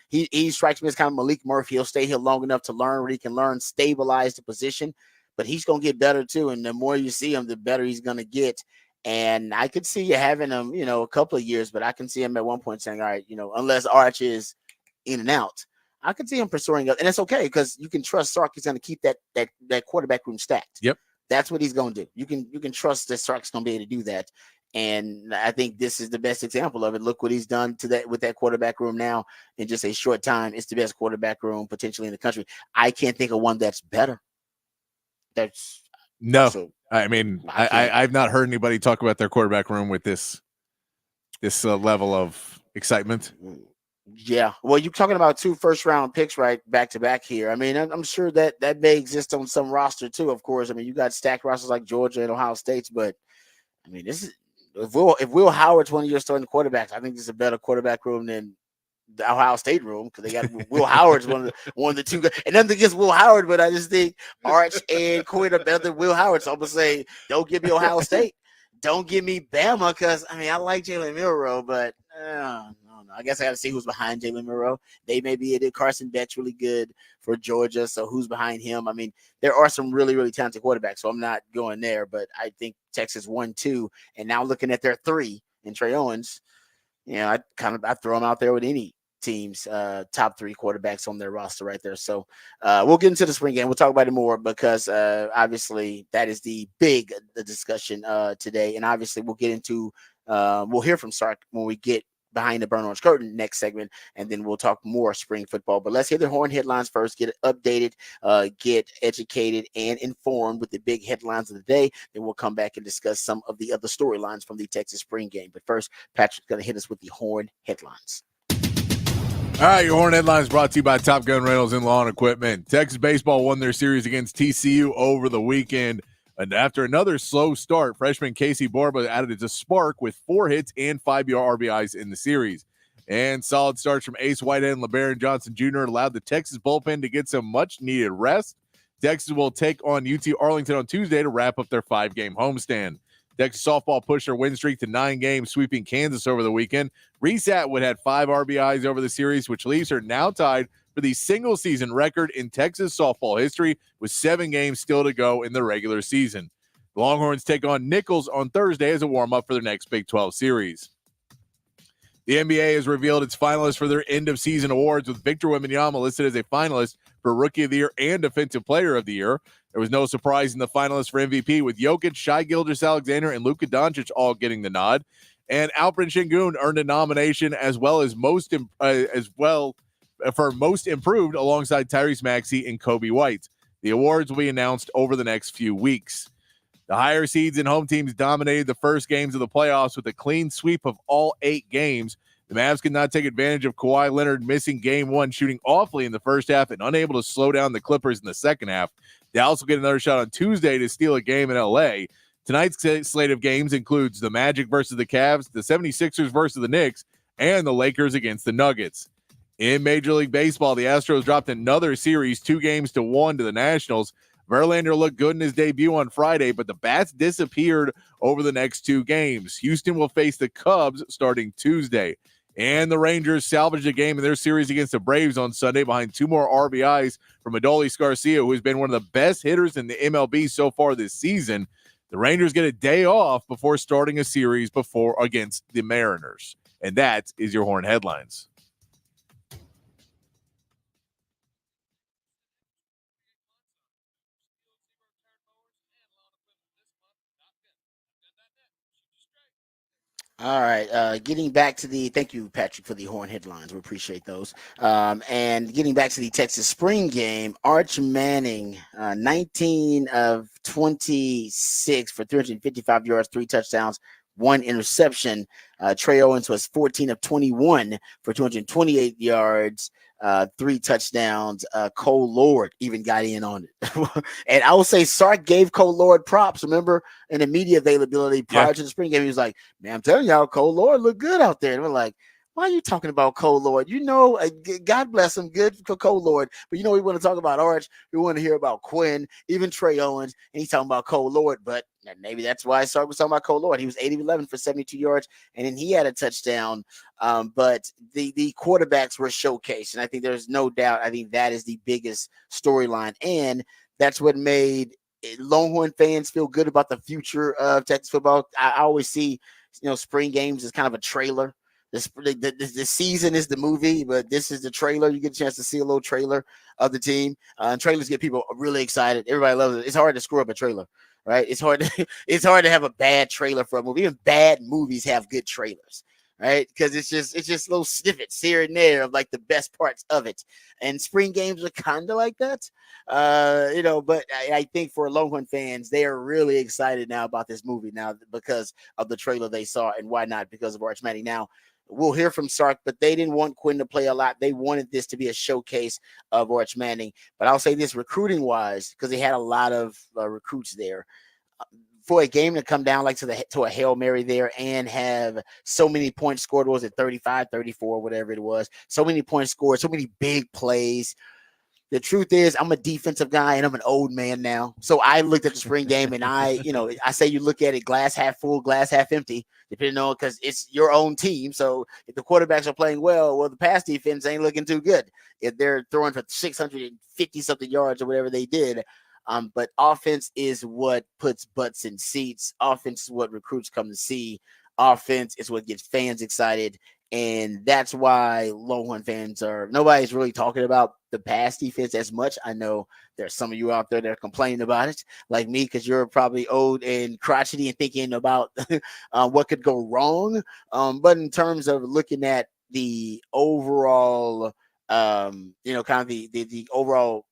he strikes me as kind of Malik Murphy. He'll stay here long enough to learn where he can learn, stabilize the position, but he's going to get better too. And the more you see him, the better he's going to get. And I could see you having him, a couple of years, but I can see him at one point saying, all right, unless Arch is in and out, I could see him pursuing it, and it's okay because you can trust Sark is going to keep that quarterback room stacked. Yep, that's what he's going to do. You can trust that Sark's going to be able to do that, and I think this is the best example of it. Look what he's done to that with that quarterback room now in just a short time. It's the best quarterback room potentially in the country. I can't think of one that's better. That's no. So, I mean, I've not heard anybody talk about their quarterback room with this level of excitement. Yeah, well, you're talking about 2 first-round picks, right, back to back here. I mean, I'm sure that may exist on some roster too. Of course, I mean, you got stacked rosters like Georgia and Ohio State's, but I mean, this is if Will Howard's one of your starting quarterbacks, I think this is a better quarterback room than the Ohio State room because they got Will Howard's one of the 2 guys. And nothing against Will Howard, but I just think Arch and Quinn are better than Will Howard. So I'm gonna say, don't give me Ohio State, don't give me Bama because I mean I like Jalen Milroe, but I guess I got to see who's behind Jalen Milroe. They may be it. Carson Beck's really good for Georgia, so who's behind him? I mean, there are some really, really talented quarterbacks, so I'm not going there. But I think Texas 1-2, and now looking at their 3 in Trey Owens, I throw them out there with any team's top 3 quarterbacks on their roster right there. So we'll get into the spring game. We'll talk about it more because obviously that is the discussion today, and obviously we'll get into we'll hear from Sark when we get behind the burn orange curtain next segment, and then we'll talk more spring football. But let's hear the Horn headlines first, get updated, get educated and informed with the big headlines of the day. Then we'll come back and discuss some of the other storylines from the Texas spring game. But first, Patrick's going to hit us with the Horn headlines. All right, your Horn headlines brought to you by Top Gun Rentals and Lawn Equipment. Texas baseball won their series against TCU over the weekend. And after another slow start, freshman Casey Borba added a spark with 4 hits and 5 RBIs in the series. And solid starts from Ace Whitehead and LeBaron Johnson Jr. allowed the Texas bullpen to get some much-needed rest. Texas will take on UT Arlington on Tuesday to wrap up their 5-game homestand. Texas softball pushed their win streak to 9 games, sweeping Kansas over the weekend. Reese Atwood had 5 RBIs over the series, which leaves her now tied for the single-season record in Texas softball history with 7 games still to go in the regular season. The Longhorns take on Nichols on Thursday as a warm-up for their next Big 12 series. The NBA has revealed its finalists for their end-of-season awards, with Victor Wembanyama listed as a finalist for Rookie of the Year and Defensive Player of the Year. There was no surprise in the finalists for MVP, with Jokic, Shai Gilgeous-Alexander, and Luka Doncic all getting the nod. And Alperen Şengün earned a nomination for most improved alongside Tyrese Maxey and Kobe White. The awards will be announced over the next few weeks. The higher seeds and home teams dominated the first games of the playoffs with a clean sweep of all 8 games. The Mavs could not take advantage of Kawhi Leonard missing game 1, shooting awfully in the first half and unable to slow down the Clippers in the second half. Dallas will get another shot on Tuesday to steal a game in LA. Tonight's slate of games includes the Magic versus the Cavs, the 76ers versus the Knicks, and the Lakers against the Nuggets. In Major League Baseball, the Astros dropped another series 2-1 to the Nationals. Verlander looked good in his debut on Friday, but the bats disappeared over the next 2 games. Houston will face the Cubs starting Tuesday. And the Rangers salvaged a game in their series against the Braves on Sunday behind 2 more RBIs from Adolis Garcia, who has been one of the best hitters in the MLB so far this season. The Rangers get a day off before starting a series against the Mariners. And that is your Horn headlines. All right. Getting back to thank you, Patrick, for the horn headlines. We appreciate those. And getting back to the Texas spring game, Arch Manning, 19 of 26 for 355 yards, 3 touchdowns, 1 interception. Trey Owens was 14 of 21 for 228 yards, 3 touchdowns. Cole Lord even got in on it. And I will say Sark gave Cole Lord props. Remember, in the media availability prior to the spring game, he was like, man, I'm telling y'all, Cole Lord looked good out there. And we're like, why are you talking about Cole Lord? God bless him. Good for Cole Lord. But we want to talk about Arch. We want to hear about Quinn, even Trey Owens. And he's talking about Cole Lord. But maybe that's why Sark was talking about Cole Lord. He was 8 of 11 for 72 yards. And then he had a touchdown. But the quarterbacks were showcased. And I think there's no doubt. I think that is the biggest storyline. And that's what made Longhorn fans feel good about the future of Texas football. I always see, spring games as kind of a trailer. The season is the movie, but this is the trailer. You get a chance to see a little trailer of the team. And trailers get people really excited. Everybody loves it. It's hard to screw up a trailer, right? It's hard to have a bad trailer for a movie. Even bad movies have good trailers, right? Because it's just little snippets here and there of like the best parts of it. And spring games are kind of like that, But I think for Longhorn fans, they are really excited now about this movie now because of the trailer they saw, and why not? Because of Arch Manning. Now we'll hear from Sark, but they didn't want Quinn to play a lot. They wanted this to be a showcase of Arch Manning. But I'll say this, recruiting wise, because they had a lot of recruits there. For a game to come down like to a Hail Mary there and have so many points scored, was it 35, 34, whatever it was, so many points scored, so many big plays. The truth is, I'm a defensive guy and I'm an old man now. So I looked at the spring game and I say you look at it glass half full, glass half empty, depending on, because it's your own team. So if the quarterbacks are playing well, the pass defense ain't looking too good. If they're throwing for 650 something yards or whatever they did. But offense is what puts butts in seats. Offense is what recruits come to see. Offense is what gets fans excited. And that's why Longhorn fans nobody's really talking about the pass defense as much. I know there's some of you out there that are complaining about it, like me, because you're probably old and crotchety and thinking about what could go wrong. But in terms of looking at the overall, kind of the overall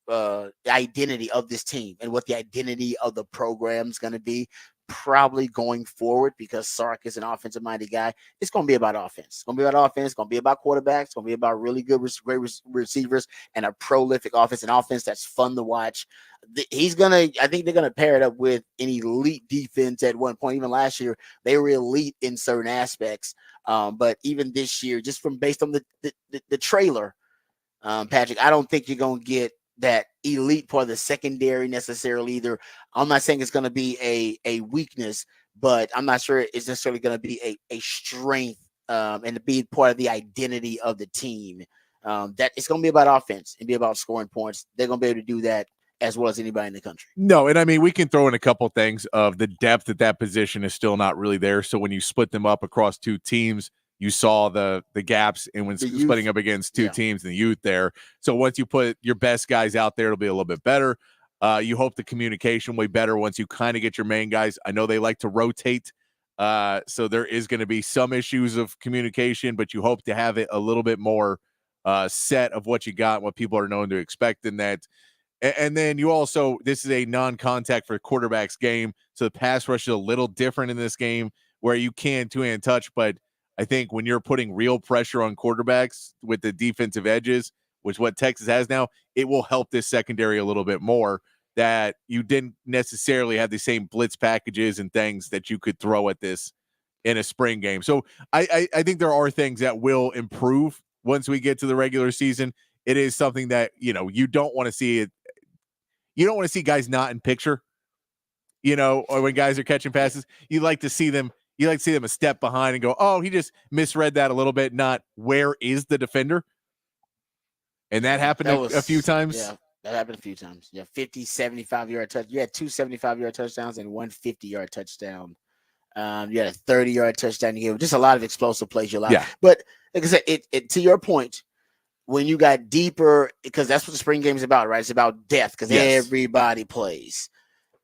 identity of this team and what the identity of the program is going to be, probably going forward, because Sark is an offensive minded guy. It's going to be about offense. It's going to be about offense. It's going to be about quarterbacks. It's going to be about really good, great receivers and a prolific offense, an offense that's fun to watch. I think they're going to pair it up with an elite defense at one point. Even last year, they were elite in certain aspects. But even this year, just based on the trailer, Patrick, I don't think you're going to get that elite part of the secondary necessarily either. I'm not saying it's going to be a weakness, but I'm not sure it's necessarily going to be a strength and to be part of the identity of the team. That it's going to be about offense and be about scoring points. They're going to be able to do that as well as anybody in the country. No, and I mean, we can throw in a couple things of the depth that position is still not really there. So when you split them up across two teams, you saw the gaps in when splitting up against two teams and the youth there. So once you put your best guys out there, it'll be a little bit better. You hope the communication will be better once you kind of get your main guys. I know they like to rotate. So there is going to be some issues of communication, but you hope to have it a little bit more set of what you got, what people are known to expect in that. And then you also, this is a non-contact for quarterbacks game. So the pass rush is a little different in this game where you can two-hand touch, but I think when you're putting real pressure on quarterbacks with the defensive edges, which what Texas has now, it will help this secondary a little bit more, that you didn't necessarily have the same blitz packages and things that you could throw at this in a spring game. So I think there are things that will improve once we get to the regular season. It is something that, you don't want to see it. You don't want to see guys not in picture, or when guys are catching passes, you like to see them a step behind and go, oh, he just misread that a little bit. Not where is the defender? And that happened a few times. Yeah, that happened a few times. Yeah, 50, 75-yard touch. You had 2 75-yard touchdowns and 1 50-yard touchdown. You had a 30-yard touchdown. You gave just a lot of explosive plays. Yeah. But like I said, it to your point, when you got deeper, because that's what the spring game is about, right? It's about depth, because everybody plays.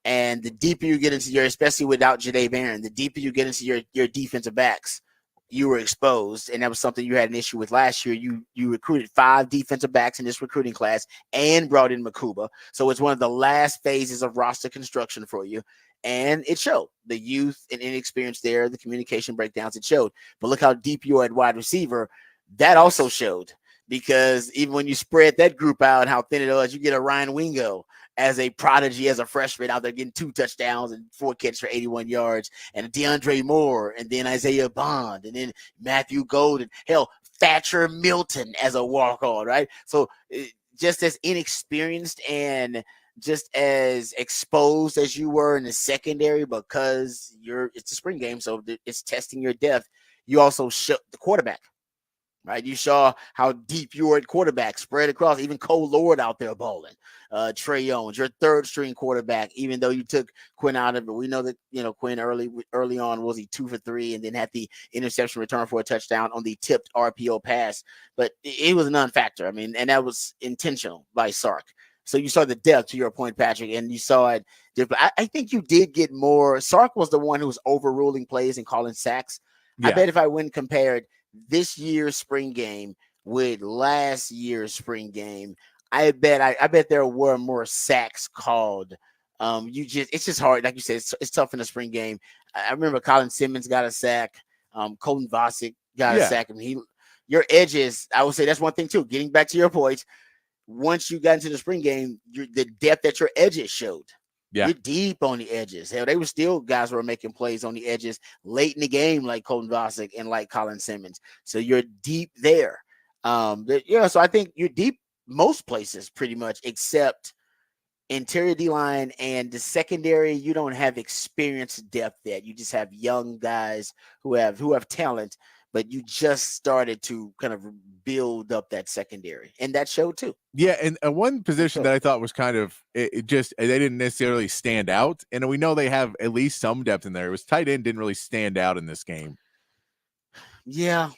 And the deeper you get into especially without Jahdae Barron, the deeper you get into your defensive backs, you were exposed, and that was something you had an issue with last year. You recruited 5 defensive backs in this recruiting class and brought in Makuba. So it's one of the last phases of roster construction for you. And it showed the youth and inexperience there, the communication breakdowns, it showed. But look how deep you are at wide receiver. That also showed, because even when you spread that group out, how thin it was, you get a Ryan Wingo as a prodigy, as a freshman out there getting 2 touchdowns and 4 catches for 81 yards, and DeAndre Moore, and then Isaiah Bond, and then Matthew Golden, hell, Thatcher Milton as a walk-on, right? So just as inexperienced and just as exposed as you were in the secondary, because it's a spring game, so it's testing your depth. You also shook the quarterback. Right, you saw how deep you were at quarterback, spread across. Even Cole Lord out there balling. Trey Owens, your 3rd string quarterback. Even though you took Quinn out of it, we know that Quinn early on was he 2 for 3, and then had the interception return for a touchdown on the tipped RPO pass. But it was a non-factor. I mean, and that was intentional by Sark. So you saw the depth, to your point, Patrick, and you saw it. I think you did get more. Sark was the one who was overruling plays and calling sacks. Yeah. I bet if I went compared this year's spring game with last year's spring game, I bet there were more sacks called. It's just hard. Like you said, it's tough in the spring game. I remember Colin Simmons got a sack. Colton Vosick got a sack. I mean, your edges, I would say that's one thing too. Getting back to your point, once you got into the spring game, the depth that your edges showed. Yeah. You're deep on the edges. Hell, they were still guys who were making plays on the edges late in the game, like Colton Vosick and like Colin Simmons. So you're deep there. So I think you're deep most places pretty much, except interior D-line and the secondary. You don't have experienced depth yet. You just have young guys who have talent, but you just started to kind of build up that secondary, and that showed too. Yeah, and one position that I thought was kind of it just they didn't necessarily stand out, and we know they have at least some depth in there. It was tight end didn't really stand out in this game. Yeah,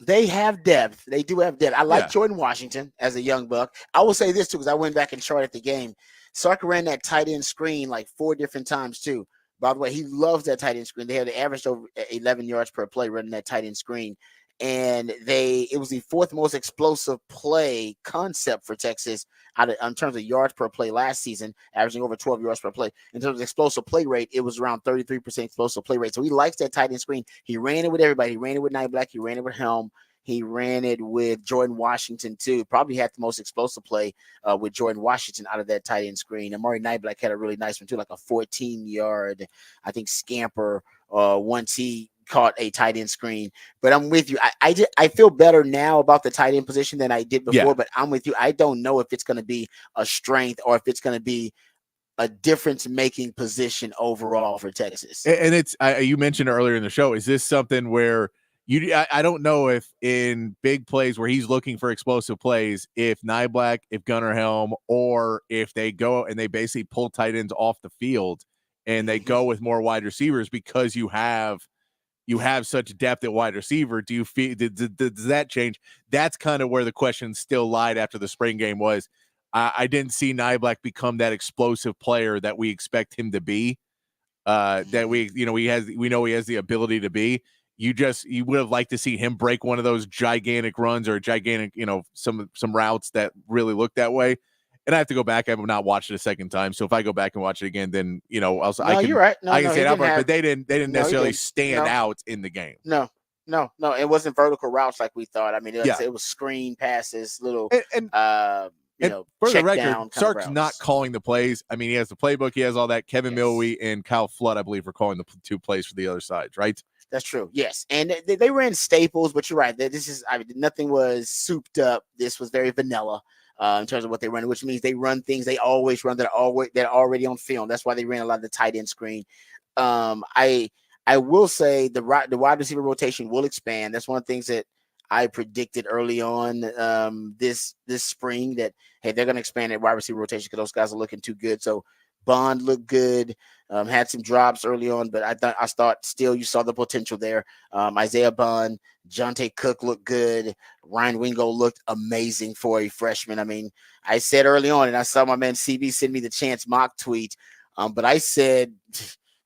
they have depth. They do have depth. I like Jordan Washington as a young buck. I will say this too, because I went back and charted the game. Sark ran that tight end screen like 4 different times too. By the way, he loves that tight end screen. They had averaged over 11 yards per play running that tight end screen. And it was the 4th most explosive play concept for Texas in terms of yards per play last season, averaging over 12 yards per play. In terms of explosive play rate, it was around 33% explosive play rate. So he likes that tight end screen. He ran it with everybody. He ran it with Nightblack. He ran it with Helm. He ran it with Jordan Washington too. Probably had the most explosive play with Jordan Washington out of that tight end screen. Amari Nightblack had a really nice one too, like a 14-yard, I think, scamper once he caught a tight end screen. But I'm with you. I feel better now about the tight end position than I did before, but I'm with you. I don't know if it's going to be a strength or if it's going to be a difference-making position overall for Texas. And it's you mentioned earlier in the show, is this something where I don't know if in big plays where he's looking for explosive plays, if Nyblack, if Gunnar Helm, or if they go and they basically pull tight ends off the field and they go with more wide receivers because you have such depth at wide receiver. Do you feel does that change? That's kind of where the question still lied after the spring game was. I didn't see Nyblack become that explosive player that we expect him to be. That we know he has the ability to be. You would have liked to see him break one of those gigantic runs or gigantic, some routes that really look that way. And I have to go back. I have not watched it a second time. So if I go back and watch it again, then also you're right. I can say it out, but they didn't necessarily stand out in the game. No, it wasn't vertical routes like we thought. I mean, it was screen passes, little for the record, Sark's not calling the plays. I mean, he has the playbook, he has all that. Kevin Milwee and Kyle Flood, I believe, are calling the 2 plays for the other sides, right? That's true. Yes. And they ran staples, but you're right. Nothing was souped up. This was very vanilla in terms of what they run, which means they run things they always run that are already on film. That's why they ran a lot of the tight end screen. I will say the wide receiver rotation will expand. That's one of the things that I predicted early on this spring, that, hey, they're going to expand that wide receiver rotation because those guys are looking too good. So Bond looked good, had some drops early on, but I thought still you saw the potential there. Isaiah Bond, Jonte Cook looked good. Ryan Wingo looked amazing for a freshman. I mean, I said early on, and I saw my man CB send me the Chance mock tweet, but I said,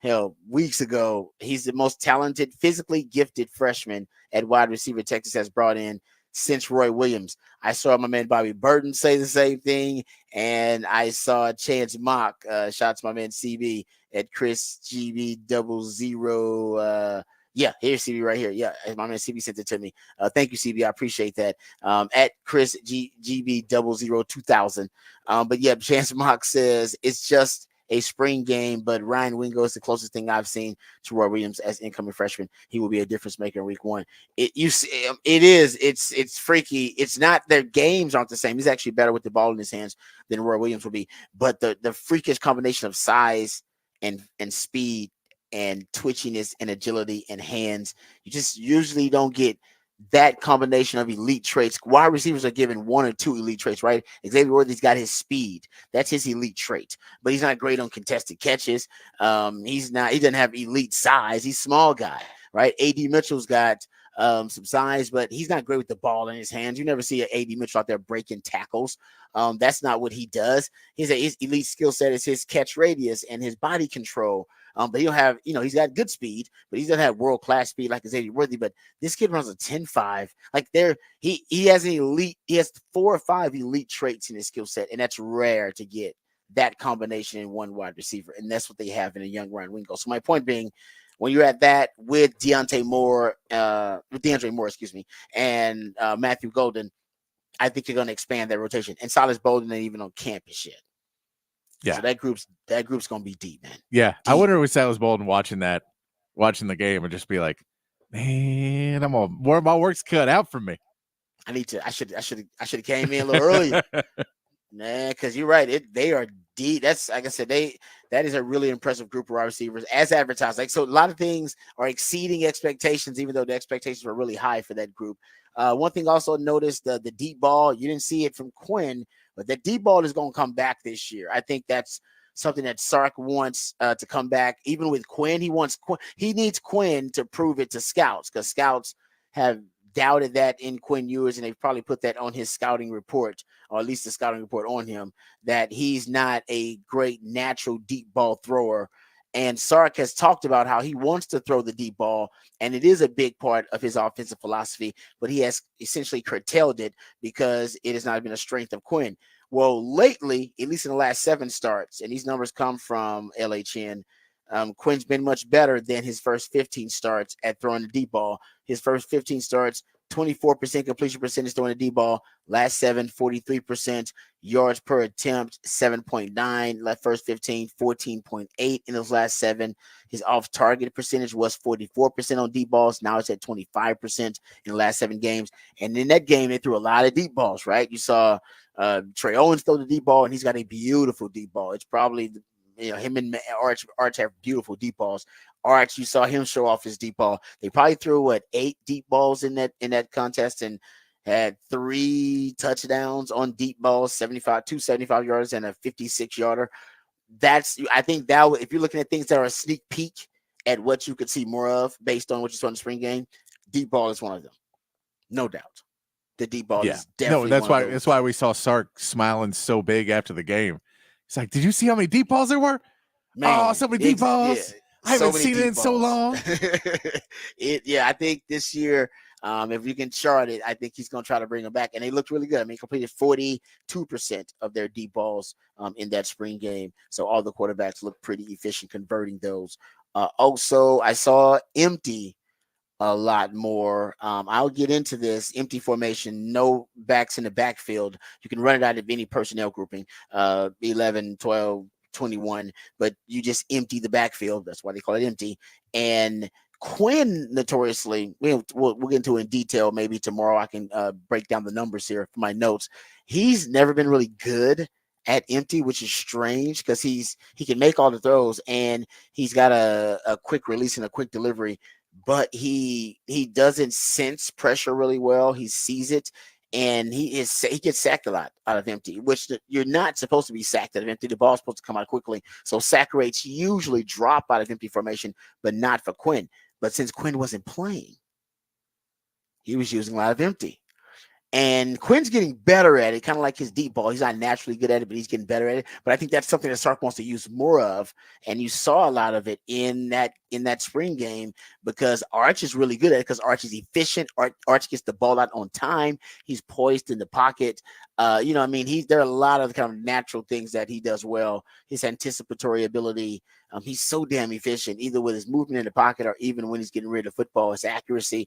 hell, weeks ago, he's the most talented, physically gifted freshman at wide receiver Texas has brought in since Roy Williams. I saw my man Bobby Burton say the same thing, and I saw Chance Mock, shout out to my man CB at Chris GB00. Yeah, here's CB right here. Yeah, my man CB sent it to me. Thank you, CB. I appreciate that. At Chris GB002000. But yeah, Chance Mock says it's just a spring game, but Ryan Wingo is the closest thing I've seen to Roy Williams as incoming freshman. He will be a difference maker in week one. It's freaky. It's not, their games aren't the same. He's actually better with the ball in his hands than Roy Williams will be, but the freakish combination of size and speed and twitchiness and agility and hands, you just usually don't get that combination of elite traits. Wide receivers are given one or two elite traits, right? Xavier Worthy's got his speed. That's his elite trait, but he's not great on contested catches. He doesn't have elite size. He's a small guy, right? AD Mitchell's got some size, but he's not great with the ball in his hands. You never see an AD Mitchell out there breaking tackles. That's not what he does. His elite skill set is his catch radius and his body control. But he'll have, he's got good speed, but he doesn't have world-class speed like Xavier Worthy. But this kid runs a 10.5. Like he has 4 or 5 elite traits in his skill set, and that's rare to get that combination in one wide receiver. And that's what they have in a young Ryan Wingo. So my point being, when you're at that with DeAndre Moore, and Matthew Golden, I think you're going to expand that rotation. And Silas Bolden ain't even on campus yet. Yeah. So that group's gonna be deep, man. Yeah. Deep. I wonder if Silas Bolden watching the game and just be like, man, my work's cut out for me. I should have came in a little earlier. Nah, because you're right. They are deep. That's, like I said, that is a really impressive group of wide receivers as advertised. Like, so a lot of things are exceeding expectations, even though the expectations were really high for that group. One thing also noticed, the deep ball, you didn't see it from Quinn, but the deep ball is going to come back this year. I think that's something that Sark wants to come back. Even with Quinn, he needs Quinn to prove it to scouts, because scouts have doubted that in Quinn Ewers, and they've probably put that on his scouting report, or at least the scouting report on him, that he's not a great natural deep ball thrower. And Sark has talked about how he wants to throw the deep ball, and it is a big part of his offensive philosophy, but he has essentially curtailed it because it has not been a strength of Quinn. Well, lately, at least in the last 7 starts, and these numbers come from LHN, Quinn's been much better than his first 15 starts at throwing the deep ball. His first 15 starts, 24% completion percentage throwing the deep ball. Last 7, 43%. Yards per attempt, 7.9. First 15, 14.8 in those last 7. His off-target percentage was 44% on deep balls. Now it's at 25% in the last 7 games. And in that game, they threw a lot of deep balls, right? You saw Trey Owens throw the deep ball, and he's got a beautiful deep ball. It's probably him and Arch have beautiful deep balls. Arch, you saw him show off his deep ball. They probably threw 8 deep balls in that contest, and had 3 touchdowns on deep balls, 75 yards and a 56-yarder. I think that if you're looking at things that are a sneak peek at what you could see more of based on what you saw in the spring game, deep ball is one of them, no doubt. The deep ball is definitely that's why we saw Sark smiling so big after the game. It's like, did you see how many deep balls there were? Man, so many deep balls. Yeah, I haven't seen it in so long. I think this year, if we can chart it, I think he's going to try to bring them back. And they looked really good. I mean, completed 42% of their deep balls in that spring game. So all the quarterbacks look pretty efficient converting those. Also, I saw empty a lot more. I'll get into this empty formation, no backs in the backfield. You can run it out of any personnel grouping, 11, 12, 21, but you just empty the backfield. That's why they call it empty. And Quinn notoriously, we'll get into it in detail maybe tomorrow. I can break down the numbers here for my notes. He's never been really good at empty, which is strange because he can make all the throws, and he's got a quick release and a quick delivery, but he doesn't sense pressure really well. He sees it, and he gets sacked a lot out of empty, which you're not supposed to be sacked out of empty. The ball's supposed to come out quickly. So sack rates usually drop out of empty formation, but not for Quinn. But since Quinn wasn't playing, he was using a lot of empty. And Quinn's getting better at it, kind of like his deep ball. He's not naturally good at it, but he's getting better at it. But I think that's something that Sark wants to use more of. And you saw a lot of it in that spring game because Arch is really good at it because Arch is efficient. Arch gets the ball out on time. He's poised in the pocket. You know what I mean? There are a lot of kind of natural things that he does well. His anticipatory ability. He's so damn efficient, either with his movement in the pocket or even when he's getting rid of football, his accuracy.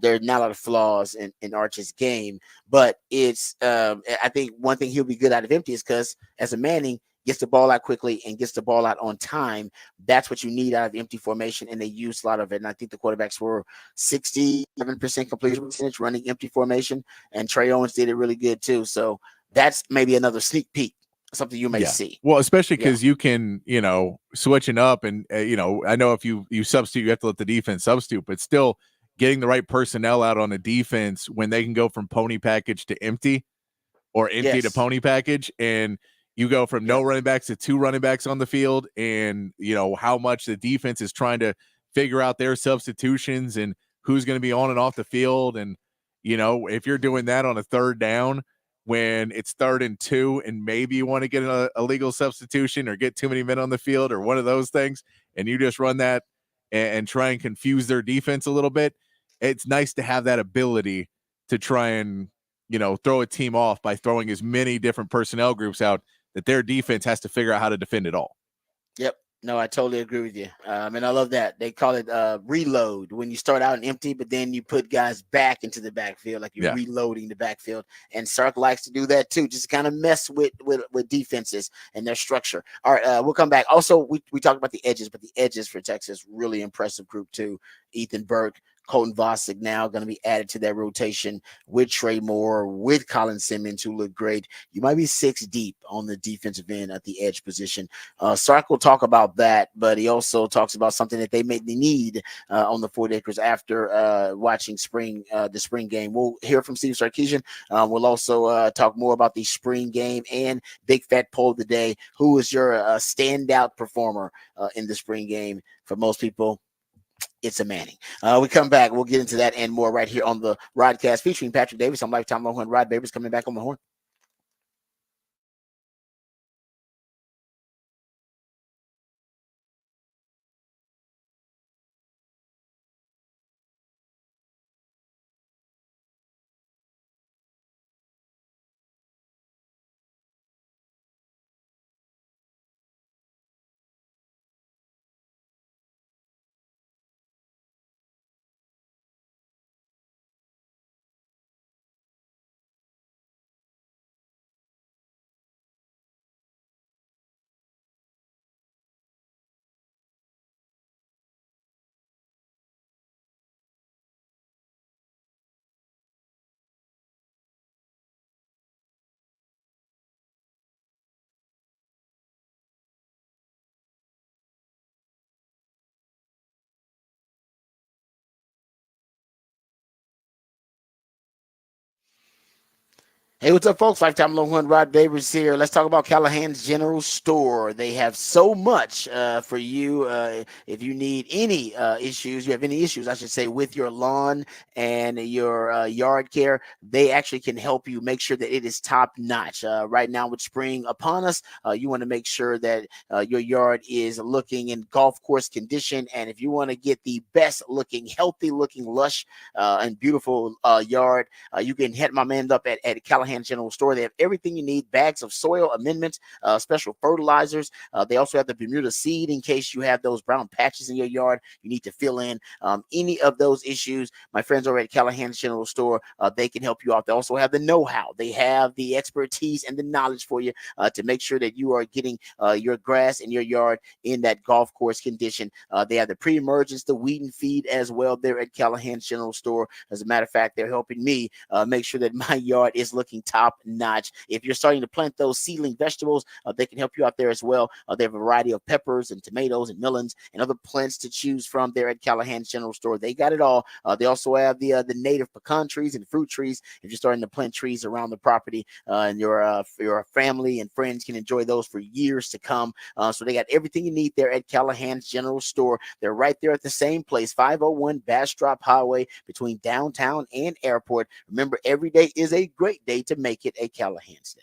There's not a lot of flaws in Arch's game, but it's I think one thing he'll be good out of empty is because as a Manning gets the ball out quickly and gets the ball out on time. That's what you need out of empty formation, and they use a lot of it. And I think the quarterbacks were 67% completion percentage running empty formation, and Trey Owens did it really good too. So that's maybe another sneak peek, something you may see. Well, especially because you can, switching up and, I know if you substitute, you have to let the defense substitute, but still getting the right personnel out on the defense when they can go from pony package to empty or empty to pony package. And you go from no running backs to 2 running backs on the field. And, how much the defense is trying to figure out their substitutions and who's going to be on and off the field. And, if you're doing that on a 3rd down, when it's 3rd and 2 and maybe you want to get a legal substitution or get too many men on the field or one of those things, and you just run that and try and confuse their defense a little bit, it's nice to have that ability to try and, throw a team off by throwing as many different personnel groups out that their defense has to figure out how to defend it all. Yep. No, I totally agree with you. And I love that. They call it reload when you start out empty, but then you put guys back into the backfield, like you're reloading the backfield. And Sark likes to do that too, just kind of mess with defenses and their structure. All right, we'll come back. Also, we talked about the edges, but the edges for Texas, really impressive group too. Ethan Burke, Colton Vosick now going to be added to that rotation with Trey Moore, with Colin Simmons, who look great. You might be 6 deep on the defensive end at the edge position. Sark will talk about that, but he also talks about something that they need on the 4 acres after watching the spring game. We'll hear from Steve Sarkisian. We'll also talk more about the spring game and big fat poll of the day. Who is your standout performer in the spring game? For most people, it's a Manning. We come back. We'll get into that and more right here on the Rodcast featuring Patrick Davis. I'm Lifetime Longhorn. Rod Babers coming back on the horn. Hey, what's up, folks? Lifetime Longhorn Rod Babers here. Let's talk about Callahan's General Store. They have so much for you. If you need any issues, I should say, with your lawn and your yard care, they actually can help you make sure that it is top notch. Right now, with spring upon us, you want to make sure that your yard is looking in golf course condition. And if you want to get the best looking, healthy looking, lush and beautiful yard, you can hit my man up at Callahan General Store. They have everything you need: bags of soil amendments, special fertilizers. They also have the Bermuda seed in case you have those brown patches in your yard you need to fill in. Any of those issues, my friends over at Callahan General Store, they can help you out. They also have the know-how. They have the expertise and the knowledge for you to make sure that you are getting your grass in your yard in that golf course condition. They have the pre-emergence, the weed and feed as well there at Callahan General Store. As a matter of fact, they're helping me make sure that my yard is looking looking top notch. If you're starting to plant those seedling vegetables, they can help you out there as well. They have a variety of peppers and tomatoes and melons and other plants to choose from there at Callahan's General Store. They got it all. They also have the native pecan trees and fruit trees. If you're starting to plant trees around the property, and your family and friends can enjoy those for years to come. So they got everything you need there at Callahan's General Store. They're right there at the same place, 501 Bastrop Highway between downtown and airport. Remember, every day is a great day to make it a Callahan's Day.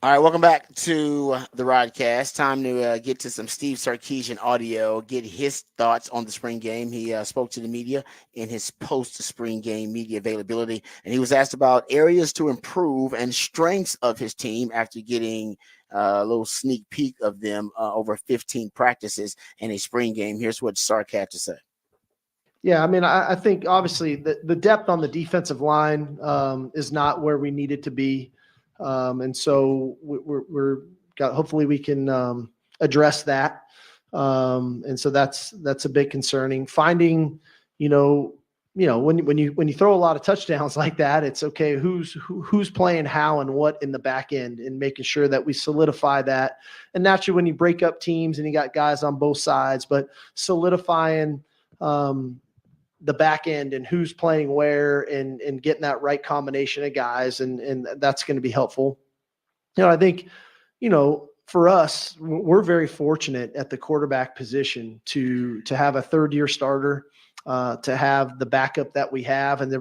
All right, welcome back to the Rodcast. Time to get to some Steve Sarkisian audio, get his thoughts on the spring game. He spoke to the media in his post-spring game media availability, and he was asked about areas to improve and strengths of his team after getting a little sneak peek of them over 15 practices in a spring game. Here's what Sark had to say. Yeah, I mean, I think obviously the depth on the defensive line is not where we need it to be. And so we're got, hopefully we can address that. And so that's a bit concerning. Finding, when you throw a lot of touchdowns like that, it's okay. Who's playing how and what in the back end, and making sure that we solidify that. And naturally, when you break up teams and you got guys on both sides, but solidifying the back end and who's playing where, and getting that right combination of guys. And that's going to be helpful. I think, for us, we're very fortunate at the quarterback position to have a third-year starter to have the backup that we have. And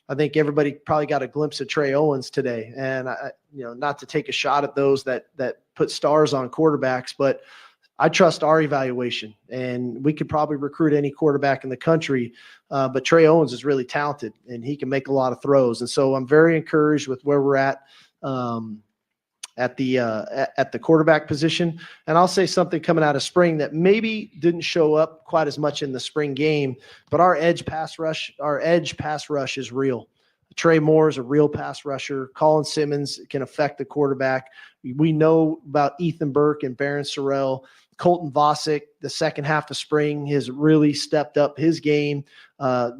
I think everybody probably got a glimpse of Trey Owens today. And not to take a shot at those that put stars on quarterbacks, but I trust our evaluation, and we could probably recruit any quarterback in the country. But Trey Owens is really talented, and he can make a lot of throws. And so I'm very encouraged with where we're at the quarterback position. And I'll say something coming out of spring that maybe didn't show up quite as much in the spring game, but our edge pass rush is real. Trey Moore is a real pass rusher. Colin Simmons can affect the quarterback. We know about Ethan Burke and Barron Sorrell. Colton Vosick, the second half of spring, has really stepped up his game.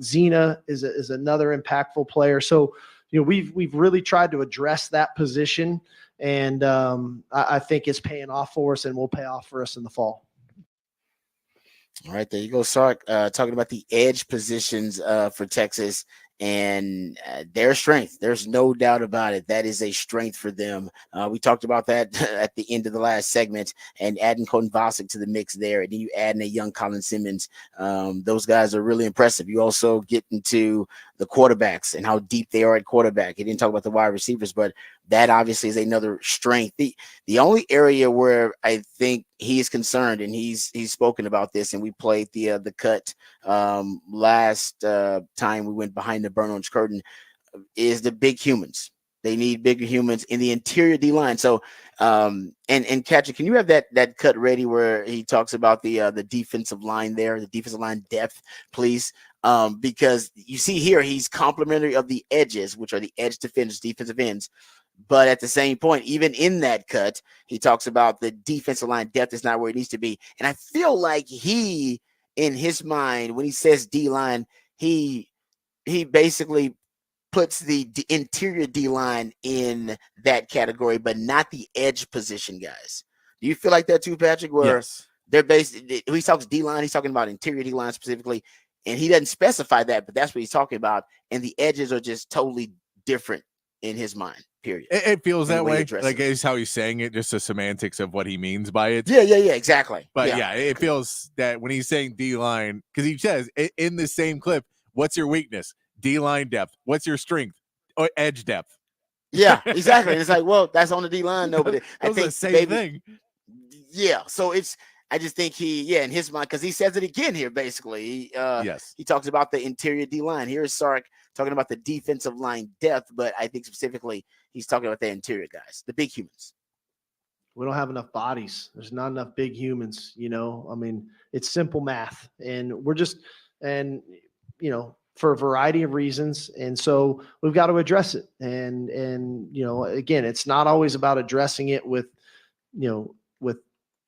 Zena is another impactful player. So, we've really tried to address that position, and I think it's paying off for us and will pay off for us in the fall. All right, there you go, Sark. Talking about the edge positions for Texas and their strength. There's no doubt about it. That is a strength for them. We talked about that at the end of the last segment, and adding Colton Vosick to the mix there, and then you add in a young Colin Simmons. Those guys are really impressive. You also get into the quarterbacks and how deep they are at quarterback. He didn't talk about the wide receivers, but that obviously is another strength. The only area where I think he is concerned, and he's spoken about this, and we played the cut last time we went behind the burn orange curtain, is the big humans. They need bigger humans in the interior D line. So, and Catcher, can you have that cut ready where he talks about the defensive line there, the defensive line depth, please? Because you see here, he's complimentary of the edges, which are the edge defenders, defensive ends. But at the same point, even in that cut, he talks about the defensive line depth is not where it needs to be. And I feel like he, in his mind, when he says D-line, he basically puts the interior D-line in that category, but not the edge position guys. Do you feel like that too, Patrick? Where Yes. they're when he talks D-line, he's talking about interior D-line specifically, and he doesn't specify that, but that's what he's talking about. And the edges are just totally different in his mind, period. It feels that way. Like, it. it's how he's saying it, just the semantics of what he means by it. Yeah, exactly. But yeah, it feels that when he's saying D-line, because he says in the same clip, what's your weakness? D-line depth. What's your strength? Or edge depth. Yeah, exactly. It's like, well, that's on the D-line. No, but I think the same thing. Yeah, so I just think in his mind, because he says it again here, basically. Yes. He talks about the interior D-line. Here's Sark talking about the defensive line depth, but I think specifically he's talking about the interior guys, the big humans. We don't have enough bodies. There's not enough big humans, I mean, it's simple math, and for a variety of reasons. And so we've got to address it. And again, it's not always about addressing it with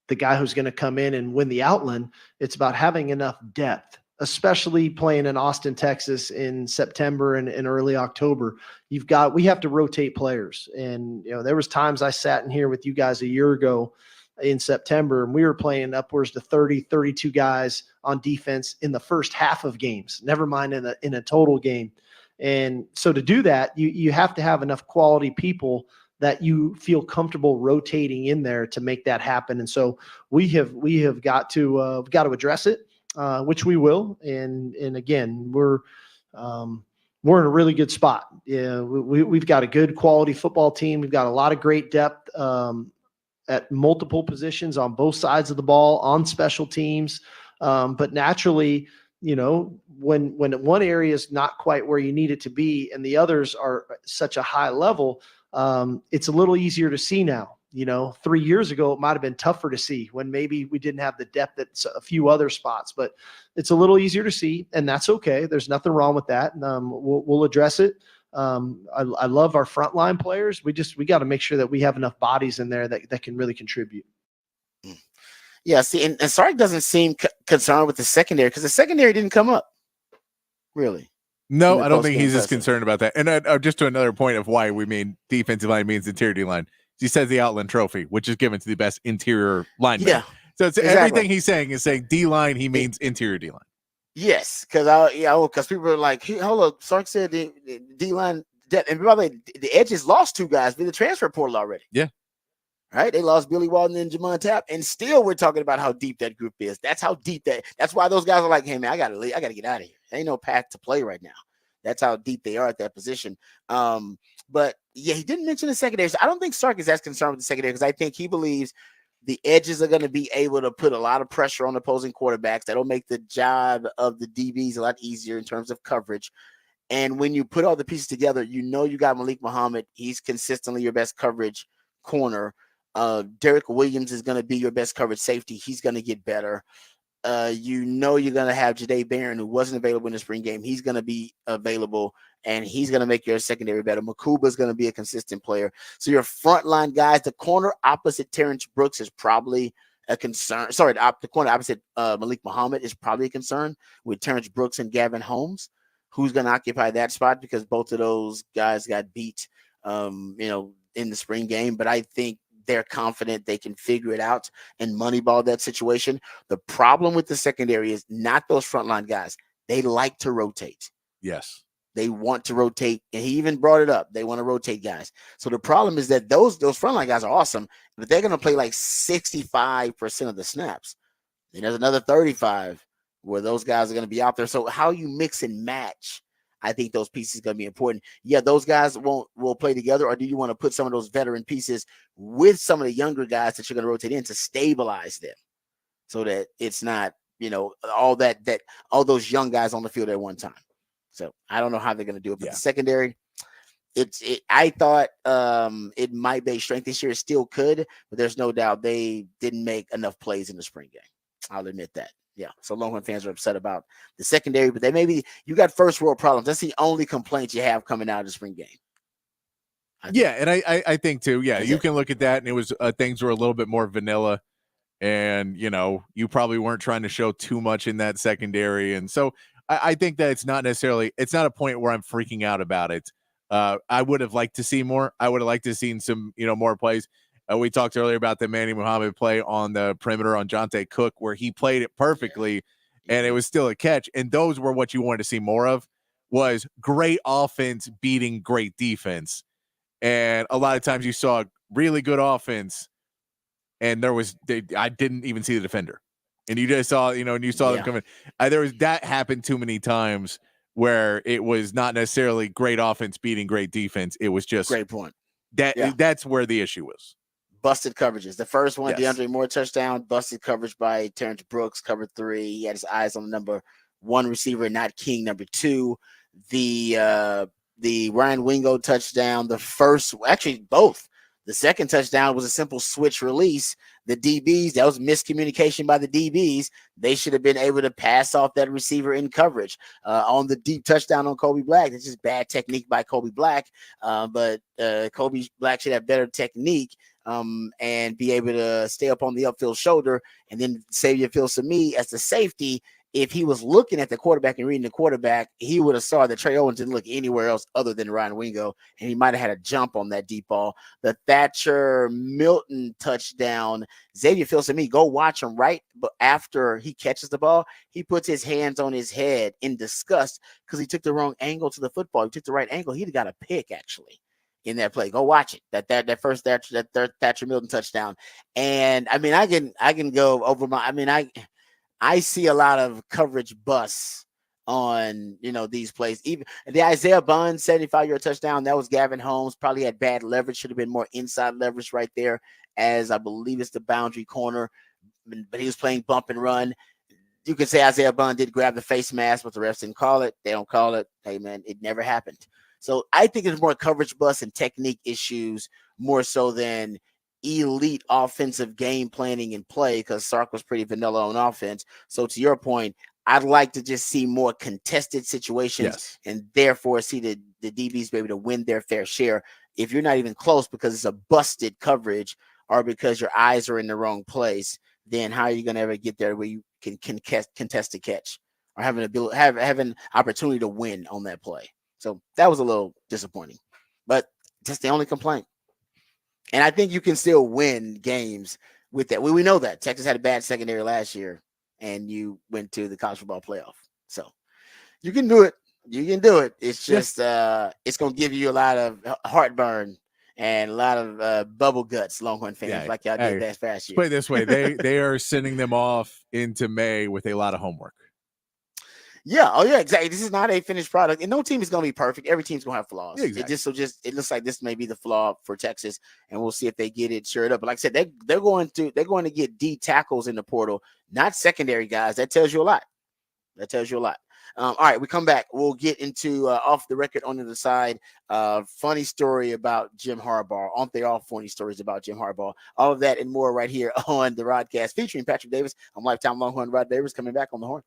the guy who's going to come in and win the Outland. It's about having enough depth, especially playing in Austin, Texas in September and early October. We have to rotate players. And, there was times I sat in here with you guys a year ago in September, and we were playing upwards to 30, 32 guys on defense in the first half of games, never mind in a total game. And so to do that, you have to have enough quality people that you feel comfortable rotating in there to make that happen. And so we have got to address it, which we will. And again, we're in a really good spot. Yeah, we've got a good quality football team. We've got a lot of great depth at multiple positions on both sides of the ball, on special teams. But naturally, when one area is not quite where you need it to be and the others are such a high level, it's a little easier to see now. 3 years ago, it might've been tougher to see when maybe we didn't have the depth at a few other spots, but it's a little easier to see, and that's okay. There's nothing wrong with that. We'll address it. I love our frontline players. We got to make sure that we have enough bodies in there that can really contribute. Yeah. See, and Sark doesn't seem concerned with the secondary because the secondary didn't come up really. No, I don't think he's as concerned about that. And just to another point of why we mean defensive line means interior D line. He says the Outland Trophy, which is given to the best interior lineman. Yeah. So it's exactly. Everything he's saying is saying D line. He means interior D line. Yes, because people are like, hold up, Sark said the D line depth, and by the way, the edges lost 2 guys via the transfer portal already. Yeah. Right? They lost Billy Walton and Jamon Tapp, and still we're talking about how deep that group is. That's how deep that's why those guys are like, hey man, I gotta leave, I gotta get out of here. There ain't no path to play right now. That's how deep they are at that position. But yeah, he didn't mention the secondary. So I don't think Sark is as concerned with the secondary because I think he believes the edges are going to be able to put a lot of pressure on opposing quarterbacks. That'll make the job of the DBs a lot easier in terms of coverage. And when you put all the pieces together, you know you got Malik Muhammad. He's consistently your best coverage corner. Derek Williams is going to be your best coverage safety. He's going to get better. You know you're going to have Jadae Barron, who wasn't available in the spring game. He's going to be available, and he's going to make your secondary better. Makuba is going to be a consistent player. So your frontline guys, the corner opposite Terrence Brooks is probably a concern. Sorry, the corner opposite Malik Muhammad is probably a concern with Terrence Brooks and Gavin Holmes. Who's going to occupy that spot because both of those guys got beat, in the spring game. But I think they're confident they can figure it out and moneyball that situation. The problem with the secondary is not those frontline guys. They like to rotate. Yes. They want to rotate. And he even brought it up. They want to rotate guys. So the problem is that those frontline guys are awesome, but they're going to play like 65% of the snaps. Then there's another 35 where those guys are going to be out there. So how you mix and match, I think those pieces are going to be important. Yeah, those guys will play together, or do you want to put some of those veteran pieces with some of the younger guys that you're going to rotate in to stabilize them so that it's not, all those young guys on the field at one time. So I don't know how they're going to do it, but the secondary, I thought it might be a strength this year. It still could, but there's no doubt they didn't make enough plays in the spring game. I'll admit that. Yeah. So Longhorn fans are upset about the secondary, but you got first world problems. That's the only complaint you have coming out of the spring game. And I think too, you can look at that and it was things were a little bit more vanilla and, you probably weren't trying to show too much in that secondary. And so I think that it's not a point where I'm freaking out about it. I would have liked to see more. I would have liked to have seen some, more plays. We talked earlier about the Manny Muhammad play on the perimeter on Jonte Cook, where he played it perfectly, and it was still a catch. And those were what you wanted to see more of, was great offense beating great defense. And a lot of times you saw really good offense, and I didn't even see the defender, and you just saw, and you saw them coming. That happened too many times where it was not necessarily great offense beating great defense. It was just great point. That's where the issue was. Busted coverages. The first one, Yes. DeAndre Moore touchdown, busted coverage by Terrence Brooks, cover 3. He had his eyes on the number 1 receiver, not King, number 2. The Ryan Wingo touchdown, both. The second touchdown was a simple switch release. The DBs, that was miscommunication by the DBs. They should have been able to pass off that receiver in coverage. On the deep touchdown on Kobe Black, it's just bad technique by Kobe Black. But Kobe Black should have better technique and be able to stay up on the upfield shoulder. And then Xavier Phil-Sami as the safety, if he was looking at the quarterback and reading the quarterback, he would have saw that Trey Owens didn't look anywhere else other than Ryan Wingo, and he might have had a jump on that deep ball. The Thatcher Milton touchdown, Xavier Phil-Sami, go watch him right, but after he catches the ball, he puts his hands on his head in disgust because he took the wrong angle to the football. He took the right angle. He'd have got a pick, actually, in that play. Go watch it. That first Thatcher Milton touchdown. And I mean, I can go over I see a lot of coverage busts on, these plays. Even the Isaiah Bond 75-yard touchdown, that was Gavin Holmes. Probably had bad leverage. Should have been more inside leverage right there, as I believe it's the boundary corner. But he was playing bump and run. You can say Isaiah Bond did grab the face mask, but the refs didn't call it. They don't call it. Hey, man, it never happened. So I think there's more coverage busts and technique issues more so than elite offensive game planning and play, because Sark was pretty vanilla on offense. So to your point, I'd like to just see more contested situations and therefore see the DBs be able to win their fair share. If you're not even close because it's a busted coverage or because your eyes are in the wrong place, then how are you going to ever get there where you can contest a catch or have an opportunity to win on that play? So that was a little disappointing, but that's the only complaint. And I think you can still win games with that. We know that Texas had a bad secondary last year, and you went to the college football playoff. So you can do it. You can do it. It's just it's going to give you a lot of heartburn and a lot of bubble guts, Longhorn fans, Yeah. like y'all Hey, did that past let's year. put it this way: they are sending them off into May with a lot of homework. Yeah. Oh, yeah. Exactly. This is not a finished product, and no team is going to be perfect. Every team's going to have flaws. Yeah, exactly. It looks like this may be the flaw for Texas, and we'll see if they get it shored up. But like I said, they're going to get D tackles in the portal, not secondary guys. That tells you a lot. All right, we come back. We'll get into off the record on the other side. Funny story about Jim Harbaugh. Aren't they all funny stories about Jim Harbaugh? All of that and more right here on the Rodcast featuring Patrick Davis. I'm lifetime Longhorn Rod Davis coming back on the horn.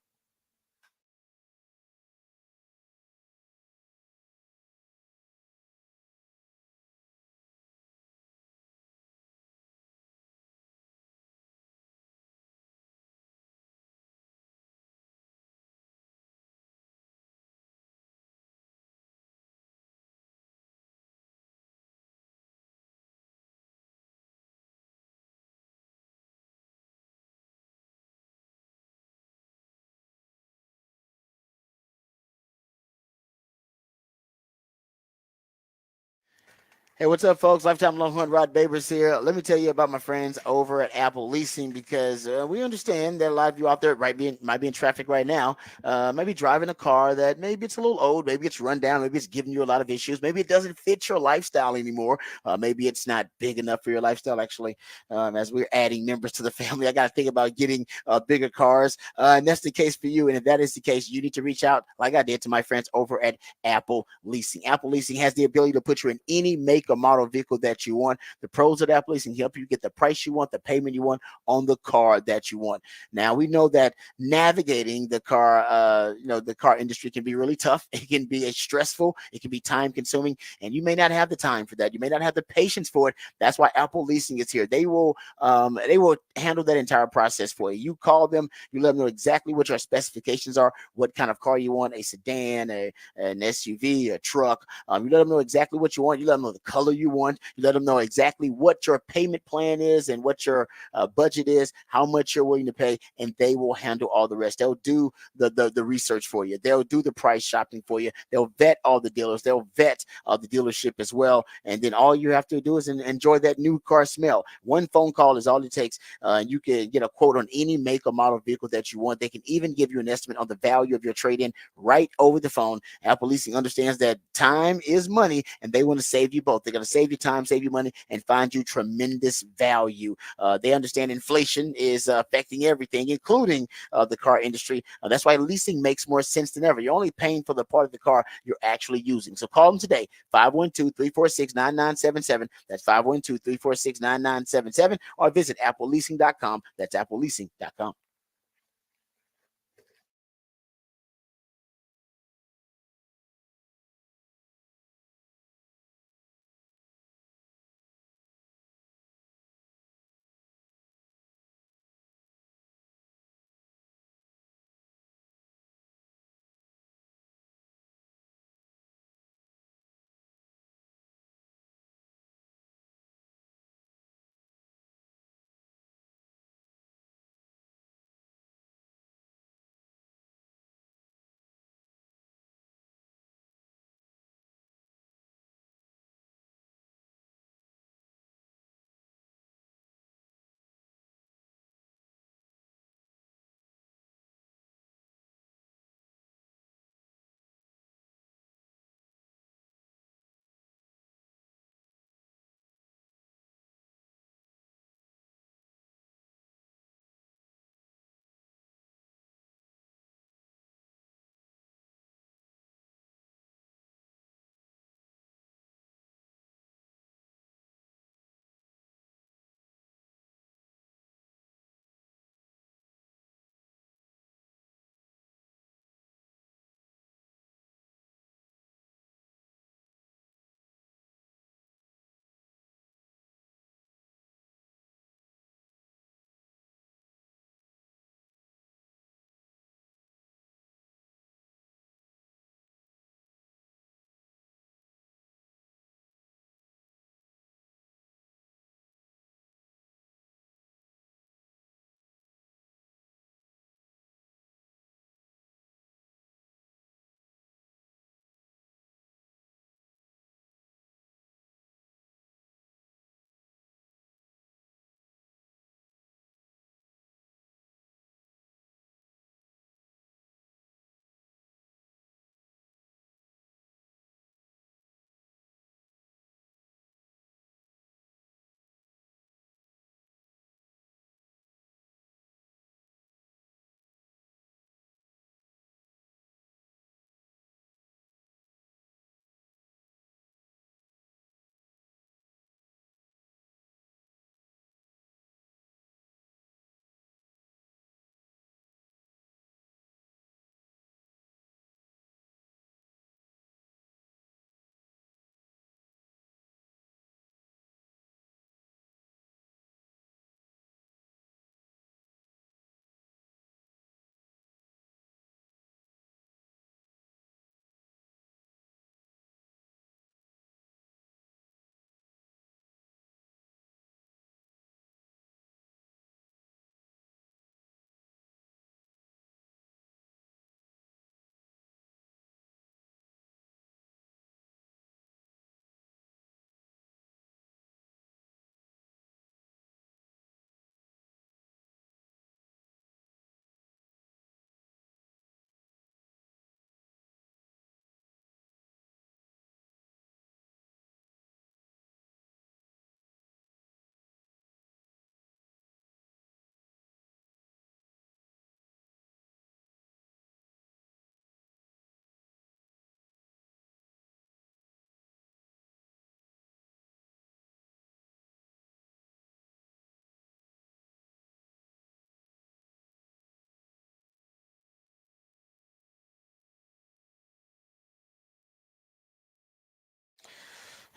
Hey, what's up, folks? Lifetime Longhorn Rod Babers here. Let me tell you about my friends over at Apple Leasing, because we understand that a lot of you out there might be in traffic right now, maybe driving a car that maybe it's a little old, maybe it's run down, maybe it's giving you a lot of issues, maybe it doesn't fit your lifestyle anymore, maybe it's not big enough for your lifestyle. Actually, as we're adding members to the family, I got to think about getting bigger cars, and that's the case for you. And if that is the case, you need to reach out, like I did, to my friends over at Apple Leasing. Apple Leasing has the ability to put you in any make or model vehicle that you want. The pros of Apple Leasing help you get the price you want, the payment you want on the car that you want. Now, we know that navigating the car, the car industry can be really tough. It can be stressful. It can be time consuming, and you may not have the time for that. You may not have the patience for it. That's why Apple Leasing is here. They will handle that entire process for you. You call them, you let them know exactly what your specifications are, what kind of car you want, a sedan, an SUV, a truck. You let them know exactly what you want. You let them know the color you want. You let them know exactly what your payment plan is and what your budget is, how much you're willing to pay, and they will handle all the rest. They'll do the research for you. They'll do the price shopping for you. They'll vet all the dealers. They'll vet the dealership as well. And then all you have to do is enjoy that new car smell. One phone call is all it takes. You can get a quote on any make or model vehicle that you want. They can even give you an estimate on the value of your trade-in right over the phone. Apple Leasing understands that time is money, and they want to save you both. They're going to save you time, save you money, and find you tremendous value. They understand inflation is affecting everything, including the car industry. That's why leasing makes more sense than ever. You're only paying for the part of the car you're actually using. So call them today, 512-346-9977. That's 512-346-9977, or visit appleleasing.com. That's appleleasing.com.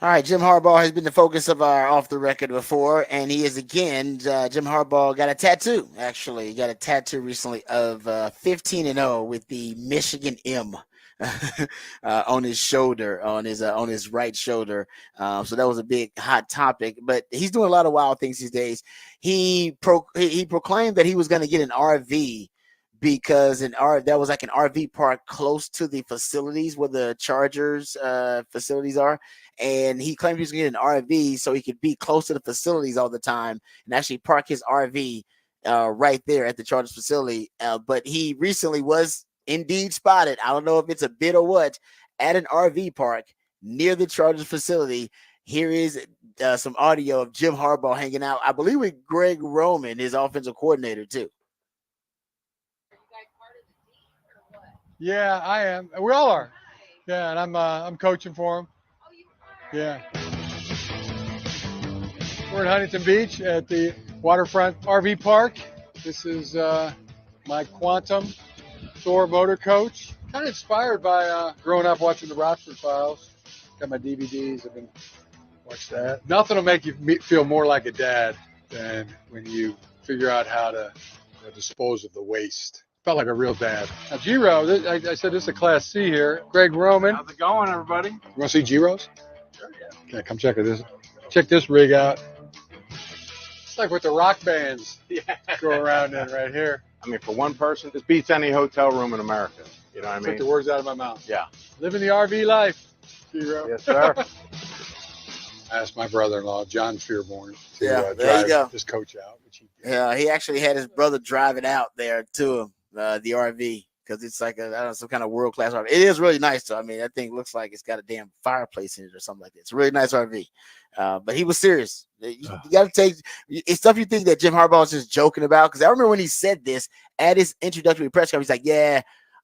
All right, Jim Harbaugh has been the focus of our off the record before, and he is again. Jim Harbaugh got a tattoo. Actually, he got a tattoo recently of 15-0 with the Michigan M on his shoulder, on his right shoulder. So that was a big hot topic. But he's doing a lot of wild things these days. He proclaimed that he was going to get an RV because that was like an RV park close to the facilities where the Chargers facilities are, and he claimed he was going to get an RV so he could be close to the facilities all the time and actually park his RV right there at the Chargers facility. But he recently was indeed spotted. I don't know if it's a bit or what, at an RV park near the Chargers facility. Here is some audio of Jim Harbaugh hanging out, I believe, with Greg Roman, his offensive coordinator, too. Yeah, I am. We all are. Yeah, and I'm coaching for him. Yeah. We're in Huntington Beach at the Waterfront RV Park. This is my Quantum Thor motor coach. Kind of inspired by growing up watching the Rockford Files. Got my DVDs. I've been watch that. Nothing will make you feel more like a dad than when you figure out how to dispose of the waste. Felt like a real dad. Now, Giro, I said this is a Class C here. Greg Roman. How's it going, everybody? You want to see Giro's? Sure, yeah. Okay, come check this. Check this rig out. It's like what the rock bands go around in right here. I mean, for one person, this beats any hotel room in America. You know what I mean? Took the words out of my mouth. Yeah. Living the RV life, Giro. Yes, sir. I asked my brother-in-law, John Fearborn, to there drive you go. this coach out. Which he actually had his brother drive it out there to him, the RV, because it's like some kind of world-class RV. It is really nice, though. I mean, that thing looks like it's got a damn fireplace in it or something like that. It's a really nice RV. But he was serious. You got to take it's stuff you think that Jim Harbaugh is just joking about. Because I remember when he said this at his introductory press conference, he's like, "Yeah,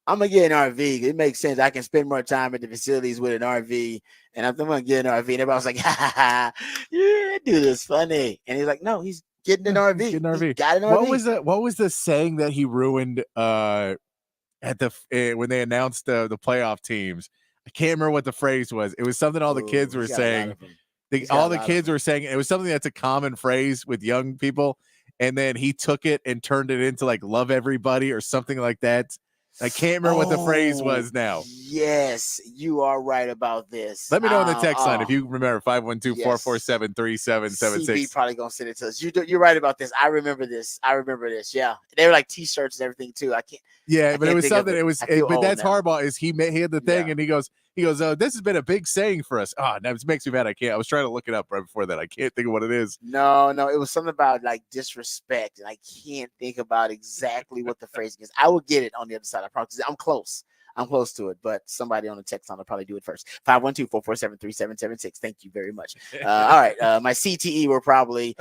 I'm gonna get an RV. It makes sense. I can spend more time at the facilities with an RV, and I'm gonna get an RV." And everybody was like, "Ha ha ha! Yeah, dude, it's funny." And he's like, "No, he's getting an RV. Getting an RV. He's got an RV." What was the saying that he ruined at when they announced the playoff teams? I can't remember what the phrase was. It was something all the kids were saying. All the kids were saying it was something that's a common phrase with young people, and then he took it and turned it into like "love everybody" or something like that. I can't remember what the phrase was now. Yes, you are right about this. Let me know in the text line if you remember. 512-447-3776. CB probably gonna send it to us. You're right about this. I remember this. Yeah, they were like T-shirts and everything too. But it was something. But that's Harbaugh. Is he had the thing and he goes, "Oh, this has been a big saying for us." Oh, that makes me mad. I was trying to look it up right before that. I can't think of what it is. No, it was something about like disrespect, and I can't think about exactly what the phrase is. I will get it on the other side. I promise. I'm close to it, but somebody on the text line will probably do it first. 512-447-3776. Thank you very much. All right. My CTE will probably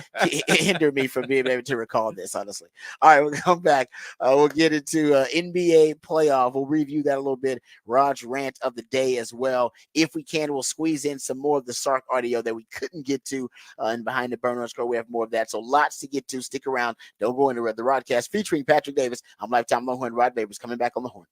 hinder me from being able to recall this, honestly. All right, we'll come back. We'll get into NBA playoff. We'll review that a little bit. Rod's rant of the day as well. If we can, we'll squeeze in some more of the Sark audio that we couldn't get to. And behind the burner score, we have more of that. So lots to get to. Stick around. Don't go anywhere. The Rodcast featuring Patrick Davis. I'm Lifetime Longhorn Rod Babers coming back on the horn.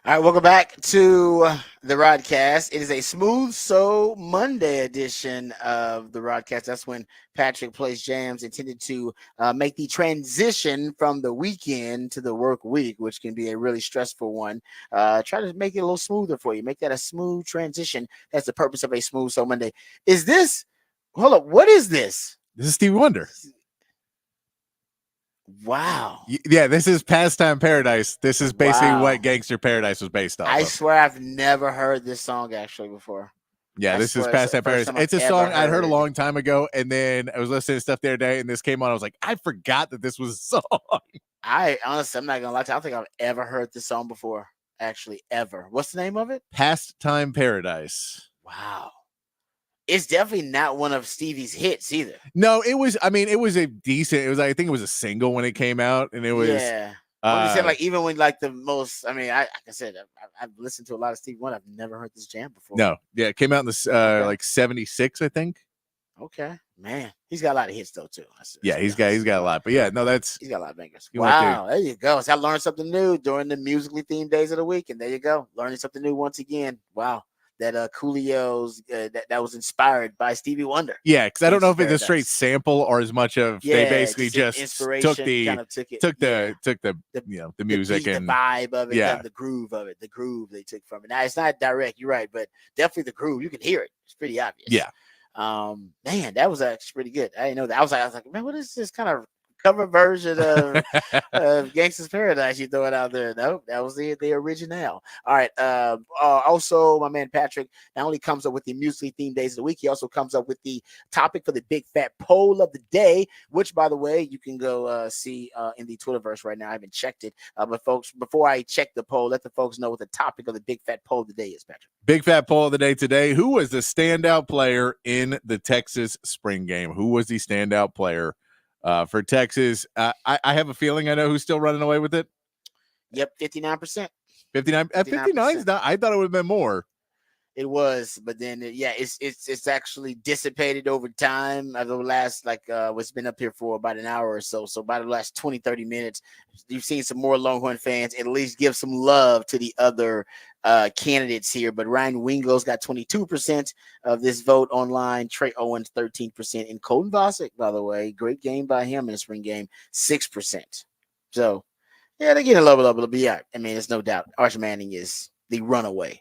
All right, welcome back to the Rodcast. It is a Smooth So Monday edition of the Rodcast. That's when Patrick plays jams intended to make the transition from the weekend to the work week, which can be a really stressful one. Try to make it a little smoother for you. Make that a smooth transition. That's the purpose of a Smooth So Monday. Is this? Hold up. What is this? This is Stevie Wonder. Wow. Yeah, this is Pastime Paradise. This is basically what Gangster Paradise was based off I of. swear I've never heard this song actually before. Yeah, this is Pastime Paradise. It's a song I'd heard a long time ago, and then I was listening to stuff the other day, and this came on. I was like, I forgot that this was a song. I honestly, I'm not gonna lie to you. I don't think I've ever heard this song before. Actually, ever. What's the name of it? Pastime Paradise. Wow. It's definitely not one of Stevie's hits either. No, it was. I mean, it was a decent. It was. I think it was a single when it came out, and it was. Yeah. I'm just saying, like, even when like the most. I mean, like I said, I've listened to a lot of Stevie Wonder. I've never heard this jam before. No, yeah, it came out in the like '76, I think. Okay, man, he's got a lot of hits though too. Yeah, he's got a lot, but yeah, no, he's got a lot of bangers. Wow, there you go. So I learned something new during the musically themed days of the week, and there you go, learning something new once again. Wow. That Coolio's that was inspired by Stevie Wonder. Yeah, because I don't know if it's a straight sample or as much of they basically just took the music the and the vibe of it, yeah, the groove of it, the groove they took from it. Now it's not direct, you're right, but definitely the groove. You can hear it. It's pretty obvious. Yeah. Man, that was actually pretty good. I didn't know that. I was like, man, what is this kind of cover version of Gangsta's Paradise you throw it out there? Nope, that was the original. All right. Also, my man Patrick not only comes up with the musically themed days of the week, he also comes up with the topic for the big fat poll of the day, which, by the way, you can go see in the Twitterverse right now. I haven't checked it, but folks, before I check the poll, let the folks know what the topic of the big fat poll of the day is, Patrick. Big fat poll of the day today. Who was the standout player in the Texas spring game? Who was the standout player for Texas? I have a feeling I know who's still running away with it. Yep, 59%. 59. 59 is not. I thought it would have been more. It was, but then it's actually dissipated over time. The last what's been up here for about an hour or so. So by the last 20-30 minutes, you've seen some more Longhorn fans at least give some love to the other candidates here. But Ryan Wingo's got 22% of this vote online. Trey Owens 13%, and Colton Vasek, by the way, great game by him in the spring game, 6%. So yeah, they're getting a little bit. Yeah, I mean, it's no doubt. Arch Manning is the runaway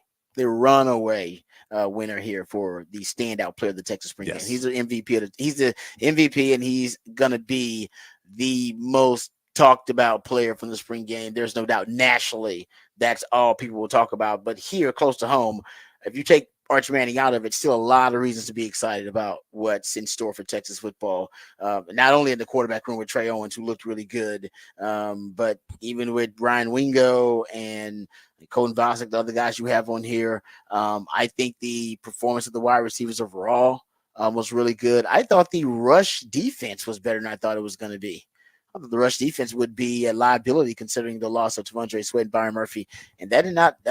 winner here for the standout player of the Texas spring game. He's the MVP. He's the MVP, and he's gonna be the most talked about player from the spring game. There's no doubt. Nationally, that's all people will talk about. But here, close to home, if you take Arch Manning out of it, still a lot of reasons to be excited about what's in store for Texas football. Not only in the quarterback room with Trey Owens, who looked really good, but even with Ryan Wingo and Colton Vasek, the other guys you have on here. I think the performance of the wide receivers overall was really good. I thought the rush defense was better than I thought it was going to be. I thought the rush defense would be a liability considering the loss of Tavondre Sweat and Byron Murphy, and that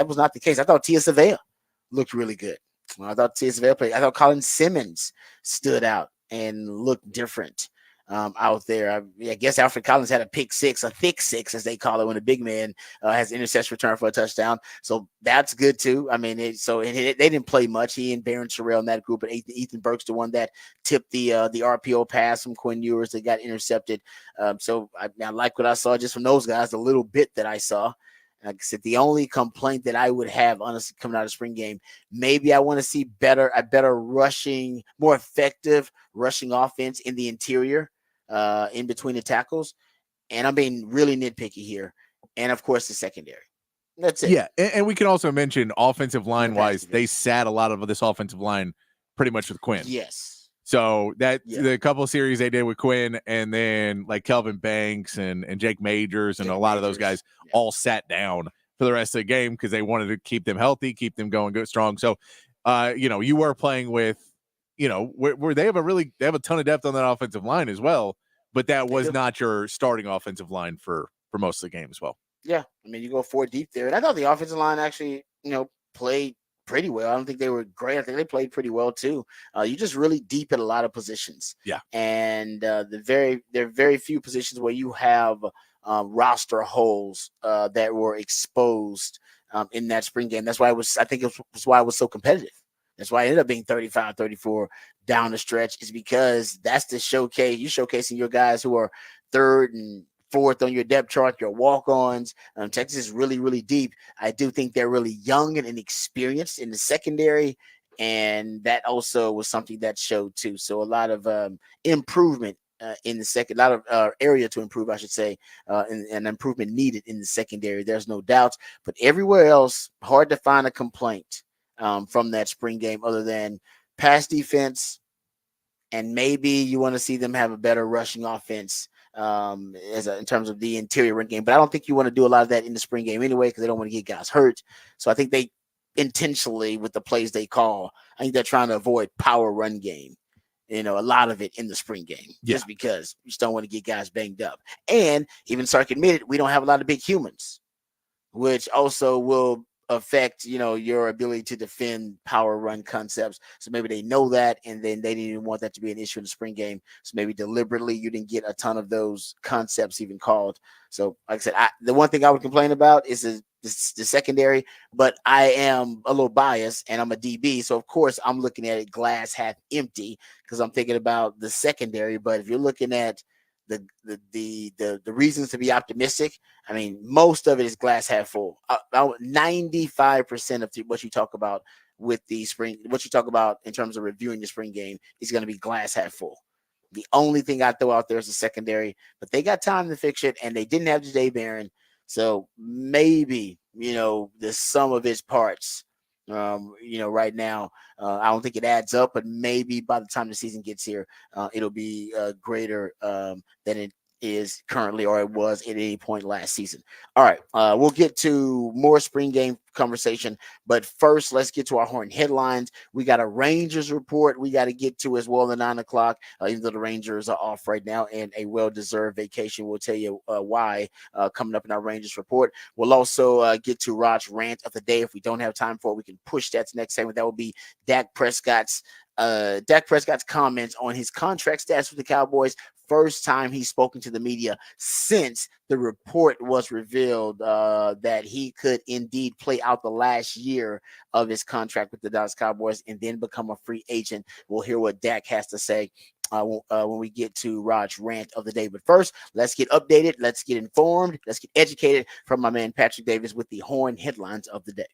was not the case. I thought Tia Savea looked really good. I thought Tia Savea played. I thought Colin Simmons stood out and looked different out there. I guess Alfred Collins had a thick six, as they call it, when a big man has interception return for a touchdown. So that's good too. I mean, they didn't play much. He and Barron Sherrill in that group, and Ethan Burks, the one that tipped the RPO pass from Quinn Ewers that got intercepted. So I like what I saw just from those guys, the little bit that I saw. Like I said, the only complaint that I would have, honestly, coming out of spring game, maybe I want to see a better rushing, more effective rushing offense in the interior, in between the tackles. And I'm being really nitpicky here. And of course, the secondary. That's it. Yeah, and we can also mention offensive line wise, they sat a lot of this offensive line pretty much with Quinn. Yes. So the couple of series they did with Quinn, and then like Kelvin Banks and Jake Majors and a lot of those guys all sat down for the rest of the game because they wanted to keep them healthy, keep them going good, strong. So, you were playing with, where they have a ton of depth on that offensive line as well, but that was not your starting offensive line for most of the game as well. Yeah, I mean, you go 4 deep there, and I thought the offensive line actually, played pretty well. I don't think they were great. I think they played pretty well too. You just really deep at a lot of positions. Yeah. And there are very few positions where you have roster holes that were exposed in that spring game. That's why I think it was why it was so competitive. That's why it ended up being 35-34 down the stretch, is because that's the showcase. You're showcasing your guys who are third and fourth on your depth chart, your walk-ons. Texas is really, really deep. I do think they're really young and inexperienced in the secondary, and that also was something that showed too. So a lot of improvement in the second, a lot of area to improve, I should say, and improvement needed in the secondary. There's no doubt, but everywhere else, hard to find a complaint from that spring game other than pass defense, and maybe you want to see them have a better rushing offense in terms of the interior run game. But I don't think you want to do a lot of that in the spring game anyway, because they don't want to get guys hurt. So I think they intentionally, with the plays they call, I think they're trying to avoid power run game. A lot of it in the spring game, just because you just don't want to get guys banged up. And even Sark admitted, we don't have a lot of big humans, which also will affect, your ability to defend power run concepts. So maybe they know that, and then they didn't even want that to be an issue in the spring game. So maybe deliberately you didn't get a ton of those concepts even called. So like I said, the one thing I would complain about is the secondary, but I am a little biased and I'm a DB. So of course I'm looking at it glass half empty because I'm thinking about the secondary. But if you're looking at the reasons to be optimistic, I mean, most of it is glass half full. 95% of what you talk about with the spring, what you talk about in terms of reviewing the spring game, is going to be glass half full. The only thing I throw out there is the secondary, but they got time to fix it, and they didn't have Ja'Day Barron. So maybe, the sum of its parts, right now, I don't think it adds up, but maybe by the time the season gets here, it'll be greater than it is currently, or it was at any point last season. All right, we'll get to more spring game conversation, but first let's get to our Horn headlines. We got a Rangers report we got to get to as well at 9 o'clock, even though the Rangers are off right now and a well-deserved vacation. We'll tell you why coming up in our Rangers report. We'll also get to Rod's rant of the day. If we don't have time for it, we can push that to next segment. That will be Dak Prescott's comments on his contract status with the Cowboys. First time he's spoken to the media since the report was revealed that he could indeed play out the last year of his contract with the Dallas Cowboys and then become a free agent. We'll hear what Dak has to say when we get to Rod's rant of the day. But first, let's get updated, let's get informed, let's get educated from my man Patrick Davis with the Horn headlines of the day.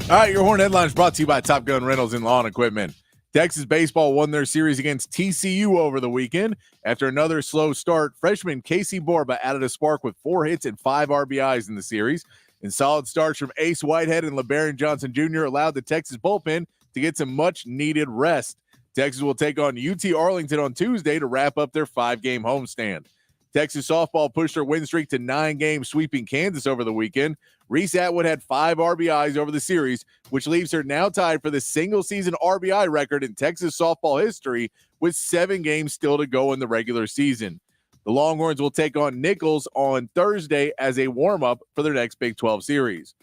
All right, your Horn headlines brought to you by Top Gun Rentals and Lawn Equipment. Texas baseball won their series against TCU over the weekend. After another slow start, freshman Casey Borba added a spark with 4 hits and 5 RBIs in the series. And solid starts from Ace Whitehead and LeBaron Johnson Jr. allowed the Texas bullpen to get some much-needed rest. Texas will take on UT Arlington on Tuesday to wrap up their 5-game homestand. Texas softball pushed their win streak to 9 games, sweeping Kansas over the weekend. Reese Atwood had 5 RBIs over the series, which leaves her now tied for the single-season RBI record in Texas softball history with 7 games still to go in the regular season. The Longhorns will take on Nichols on Thursday as a warm-up for their next Big 12 series.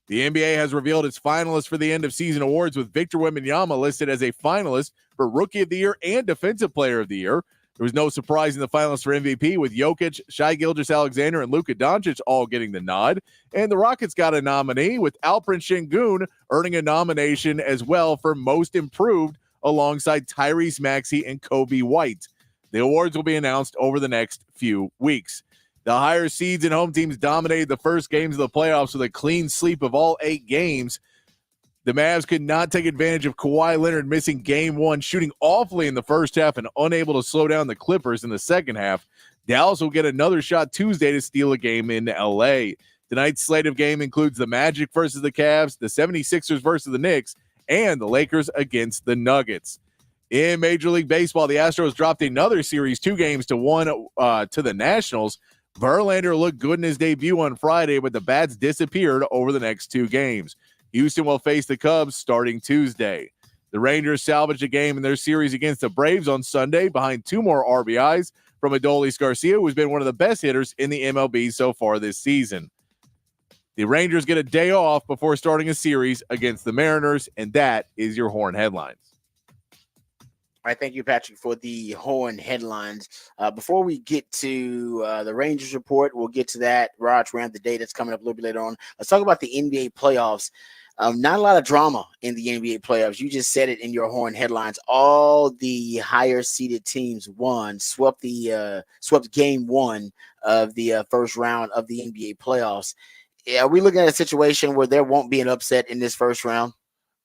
The NBA has revealed its finalists for the end-of-season awards, with Victor Wembanyama listed as a finalist for Rookie of the Year and Defensive Player of the Year. There was no surprise in the finalists for MVP, with Jokic, Shai Gilgeous-Alexander, and Luka Doncic all getting the nod. And the Rockets got a nominee, with Alperen Şengün earning a nomination as well for Most Improved alongside Tyrese Maxey and Kobe White. The awards will be announced over the next few weeks. The higher seeds and home teams dominated the first games of the playoffs with a clean sweep of all 8 games. The Mavs could not take advantage of Kawhi Leonard missing game 1, shooting awfully in the first half and unable to slow down the Clippers in the second half. Dallas will get another shot Tuesday to steal a game in L.A. Tonight's slate of game includes the Magic versus the Cavs, the 76ers versus the Knicks, and the Lakers against the Nuggets. In Major League Baseball, the Astros dropped another series 2-1 to the Nationals. Verlander looked good in his debut on Friday, but the bats disappeared over the next 2 games. Houston will face the Cubs starting Tuesday. The Rangers salvaged a game in their series against the Braves on Sunday behind 2 more RBIs from Adolis Garcia, who's been one of the best hitters in the MLB so far this season. The Rangers get a day off before starting a series against the Mariners, and that is your Horn headlines. All right, thank you, Patrick, for the Horn headlines. Before we get to the Rangers report, we'll get to that. Raj ran the day that's coming up a little bit later on. Let's talk about the NBA playoffs. Not a lot of drama in the NBA playoffs. You just said it in your Horn headlines. All the higher seeded teams won, swept game one of the first round of the NBA playoffs. Are we looking at a situation where there won't be an upset in this first round?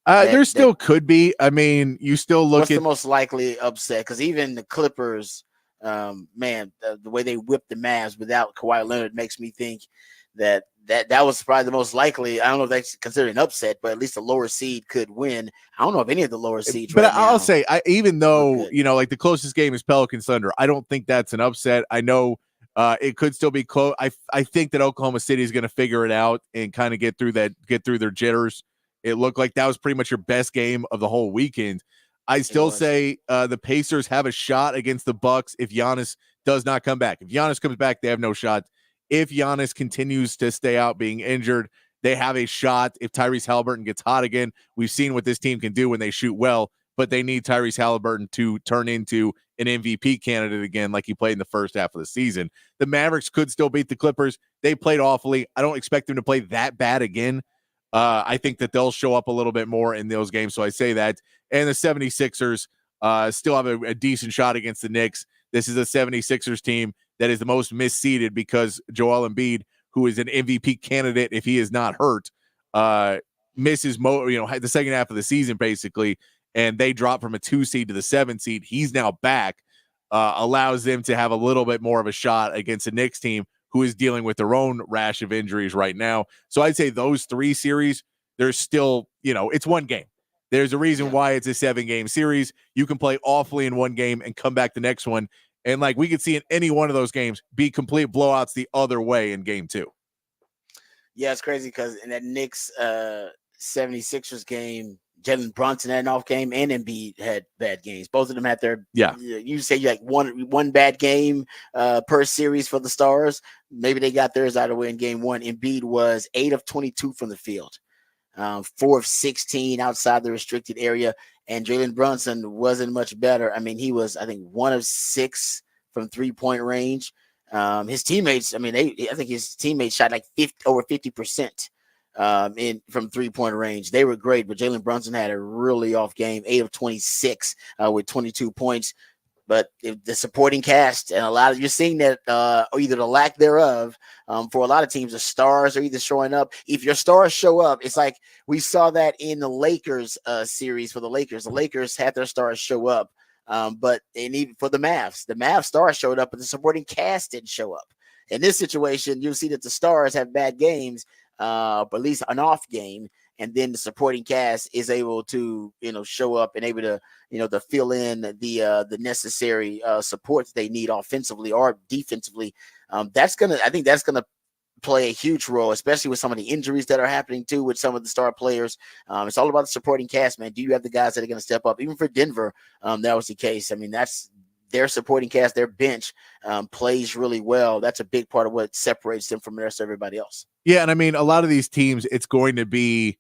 There still could be. I mean, you still look what's at the most likely upset? Because even the Clippers, man, the way they whipped the Mavs without Kawhi Leonard makes me think that was probably the most likely. I don't know if that's considered an upset, but at least a lower seed could win. I don't know if any of the lower seeds. But right I'll now say, even though like the closest game is Pelicans Thunder, I don't think that's an upset. I know it could still be close. I think that Oklahoma City is going to figure it out and kind of get through their jitters. It looked like that was pretty much your best game of the whole weekend. I still say the Pacers have a shot against the Bucks if Giannis does not come back. If Giannis comes back, they have no shot. If Giannis continues to stay out being injured, they have a shot. If Tyrese Halliburton gets hot again, we've seen what this team can do when they shoot well, but they need Tyrese Halliburton to turn into an MVP candidate again like he played in the first half of the season. The Mavericks could still beat the Clippers. They played awfully. I don't expect them to play that bad again. I think that they'll show up a little bit more in those games, so I say that. And the 76ers still have a decent shot against the Knicks. This is a 76ers team that is the most misseeded because Joel Embiid, who is an MVP candidate if he is not hurt, misses the second half of the season basically, and they drop from a 2 seed to the 7 seed. He's now back, allows them to have a little bit more of a shot against the Knicks team who is dealing with their own rash of injuries right now. So I'd say those 3 series, there's still, it's one game. There's a reason why it's a 7-game series. You can play awfully in one game and come back the next one. And like we could see in any one of those games be complete blowouts the other way in game 2. Yeah, it's crazy because in that Knicks 76ers game, Jalen Brunson had an off game and Embiid had bad games. Both of them had their You say like one bad game per series for the Stars. Maybe they got theirs out of the way in game 1. Embiid was 8 of 22 from the field, 4 of 16 outside the restricted area, and Jalen Brunson wasn't much better. I mean, he was, I think, 1 of 6 from 3-point range. His teammates, I think his teammates shot like over 50% in from 3-point range. They were great, but Jalen Brunson had a really off game, 8 of 26 with 22 points. But the supporting cast and a lot of you're seeing that or either the lack thereof for a lot of teams, the stars are either showing up. If your stars show up, it's like we saw that in the Lakers series for the Lakers. The Lakers had their stars show up. But even for the Mavs stars showed up, but the supporting cast didn't show up. In this situation, you'll see that the stars have bad games, but at least an off game, and then the supporting cast is able to, show up and able to, to fill in the necessary support that they need offensively or defensively. I think that's gonna play a huge role, especially with some of the injuries that are happening too with some of the star players. It's all about the supporting cast, man. Do you have the guys that are going to step up? Even for Denver, that was the case. I mean, that's their supporting cast, their bench plays really well. That's a big part of what separates them from the rest of everybody else. Yeah, and I mean, a lot of these teams, it's going to be,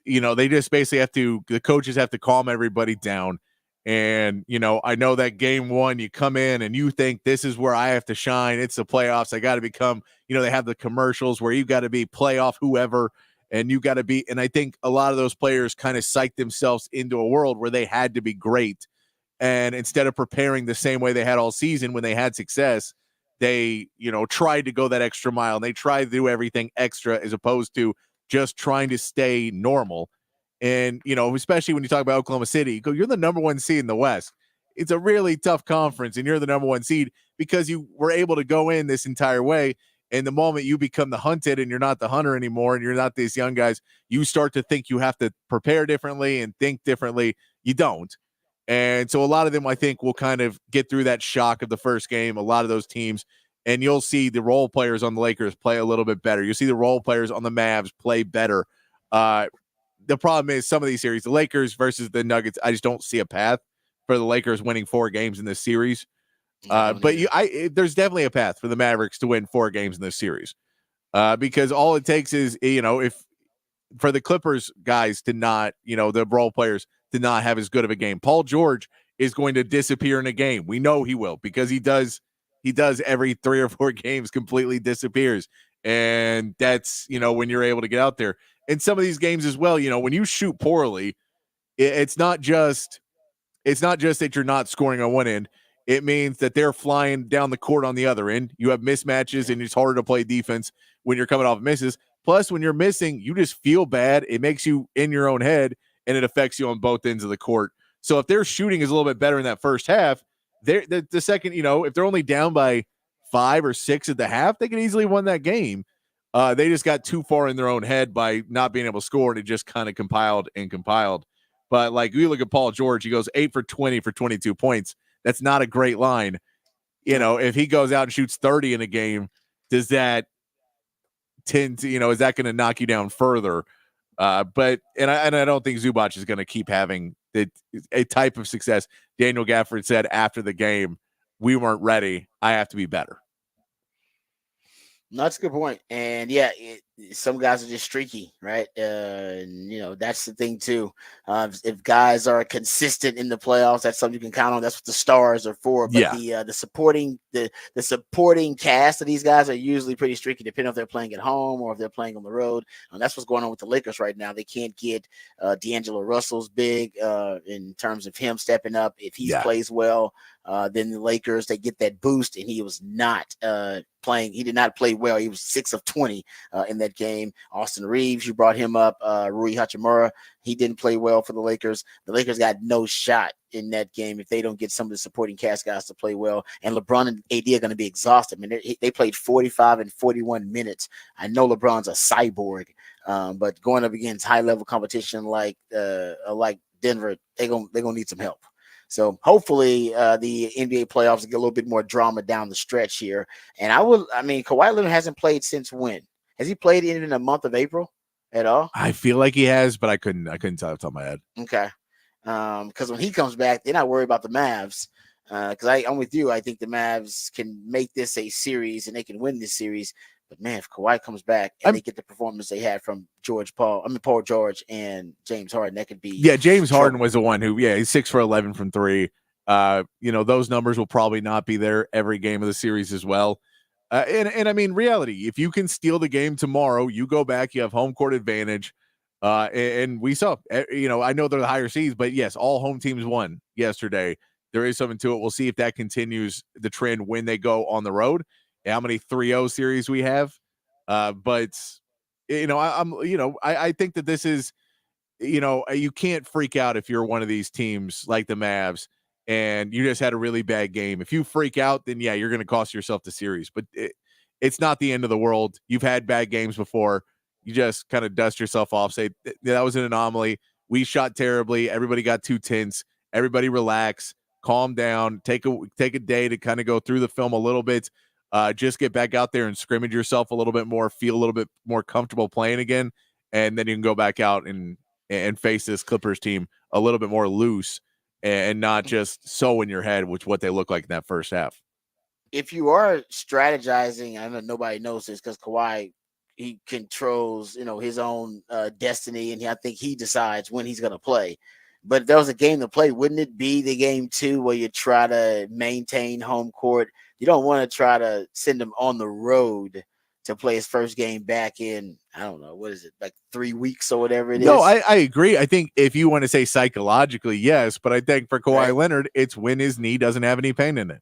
they just basically the coaches have to calm everybody down. And, I know that game 1, you come in and you think this is where I have to shine. It's the playoffs. I got to become, they have the commercials where you got to be playoff whoever, and you got to be. And I think a lot of those players kind of psyched themselves into a world where they had to be great. And instead of preparing the same way they had all season when they had success, they, tried to go that extra mile and they tried to do everything extra as opposed to just trying to stay normal. And, especially when you talk about Oklahoma City, you're the number 1 seed in the West. It's a really tough conference, and you're the number 1 seed because you were able to go in this entire way. And the moment you become the hunted and you're not the hunter anymore and you're not these young guys, you start to think you have to prepare differently and think differently. You don't. And so a lot of them, I think, will kind of get through that shock of the first game, a lot of those teams, and you'll see the role players on the Lakers play a little bit better. You'll see the role players on the Mavs play better. The problem is some of these series, the Lakers versus the Nuggets, I just don't see a path for the Lakers winning 4 games in this series. But there's definitely a path for the Mavericks to win 4 games in this series because all it takes is, if for the Clippers guys to not, the role players to not have as good of a game. Paul George is going to disappear in a game. We know he will because he does every 3 or 4 games completely disappears. And that's, when you're able to get out there. In some of these games as well, when you shoot poorly, it's not just that you're not scoring on one end. It means that they're flying down the court on the other end. You have mismatches, and it's harder to play defense when you're coming off misses. Plus, when you're missing, you just feel bad. It makes you in your own head, and it affects you on both ends of the court. So if their shooting is a little bit better in that first half, the second, if they're only down by 5 or 6 at the half, they can easily win that game. They just got too far in their own head by not being able to score, and it just kind of compiled. But like you look at Paul George, he goes 8 for 20 for 22 points. That's not a great line. If he goes out and shoots 30 in a game, does that tend to, is that going to knock you down further? But I don't think Zubac is going to keep having a type of success. Daniel Gafford said after the game, we weren't ready. I have to be better. No, that's a good point. And yeah, some guys are just streaky, right? And that's the thing too. If guys are consistent in the playoffs, that's something you can count on. That's what the stars are for. But the supporting cast of these guys are usually pretty streaky, depending on if they're playing at home or if they're playing on the road. And that's what's going on with the Lakers right now. They can't get D'Angelo Russell's big in terms of him stepping up. If he plays well, then the Lakers, they get that boost, and he was not playing. He did not play well. He was 6 of 20 in that game. Austin Reeves, you brought him up. Rui Hachimura, he didn't play well for the Lakers. The Lakers got no shot in that game if they don't get some of the supporting cast guys to play well. And LeBron and AD are going to be exhausted. I mean, they played 45 and 41 minutes. I know LeBron's a cyborg, but going up against high-level competition like Denver, they're gonna need some help. So hopefully the NBA playoffs get a little bit more drama down the stretch here. And Kawhi Leonard hasn't played since when? Has he played in the month of April at all? I feel like he has, but I couldn't tell off the top of my head. Okay. Because when he comes back, they're not worried about the Mavs. Because I'm with you. I think the Mavs can make this a series and they can win this series. But man, if Kawhi comes back and they get the performance they had from Paul George and James Harden, that could be. Yeah, James Harden was the one who, he's 6 for 11 from 3. Those numbers will probably not be there every game of the series as well. And I mean, reality, if you can steal the game tomorrow, you go back, you have home court advantage. And we saw, I know they're the higher seeds, but yes, all home teams won yesterday. There is something to it. We'll see if that continues the trend when they go on the road. How many 3-0 series we have. But I think that this is, you can't freak out if you're one of these teams like the Mavs and you just had a really bad game. If you freak out, then you're going to cost yourself the series, but it's not the end of the world. You've had bad games before. You just kind of dust yourself off, say that was an anomaly. We shot terribly. Everybody got too tense. Everybody relax, calm down, take a day to kind of go through the film a little bit. Just get back out there and scrimmage yourself a little bit more, feel a little bit more comfortable playing again, and then you can go back out and face this Clippers team a little bit more loose and not just so in your head, which what they look like in that first half. If you are strategizing, I know nobody knows this because Kawhi, he controls, his own destiny, and I think he decides when he's going to play. But if there was a game to play, wouldn't it be the game 2 where you try to maintain home court? You don't want to try to send him on the road to play his first game back in, I don't know, what is it, like 3 weeks or whatever it is? No, I agree. I think if you want to say psychologically, yes, but I think for Kawhi Leonard, it's when his knee doesn't have any pain in it.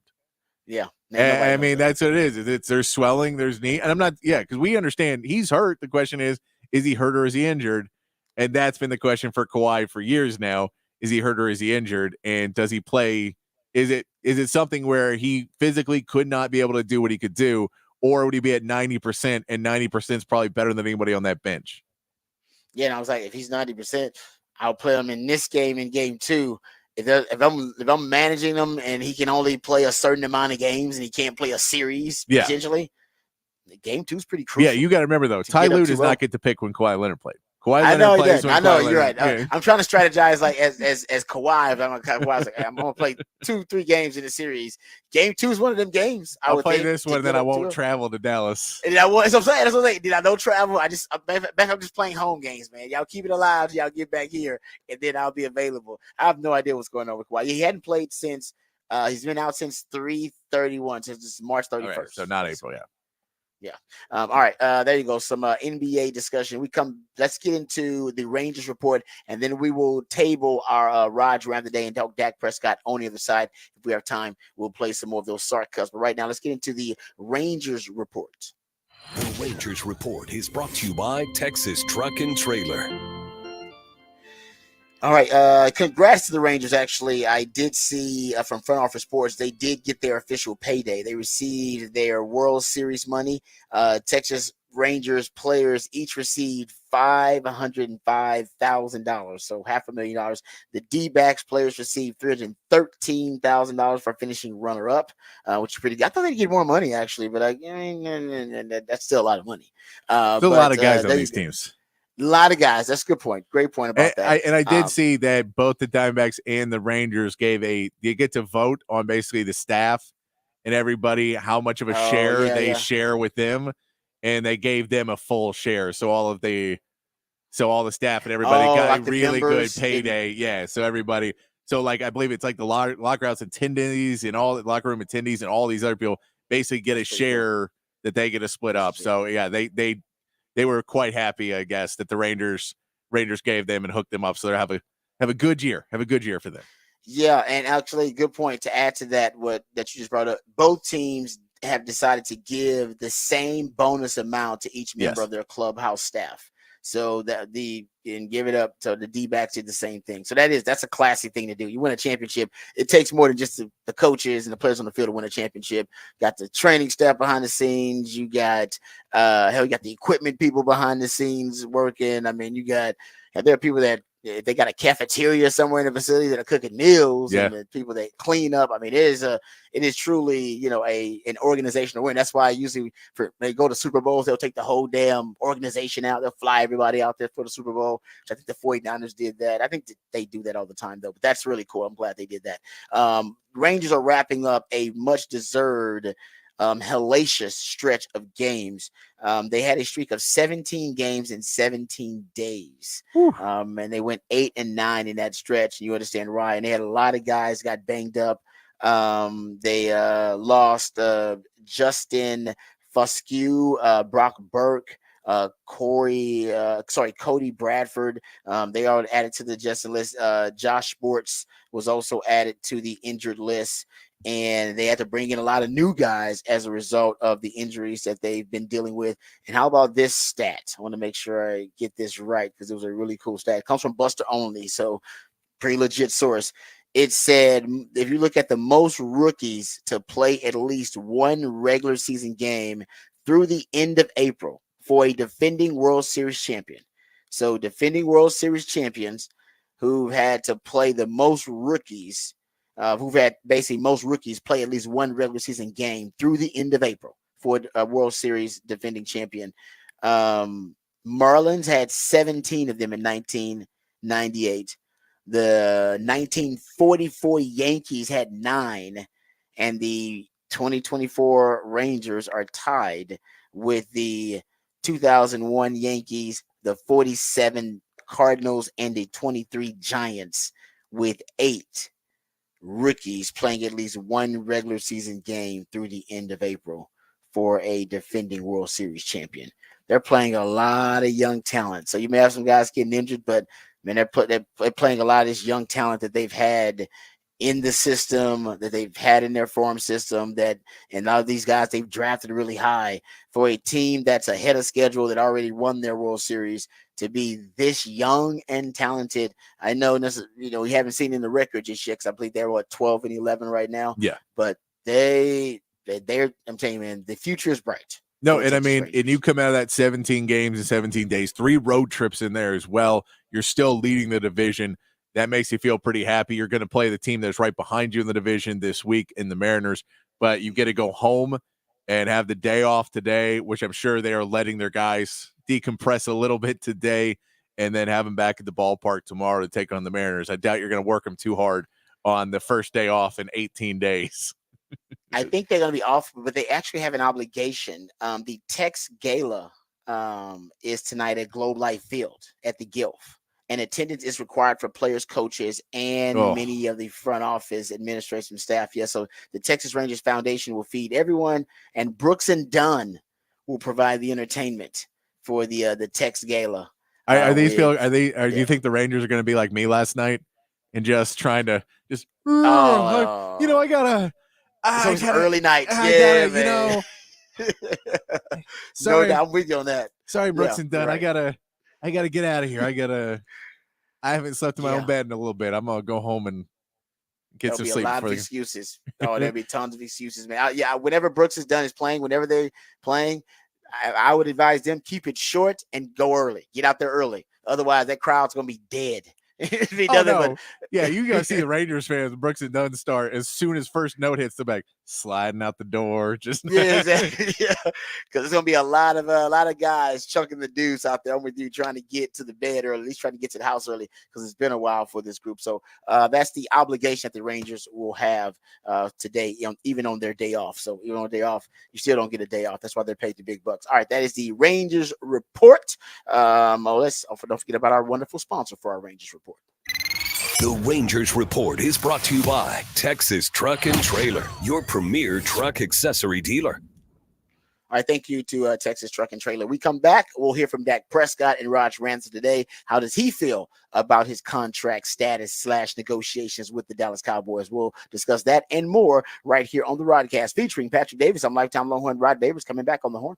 Yeah. I mean, that's what it is. There's swelling, there's knee, and I'm not, because we understand he's hurt. The question is he hurt or is he injured? And that's been the question for Kawhi for years now. Is he hurt or is he injured? And does he play? Is it something where he physically could not be able to do what he could do, or would he be at 90%? And 90% is probably better than anybody on that bench. Yeah, and I was like, if he's 90%, I'll play him in this game in game 2. If I'm managing him and he can only play a certain amount of games and he can't play a series potentially, game 2 is pretty crucial. Yeah, you got to remember though, Ty Lue does not get to pick when Kawhi Leonard played. Kawhi I Leonard know he plays does. when I know Kawhi you're Leonard. right. Yeah. I'm trying to strategize like as Kawhi. If I'm gonna play 2-3 games in the series. Game 2 is one of them games. I'll would play think, this to one, then get I up to won't it. travel to Dallas. And that's what I'm saying. That's what I'm saying. Did I no travel? I'm just playing home games, man. Y'all keep it alive. Y'all get back here, and then I'll be available. I have no idea what's going on with Kawhi. He hadn't played since. He's been out since 3/31, since March 31st. Okay, so not April, yeah. Yeah. All right. There you go. Some NBA discussion. Let's get into the Rangers report, and then we will table our Raj around the day and talk Dak Prescott on the other side. If we have time, we'll play some more of those Sark cuts. But right now, let's get into the Rangers report. The Rangers report is brought to you by Texas Truck and Trailer. All right. Congrats to the Rangers. Actually, I did see from Front Office Sports, they did get their official payday. They received their World Series money. Texas Rangers players each received $505,000, so $500,000. The D-backs players received $313,000 for finishing runner-up, which is pretty good. I thought they'd get more money, actually, but that's still a lot of money. Still a lot of guys on these teams. A lot of guys. That's a good point. Great point about that. I did see that both the Diamondbacks and the Rangers you get to vote on basically the staff and everybody how much of a share they share with them, and they gave them a full share. So all the staff and everybody got like a really good members payday. Yeah. So everybody. So like I believe it's like the locker house attendees and all the locker room attendees and all these other people basically get a share that they get to split up. So yeah, they were quite happy, I guess, that the Rangers gave them and hooked them up. So they have a good year. Have a good year for them. Yeah, and actually, good point to add to that. That you just brought up. Both teams have decided to give the same bonus amount to each member of their clubhouse staff. So that and give it up. So the D-backs did the same thing. So that's a classy thing to do. You win a championship. It takes more than just the coaches and the players on the field to win a championship. Got the training staff behind the scenes. You got you got the equipment people behind the scenes working. I mean, there are people that they got a cafeteria somewhere in the facility that are cooking meals, and the people that clean up. I mean, it is truly, an organizational win. That's why usually they go to Super Bowls, they'll take the whole damn organization out. They'll fly everybody out there for the Super Bowl. I think the 49ers did that. I think they do that all the time, though. But that's really cool. I'm glad they did that. Rangers are wrapping up a much deserved hellacious stretch of games. They had a streak of 17 games in 17 days. And they went 8-9 in that stretch. You understand why. And they had a lot of guys got banged up. They lost Justin Fuskew, Brock Burke, Cody Bradford. They are added to the adjusted list. Josh Sports was also added to the injured list. And they had to bring in a lot of new guys as a result of the injuries that they've been dealing with. And how about this stat? I want to make sure I get this right because it was a really cool stat. It comes from Buster Only, so pretty legit source. It said, if you look at the most rookies to play at least one regular season game through the end of April for a defending World Series champion. So defending World Series champions who've had to play the most rookies, who've had basically most rookies play at least one regular season game through the end of April for a World Series defending champion. Marlins had 17 of them in 1998. The 1944 Yankees had 9, and the 2024 Rangers are tied with the 2001 Yankees, the 47 Cardinals, and the 23 Giants with 8 rookies playing at least one regular season game through the end of April for a defending World Series champion. They're playing a lot of young talent. So you may have some guys getting injured, but man, they're playing a lot of this young talent that they've had in the system, that they've had in their farm system, and a lot of these guys they've drafted really high for a team that's ahead of schedule that already won their World Series to be this young and talented. I know this, we haven't seen in the record just yet because I believe they're 12-11 right now. Yeah, but they're I'm telling you, man, the future is bright. No, and I mean, and you come out of that 17 games in 17 days, 3 road trips in there as well. You're still leading the division. That makes you feel pretty happy. You're going to play the team that's right behind you in the division this week in the Mariners, but you get to go home and have the day off today, which I'm sure they are letting their guys decompress a little bit today and then have him back at the ballpark tomorrow to take on the Mariners. I doubt you're going to work him too hard on the first day off in 18 days. I think they're going to be off, but they actually have an obligation. The Tex Gala is tonight at Globe Life Field at the Gilf, and attendance is required for players, coaches, and many of the front office administration staff. Yes, so the Texas Rangers Foundation will feed everyone, and Brooks and Dunn will provide the entertainment for the Tex Gala. Do you think the Rangers are going to be like me last night and just trying to just I gotta it's early nights. Man. Sorry, no, I'm with you on that. Sorry, Brooks and Dunn. Right. I gotta get out of here. I haven't slept in my own bed in a little bit. I'm gonna go home and get some sleep. There'll be a lot of excuses. There'll be tons of excuses, man. Whenever Brooks is done is playing, whenever they're playing, I would advise them keep it short and go early. Get out there early. Otherwise, that crowd's gonna be dead. You gotta see the Rangers fans. Brooks and Dunn start as soon as first note hits the back, sliding out the door. Exactly. Because there's gonna be a lot of guys chunking the deuce out there. I'm with you, trying to get to the bed early, at least trying to get to the house early, because it's been a while for this group. So that's the obligation that the Rangers will have today, even on their day off. So even on day off, you still don't get a day off. That's why they're paid the big bucks. All right, that is the Rangers report. Don't forget about our wonderful sponsor for our Rangers report. The Rangers Report is brought to you by Texas Truck and Trailer, your premier truck accessory dealer. All right, thank you to Texas Truck and Trailer. We come back, we'll hear from Dak Prescott and Raj Ransom today. How does he feel about his contract status / negotiations with the Dallas Cowboys? We'll discuss that and more right here on the Rodcast, featuring Patrick Davis. I'm lifetime Longhorn Rod Davis, coming back on the Horn.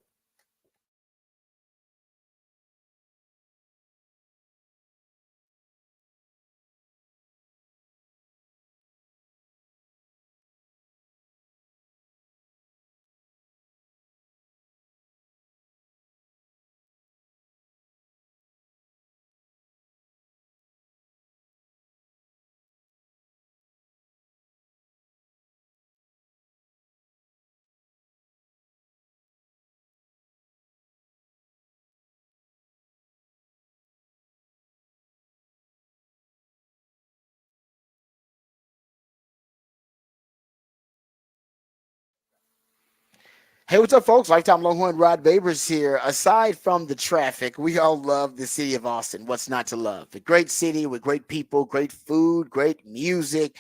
Hey, what's up, folks? Lifetime Longhorn Rod Babers here. Aside from the traffic, we all love the city of Austin. What's not to love? A great city with great people, great food, great music.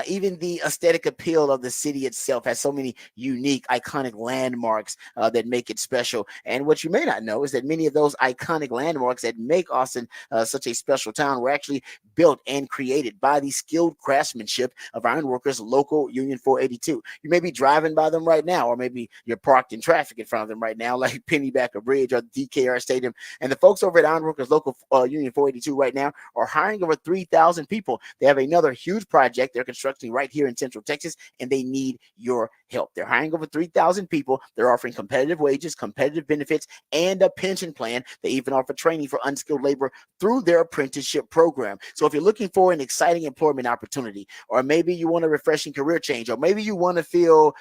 Even the aesthetic appeal of the city itself has so many unique, iconic landmarks that make it special. And what you may not know is that many of those iconic landmarks that make Austin such a special town were actually built and created by the skilled craftsmanship of Ironworkers Local Union 482. You may be driving by them right now, or maybe you're parked in traffic in front of them right now, like Pennybacker Bridge or DKR Stadium. And the folks over at Ironworkers Local Union 482 right now are hiring over 3,000 people. They have another huge project they're constructing right here in Central Texas, and they need your help. They're hiring over 3,000 people. They're offering competitive wages, competitive benefits, and a pension plan. They even offer training for unskilled labor through their apprenticeship program. So if you're looking for an exciting employment opportunity, or maybe you want a refreshing career change, or maybe you want to feel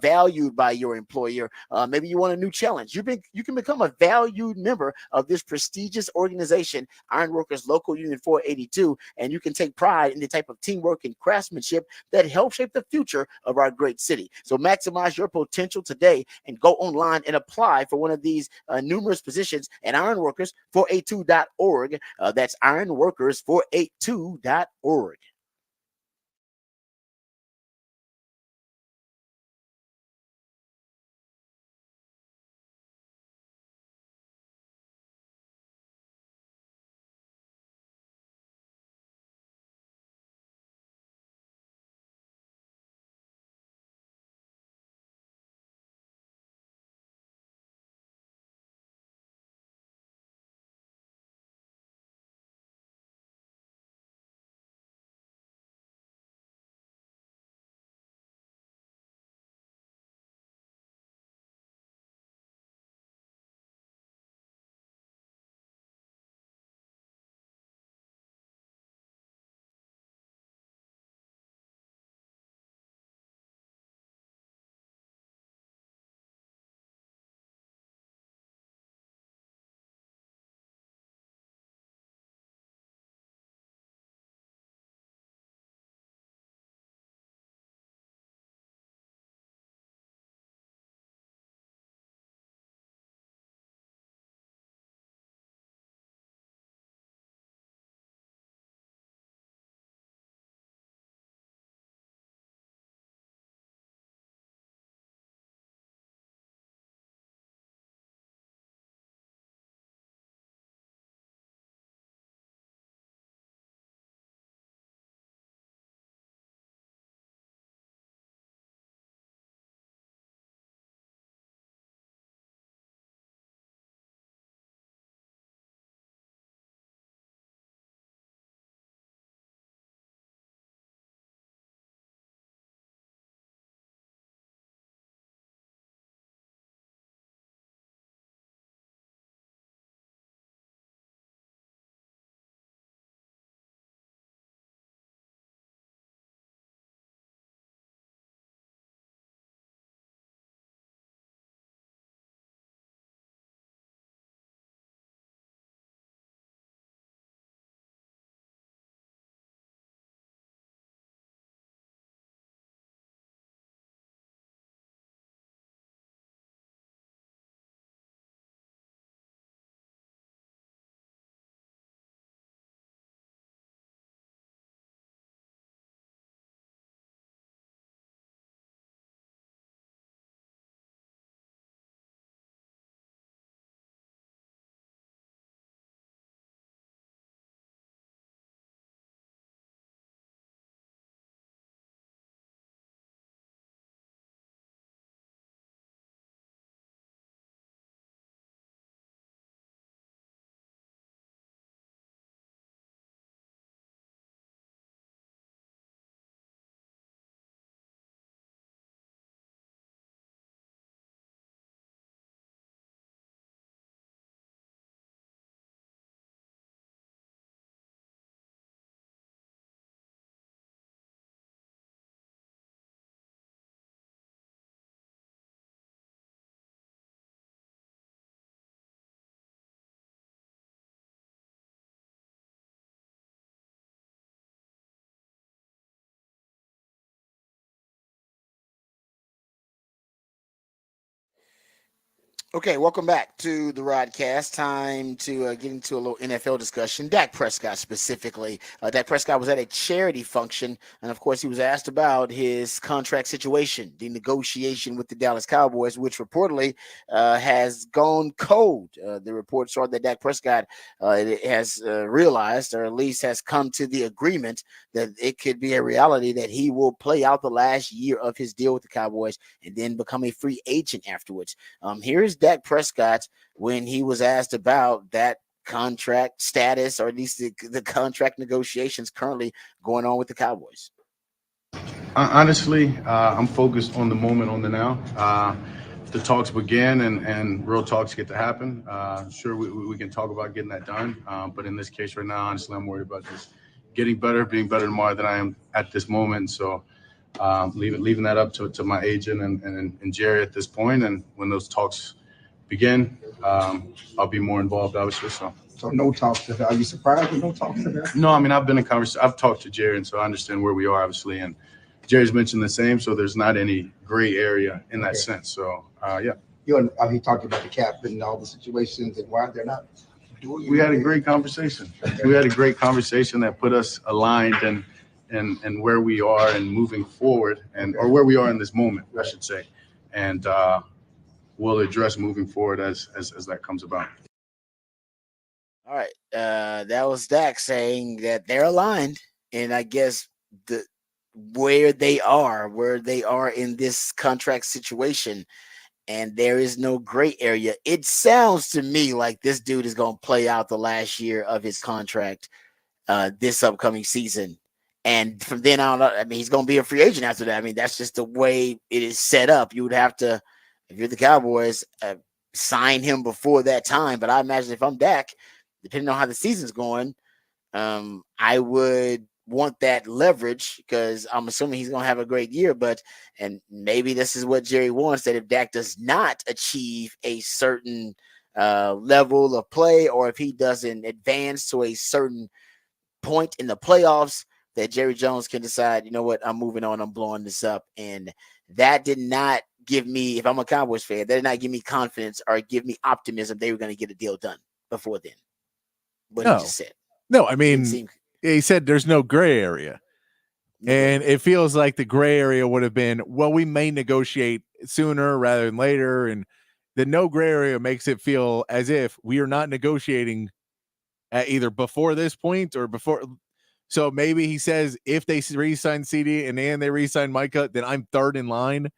valued by your employer, maybe you want a new challenge, you can become a valued member of this prestigious organization, Ironworkers Local Union 482, and you can take pride in the type of teamwork and craftsmanship that help shape the future of our great city. So maximize your potential today and go online and apply for one of these numerous positions at ironworkers482.org. That's ironworkers482.org. Okay, welcome back to the Rodcast. Time to get into a little NFL discussion. Dak Prescott specifically. Dak Prescott was at a charity function, and of course, he was asked about his contract situation, the negotiation with the Dallas Cowboys, which reportedly has gone cold. The reports are that Dak Prescott has realized, or at least has come to the agreement, that it could be a reality that he will play out the last year of his deal with the Cowboys and then become a free agent afterwards. Here's Dak Prescott when he was asked about that contract status, or at least the contract negotiations currently going on with the Cowboys. Honestly, I'm focused on the moment, on the now. The talks begin and real talks get to happen. Sure, we can talk about getting that done. But in this case right now, honestly, I'm worried about just getting better, being better tomorrow than I am at this moment. So leaving that up to my agent and Jerry at this point. And when those talks begin, I'll be more involved, obviously. So no talks to her. Are you surprised with no talks to her? No, I mean, I've been in conversation. I've talked to Jerry, and so I understand where we are, obviously. And Jerry's mentioned the same, so there's not any gray area in that sense. So, yeah. He talked about the cap and all the situations and why they're not doing. We had a great conversation. We had a great conversation that put us aligned and where we are and moving forward, or where we are in this moment, I should say. And we'll address moving forward as that comes about. All right. That was Dak saying that they're aligned, and I guess where they are in this contract situation, and there is no gray area. It sounds to me like this dude is going to play out the last year of his contract this upcoming season. And from then on, I mean, he's going to be a free agent after that. I mean, that's just the way it is set up. You would have to, if you're the Cowboys, sign him before that time. But I imagine if I'm Dak, depending on how the season's going, I would want that leverage, because I'm assuming he's going to have a great year. And maybe this is what Jerry wants, that if Dak does not achieve a certain level of play, or if he doesn't advance to a certain point in the playoffs, that Jerry Jones can decide, you know what, I'm moving on, I'm blowing this up. And that did not give me, if I'm a Cowboys fan, that did not give me confidence or give me optimism they were going to get a deal done before then. What he just said. No, I mean, he said there's no gray area. And it feels like the gray area would have been, well, we may negotiate sooner rather than later. And the no gray area makes it feel as if we are not negotiating at either before this point or before. So maybe he says if they re-sign CD and then they re-sign Micah, then I'm third in line,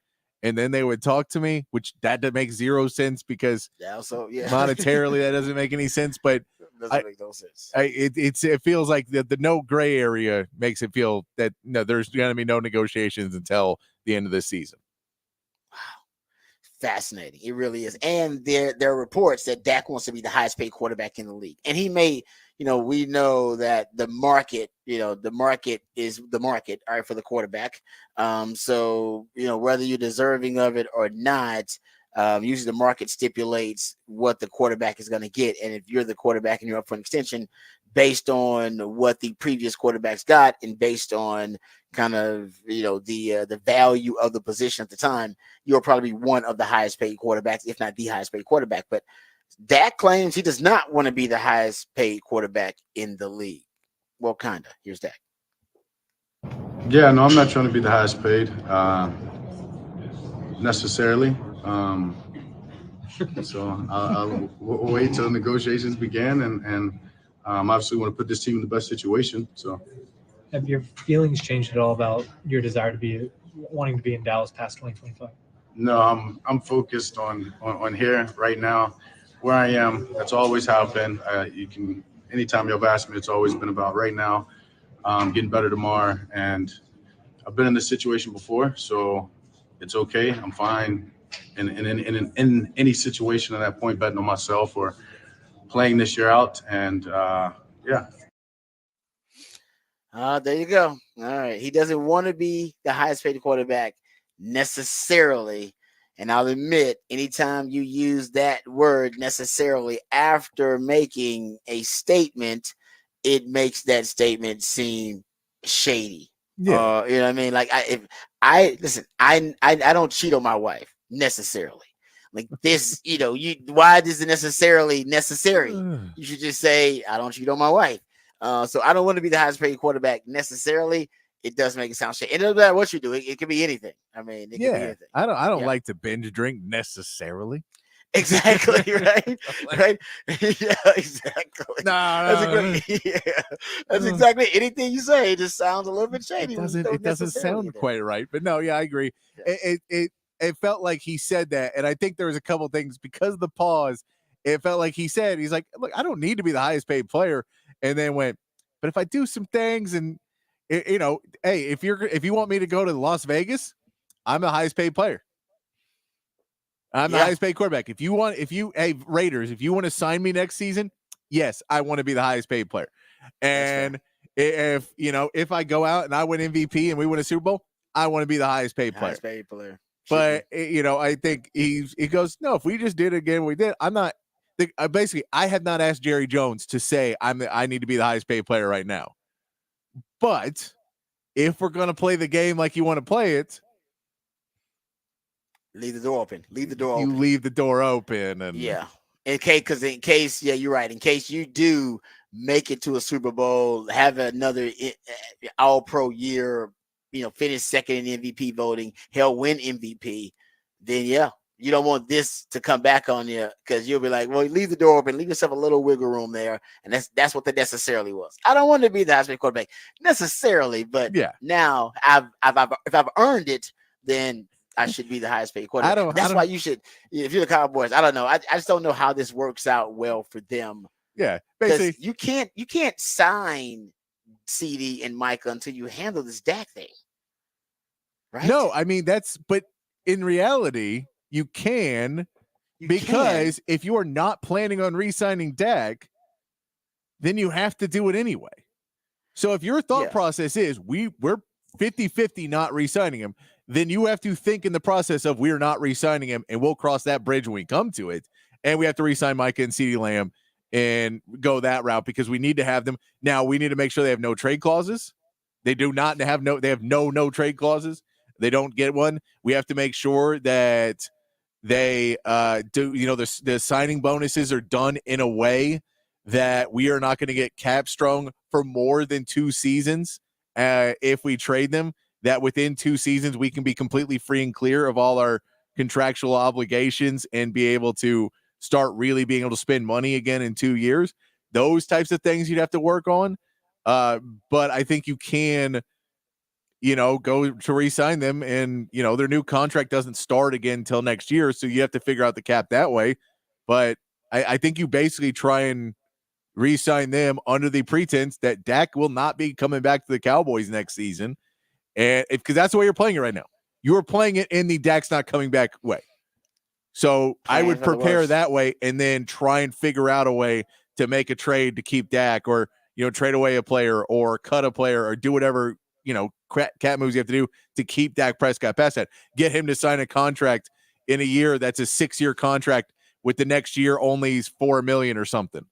and then they would talk to me, which that makes zero sense, because monetarily that doesn't make any sense. But doesn't make no sense. It feels like the no gray area makes it feel that no, there's going to be no negotiations until the end of this season. Fascinating. It really is. And there are reports that Dak wants to be the highest paid quarterback in the league. And he may, we know that the market is the market, all right, for the quarterback. So, whether you're deserving of it or not, usually the market stipulates what the quarterback is going to get. And if you're the quarterback and you're up for an extension, based on what the previous quarterbacks got and based on kind of, the value of the position at the time, you'll probably be one of the highest paid quarterbacks, if not the highest paid quarterback. But Dak claims he does not want to be the highest paid quarterback in the league. Well, kind of. Here's Dak. Yeah, no, I'm not trying to be the highest paid necessarily. So I'll wait till negotiations begin, and obviously want to put this team in the best situation. So, have your feelings changed at all about your desire to be wanting to be in Dallas past 2025? No, I'm focused on here right now, where I am. That's always how I've been. Anytime you've asked me, it's always been about right now, getting better tomorrow. And I've been in this situation before, so it's okay. I'm fine. In any situation at that point, betting on myself or playing this year out. And yeah. There you go. All right. He doesn't want to be the highest paid quarterback necessarily. And I'll admit, anytime you use that word necessarily after making a statement, it makes that statement seem shady. Yeah. You know what I mean? Like I don't cheat on my wife necessarily. Like this, why is it necessarily necessary? You should just say, I don't cheat on my wife. So I don't want to be the highest paid quarterback necessarily. It does make it sound shit. It doesn't matter what you do. It could be anything. I mean, it could be anything. I don't like to binge drink necessarily. Exactly, right? Right? Yeah, exactly. No, That's exactly anything you say. It just sounds a little bit shady. It doesn't sound quite right. But no, yeah, I agree. Yeah. It felt like he said that, and I think there was a couple things because of the pause. It felt like he's like, look, I don't need to be the highest paid player, and then went, but if I do some things, and hey, if you want me to go to Las Vegas, I'm the highest paid player. I'm the highest paid quarterback. Hey, Raiders, if you want to sign me next season, yes, I want to be the highest paid player. And if I go out and I win MVP and we win a Super Bowl, I want to be the highest paid player. Highest paid player. But I think he goes, no, if we just did it again, we did. I'm not. Basically, I have not asked Jerry Jones to say I need to be the highest paid player right now. But if we're going to play the game like you want to play it, leave the door open. Leave the door open. You leave the door open, and in case, you're right. In case you do make it to a Super Bowl, have another All-Pro year, finish second in MVP voting, hell, win MVP, then you don't want this to come back on you because you'll be like, well, leave the door open, leave yourself a little wiggle room there, and that's what that necessarily was. I don't want to be the highest paid quarterback necessarily, but now if I've earned it, then I should be the highest paid quarterback. That's why you should. If you're the Cowboys, I don't know. I just don't know how this works out well for them. Yeah, basically, you can't sign CD and Micah until you handle this Dak thing, right? No, I mean but in reality, you can because if you are not planning on re-signing Dak, then you have to do it anyway. So if your thought process is we're 50-50 not re-signing him, then you have to think in the process of we're not re-signing him, and we'll cross that bridge when we come to it. And we have to re-sign Micah and CeeDee Lamb and go that route because we need to have them. Now we need to make sure they have no trade clauses. They do not have they have no trade clauses. They don't get one. We have to make sure that they do, the signing bonuses are done in a way that we are not going to get cap strung for more than 2 seasons. If we trade them, that within 2 seasons, we can be completely free and clear of all our contractual obligations and be able to start really being able to spend money again in 2 years. Those types of things you'd have to work on. But I think you can, go to re-sign them, and, their new contract doesn't start again until next year. So you have to figure out the cap that way. But I think you basically try and re-sign them under the pretense that Dak will not be coming back to the Cowboys next season. And because that's the way you're playing it right now. You're playing it in the Dak's not coming back way. So I would prepare that way and then try and figure out a way to make a trade to keep Dak, or, trade away a player or cut a player or do whatever, cat moves you have to do to keep Dak Prescott past that. Get him to sign a contract in a year that's a 6-year contract with the next year only $4 million or something.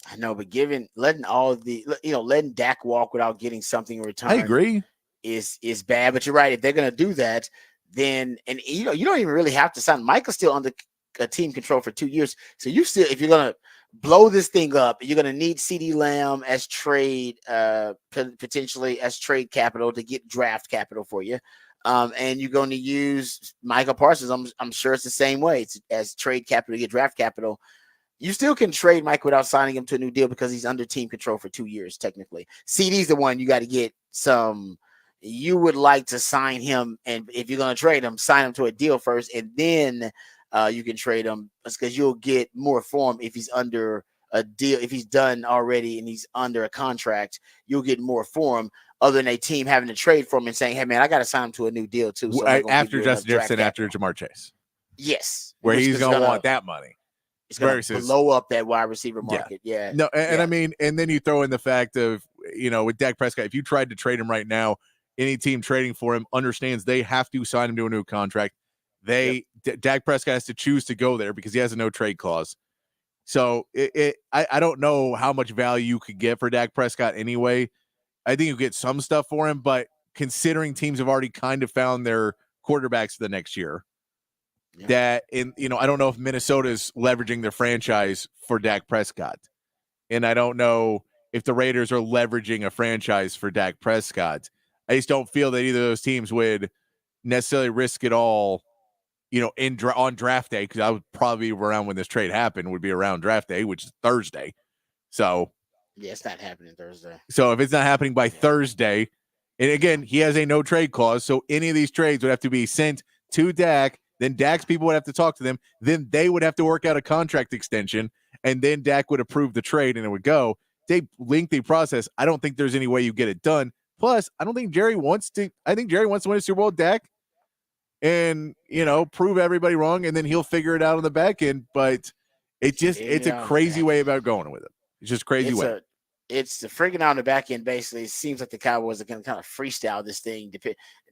I know, but letting Dak walk without getting something in return. I agree. Is bad, but you're right. If they're going to do that, then you don't even really have to sign. Micah's still under team control for 2 years, so if you're going to blow this thing up, you're going to need CeeDee Lamb as trade, potentially as trade capital to get draft capital for you, and you're going to use Micah Parsons. I'm sure it's the same way. It's as trade capital to get draft capital. You still can trade Mike without signing him to a new deal because he's under team control for 2 years, technically. CD's the one you got to get some. You would like to sign him, and if you're going to trade him, sign him to a deal first, and then you can trade him because you'll get more for him if he's under a deal. If he's done already and he's under a contract, you'll get more for him other than a team having to trade for him and saying, hey, man, I got to sign him to a new deal, too. So after Justin Jefferson, after Jamar Chase. Yes. Where he's going to want that money. It's going to blow up that wide receiver market. Yeah. No, and I mean, and then you throw in the fact of, with Dak Prescott, if you tried to trade him right now, any team trading for him understands they have to sign him to a new contract. Dak Prescott has to choose to go there because he has a no trade clause. So I don't know how much value you could get for Dak Prescott anyway. I think you get some stuff for him, but considering teams have already kind of found their quarterbacks for the next year, that I don't know if Minnesota's leveraging their franchise for Dak Prescott. And I don't know if the Raiders are leveraging a franchise for Dak Prescott. I just don't feel that either of those teams would necessarily risk it all, on draft day, because I would probably be around when this trade happened, would be around draft day, which is Thursday. So yeah, it's not happening Thursday. So if it's not happening by Thursday, and again, he has a no trade clause, so any of these trades would have to be sent to Dak. Then Dak's people would have to talk to them. Then they would have to work out a contract extension, and then Dak would approve the trade, and it would go. Lengthy process. I don't think there's any way you get it done. Plus, I don't think Jerry wants to. I think Jerry wants to win a Super Bowl with Dak, and prove everybody wrong, and then he'll figure it out on the back end. But it's a crazy way about going with it. It's just crazy way. It's the friggin' out on the back end. Basically, it seems like the Cowboys are going to kind of freestyle this thing.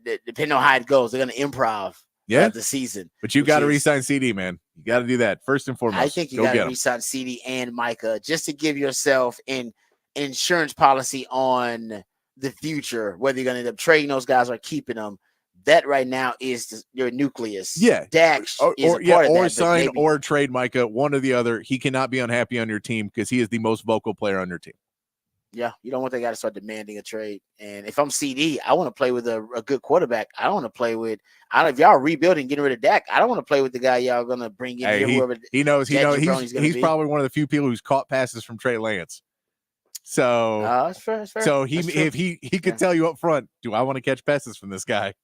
Depending on how it goes, they're going to improv. The season. But you got to re-sign CD, man. You got to do that first and foremost. I think you got to re-sign CD and Micah just to give yourself an insurance policy on the future, whether you're going to end up trading those guys or keeping them. That right now is your nucleus. Yeah. Dak is a part of that. Or sign or trade Micah, one or the other. He cannot be unhappy on your team because he is the most vocal player on your team. Yeah, you don't want that guy to start demanding a trade. And if I'm CD, I want to play with a good quarterback. I don't want to play with. If y'all are rebuilding, getting rid of Dak, I don't want to play with the guy y'all gonna bring in. Whoever he knows. He's probably one of the few people who's caught passes from Trey Lance. So that's fair. So if he could tell you up front, do I want to catch passes from this guy?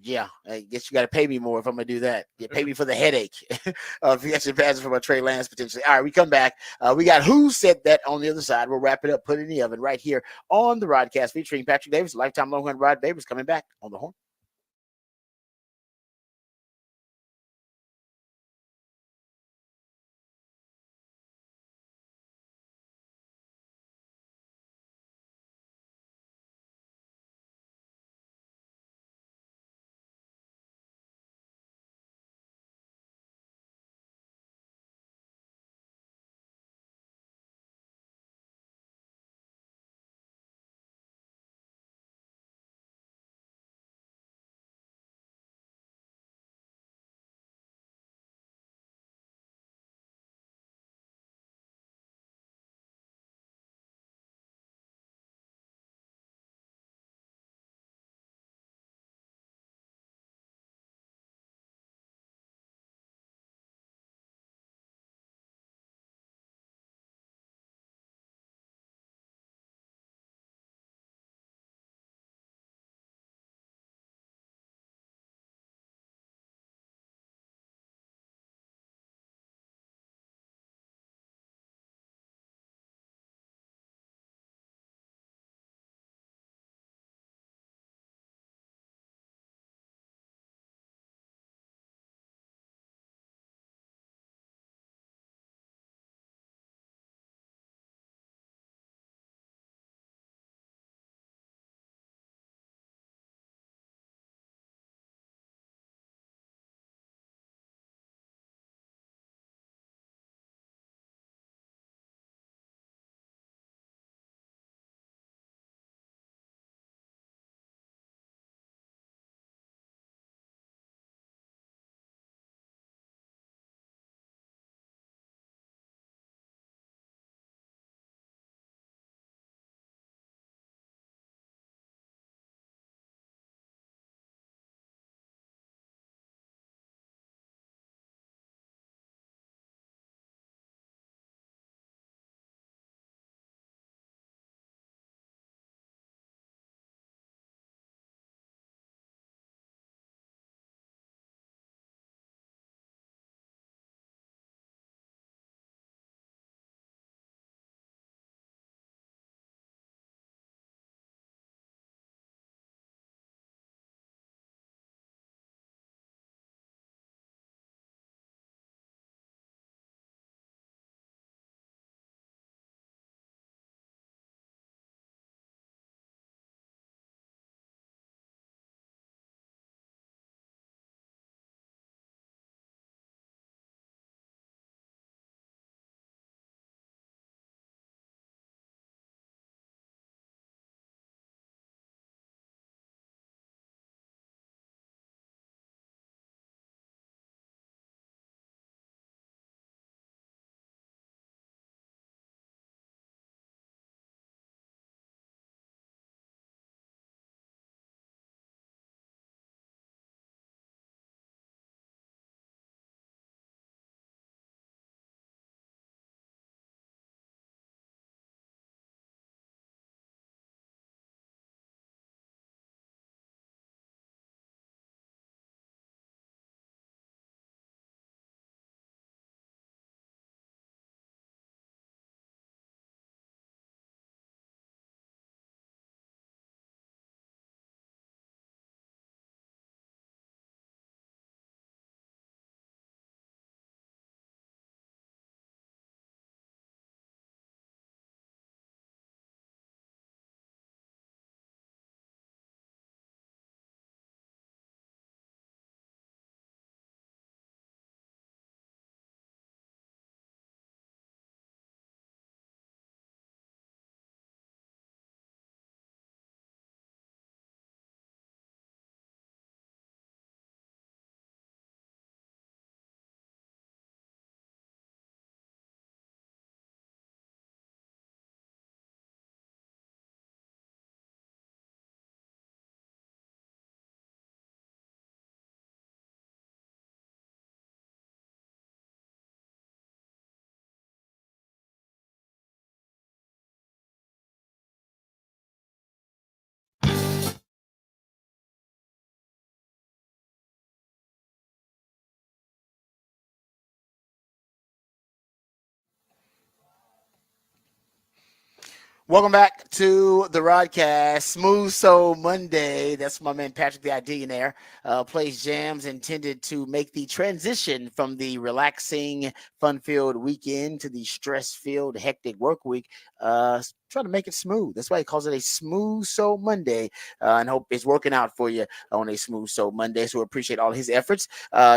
Yeah, I guess you got to pay me more if I'm gonna do that. You pay me for the headache of catching passes from a Trey Lance potentially. All right, we come back. We got Who Said That on the other side. We'll wrap it up, put it in the oven right here on the Rodcast featuring Patrick Davis, lifetime Longhorn Rod Babers, coming back on the Horn. Welcome back to the Rodcast. Smooth Soul Monday. That's my man Patrick the Idillionaire. Plays jams intended to make the transition from the relaxing, fun-filled weekend to the stress-filled, hectic work week. Trying to make it smooth. That's why he calls it a Smooth Soul Monday, and hope it's working out for you on a Smooth Soul Monday. So we appreciate all his efforts.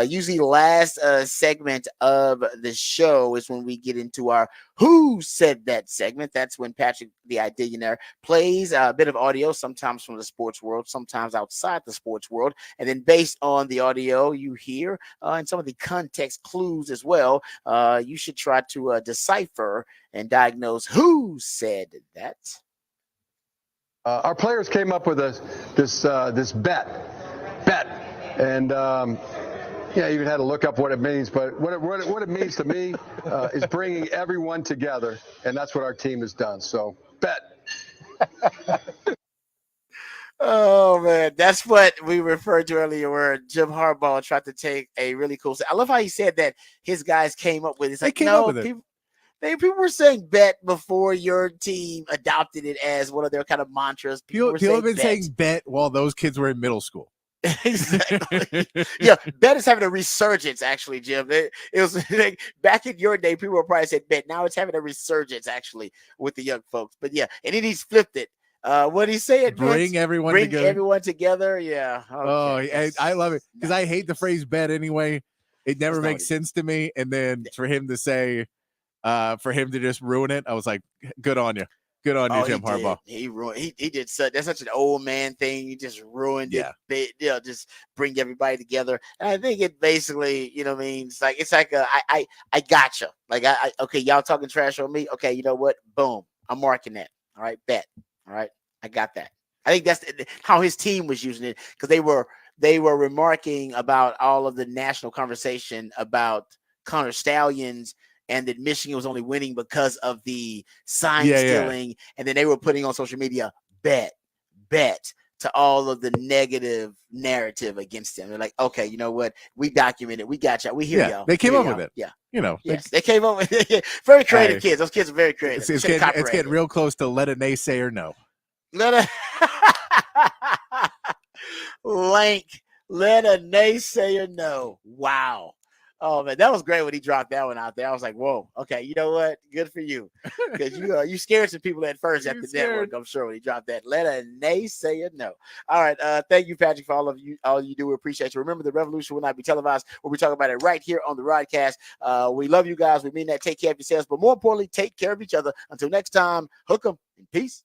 Usually last segment of the show is when we get into our Who Said That segment. That's when Patrick the Idillionaire plays a bit of audio, sometimes from the sports world, sometimes outside the sports world. And then based on the audio you hear and some of the context clues as well, you should try to decipher and diagnose who said that. Our players came up with this bet, and yeah, even had to look up what it means. But what it means to me is bringing everyone together, and that's what our team has done. So bet. Oh man, that's what we referred to earlier, where Jim Harbaugh tried to take a really cool. I love how he said that his guys came up with it. It's like, came no, up with it. People were saying bet before your team adopted it as one of their kind of mantras. People have been bet. saying bet while those kids were in middle school. Exactly. Yeah, bet is having a resurgence, actually, Jim. It was like, back in your day, people were probably saying bet. Now it's having a resurgence, actually, with the young folks. But yeah, and then he's flipped it. What he said? Bring everyone Bring together. everyone together. Yeah. Okay. I love it because I hate the phrase bet anyway. It never makes sense to me. And then for him to say, for him to just ruin it, I was like, good on you. Good on you, Jim Harbaugh. He ruined. He did that's such an old man thing. He just ruined it. Just bring everybody together. And I think it basically, means it's like I gotcha. Like okay, y'all talking trash on me. Okay, you know what? Boom, I'm marking that. All right, bet. All right, I got that. I think that's how his team was using it, because they were remarking about all of the national conversation about Connor Stallions, and that Michigan was only winning because of the sign stealing. And then they were putting on social media, bet to all of the negative narrative against them. They're like, okay, you know what? We documented. We got y'all. We hear y'all. They came up with it. Yeah. Yes, they came up with it. Very creative kids. Those kids are very creative. It's getting real close to let a naysayer know. Let a naysayer know. Wow. Oh man, that was great when he dropped that one out there. I was like, "Whoa, okay, you know what? Good for you," because you scared some people at first at the network. I'm sure when he dropped that, let a naysayer know. All right, thank you, Patrick, for all you do. We appreciate you. Remember, the revolution will not be televised. We'll be talking about it right here on the Rodcast. We love you guys. We mean that. Take care of yourselves, but more importantly, take care of each other. Until next time, hook 'em and peace.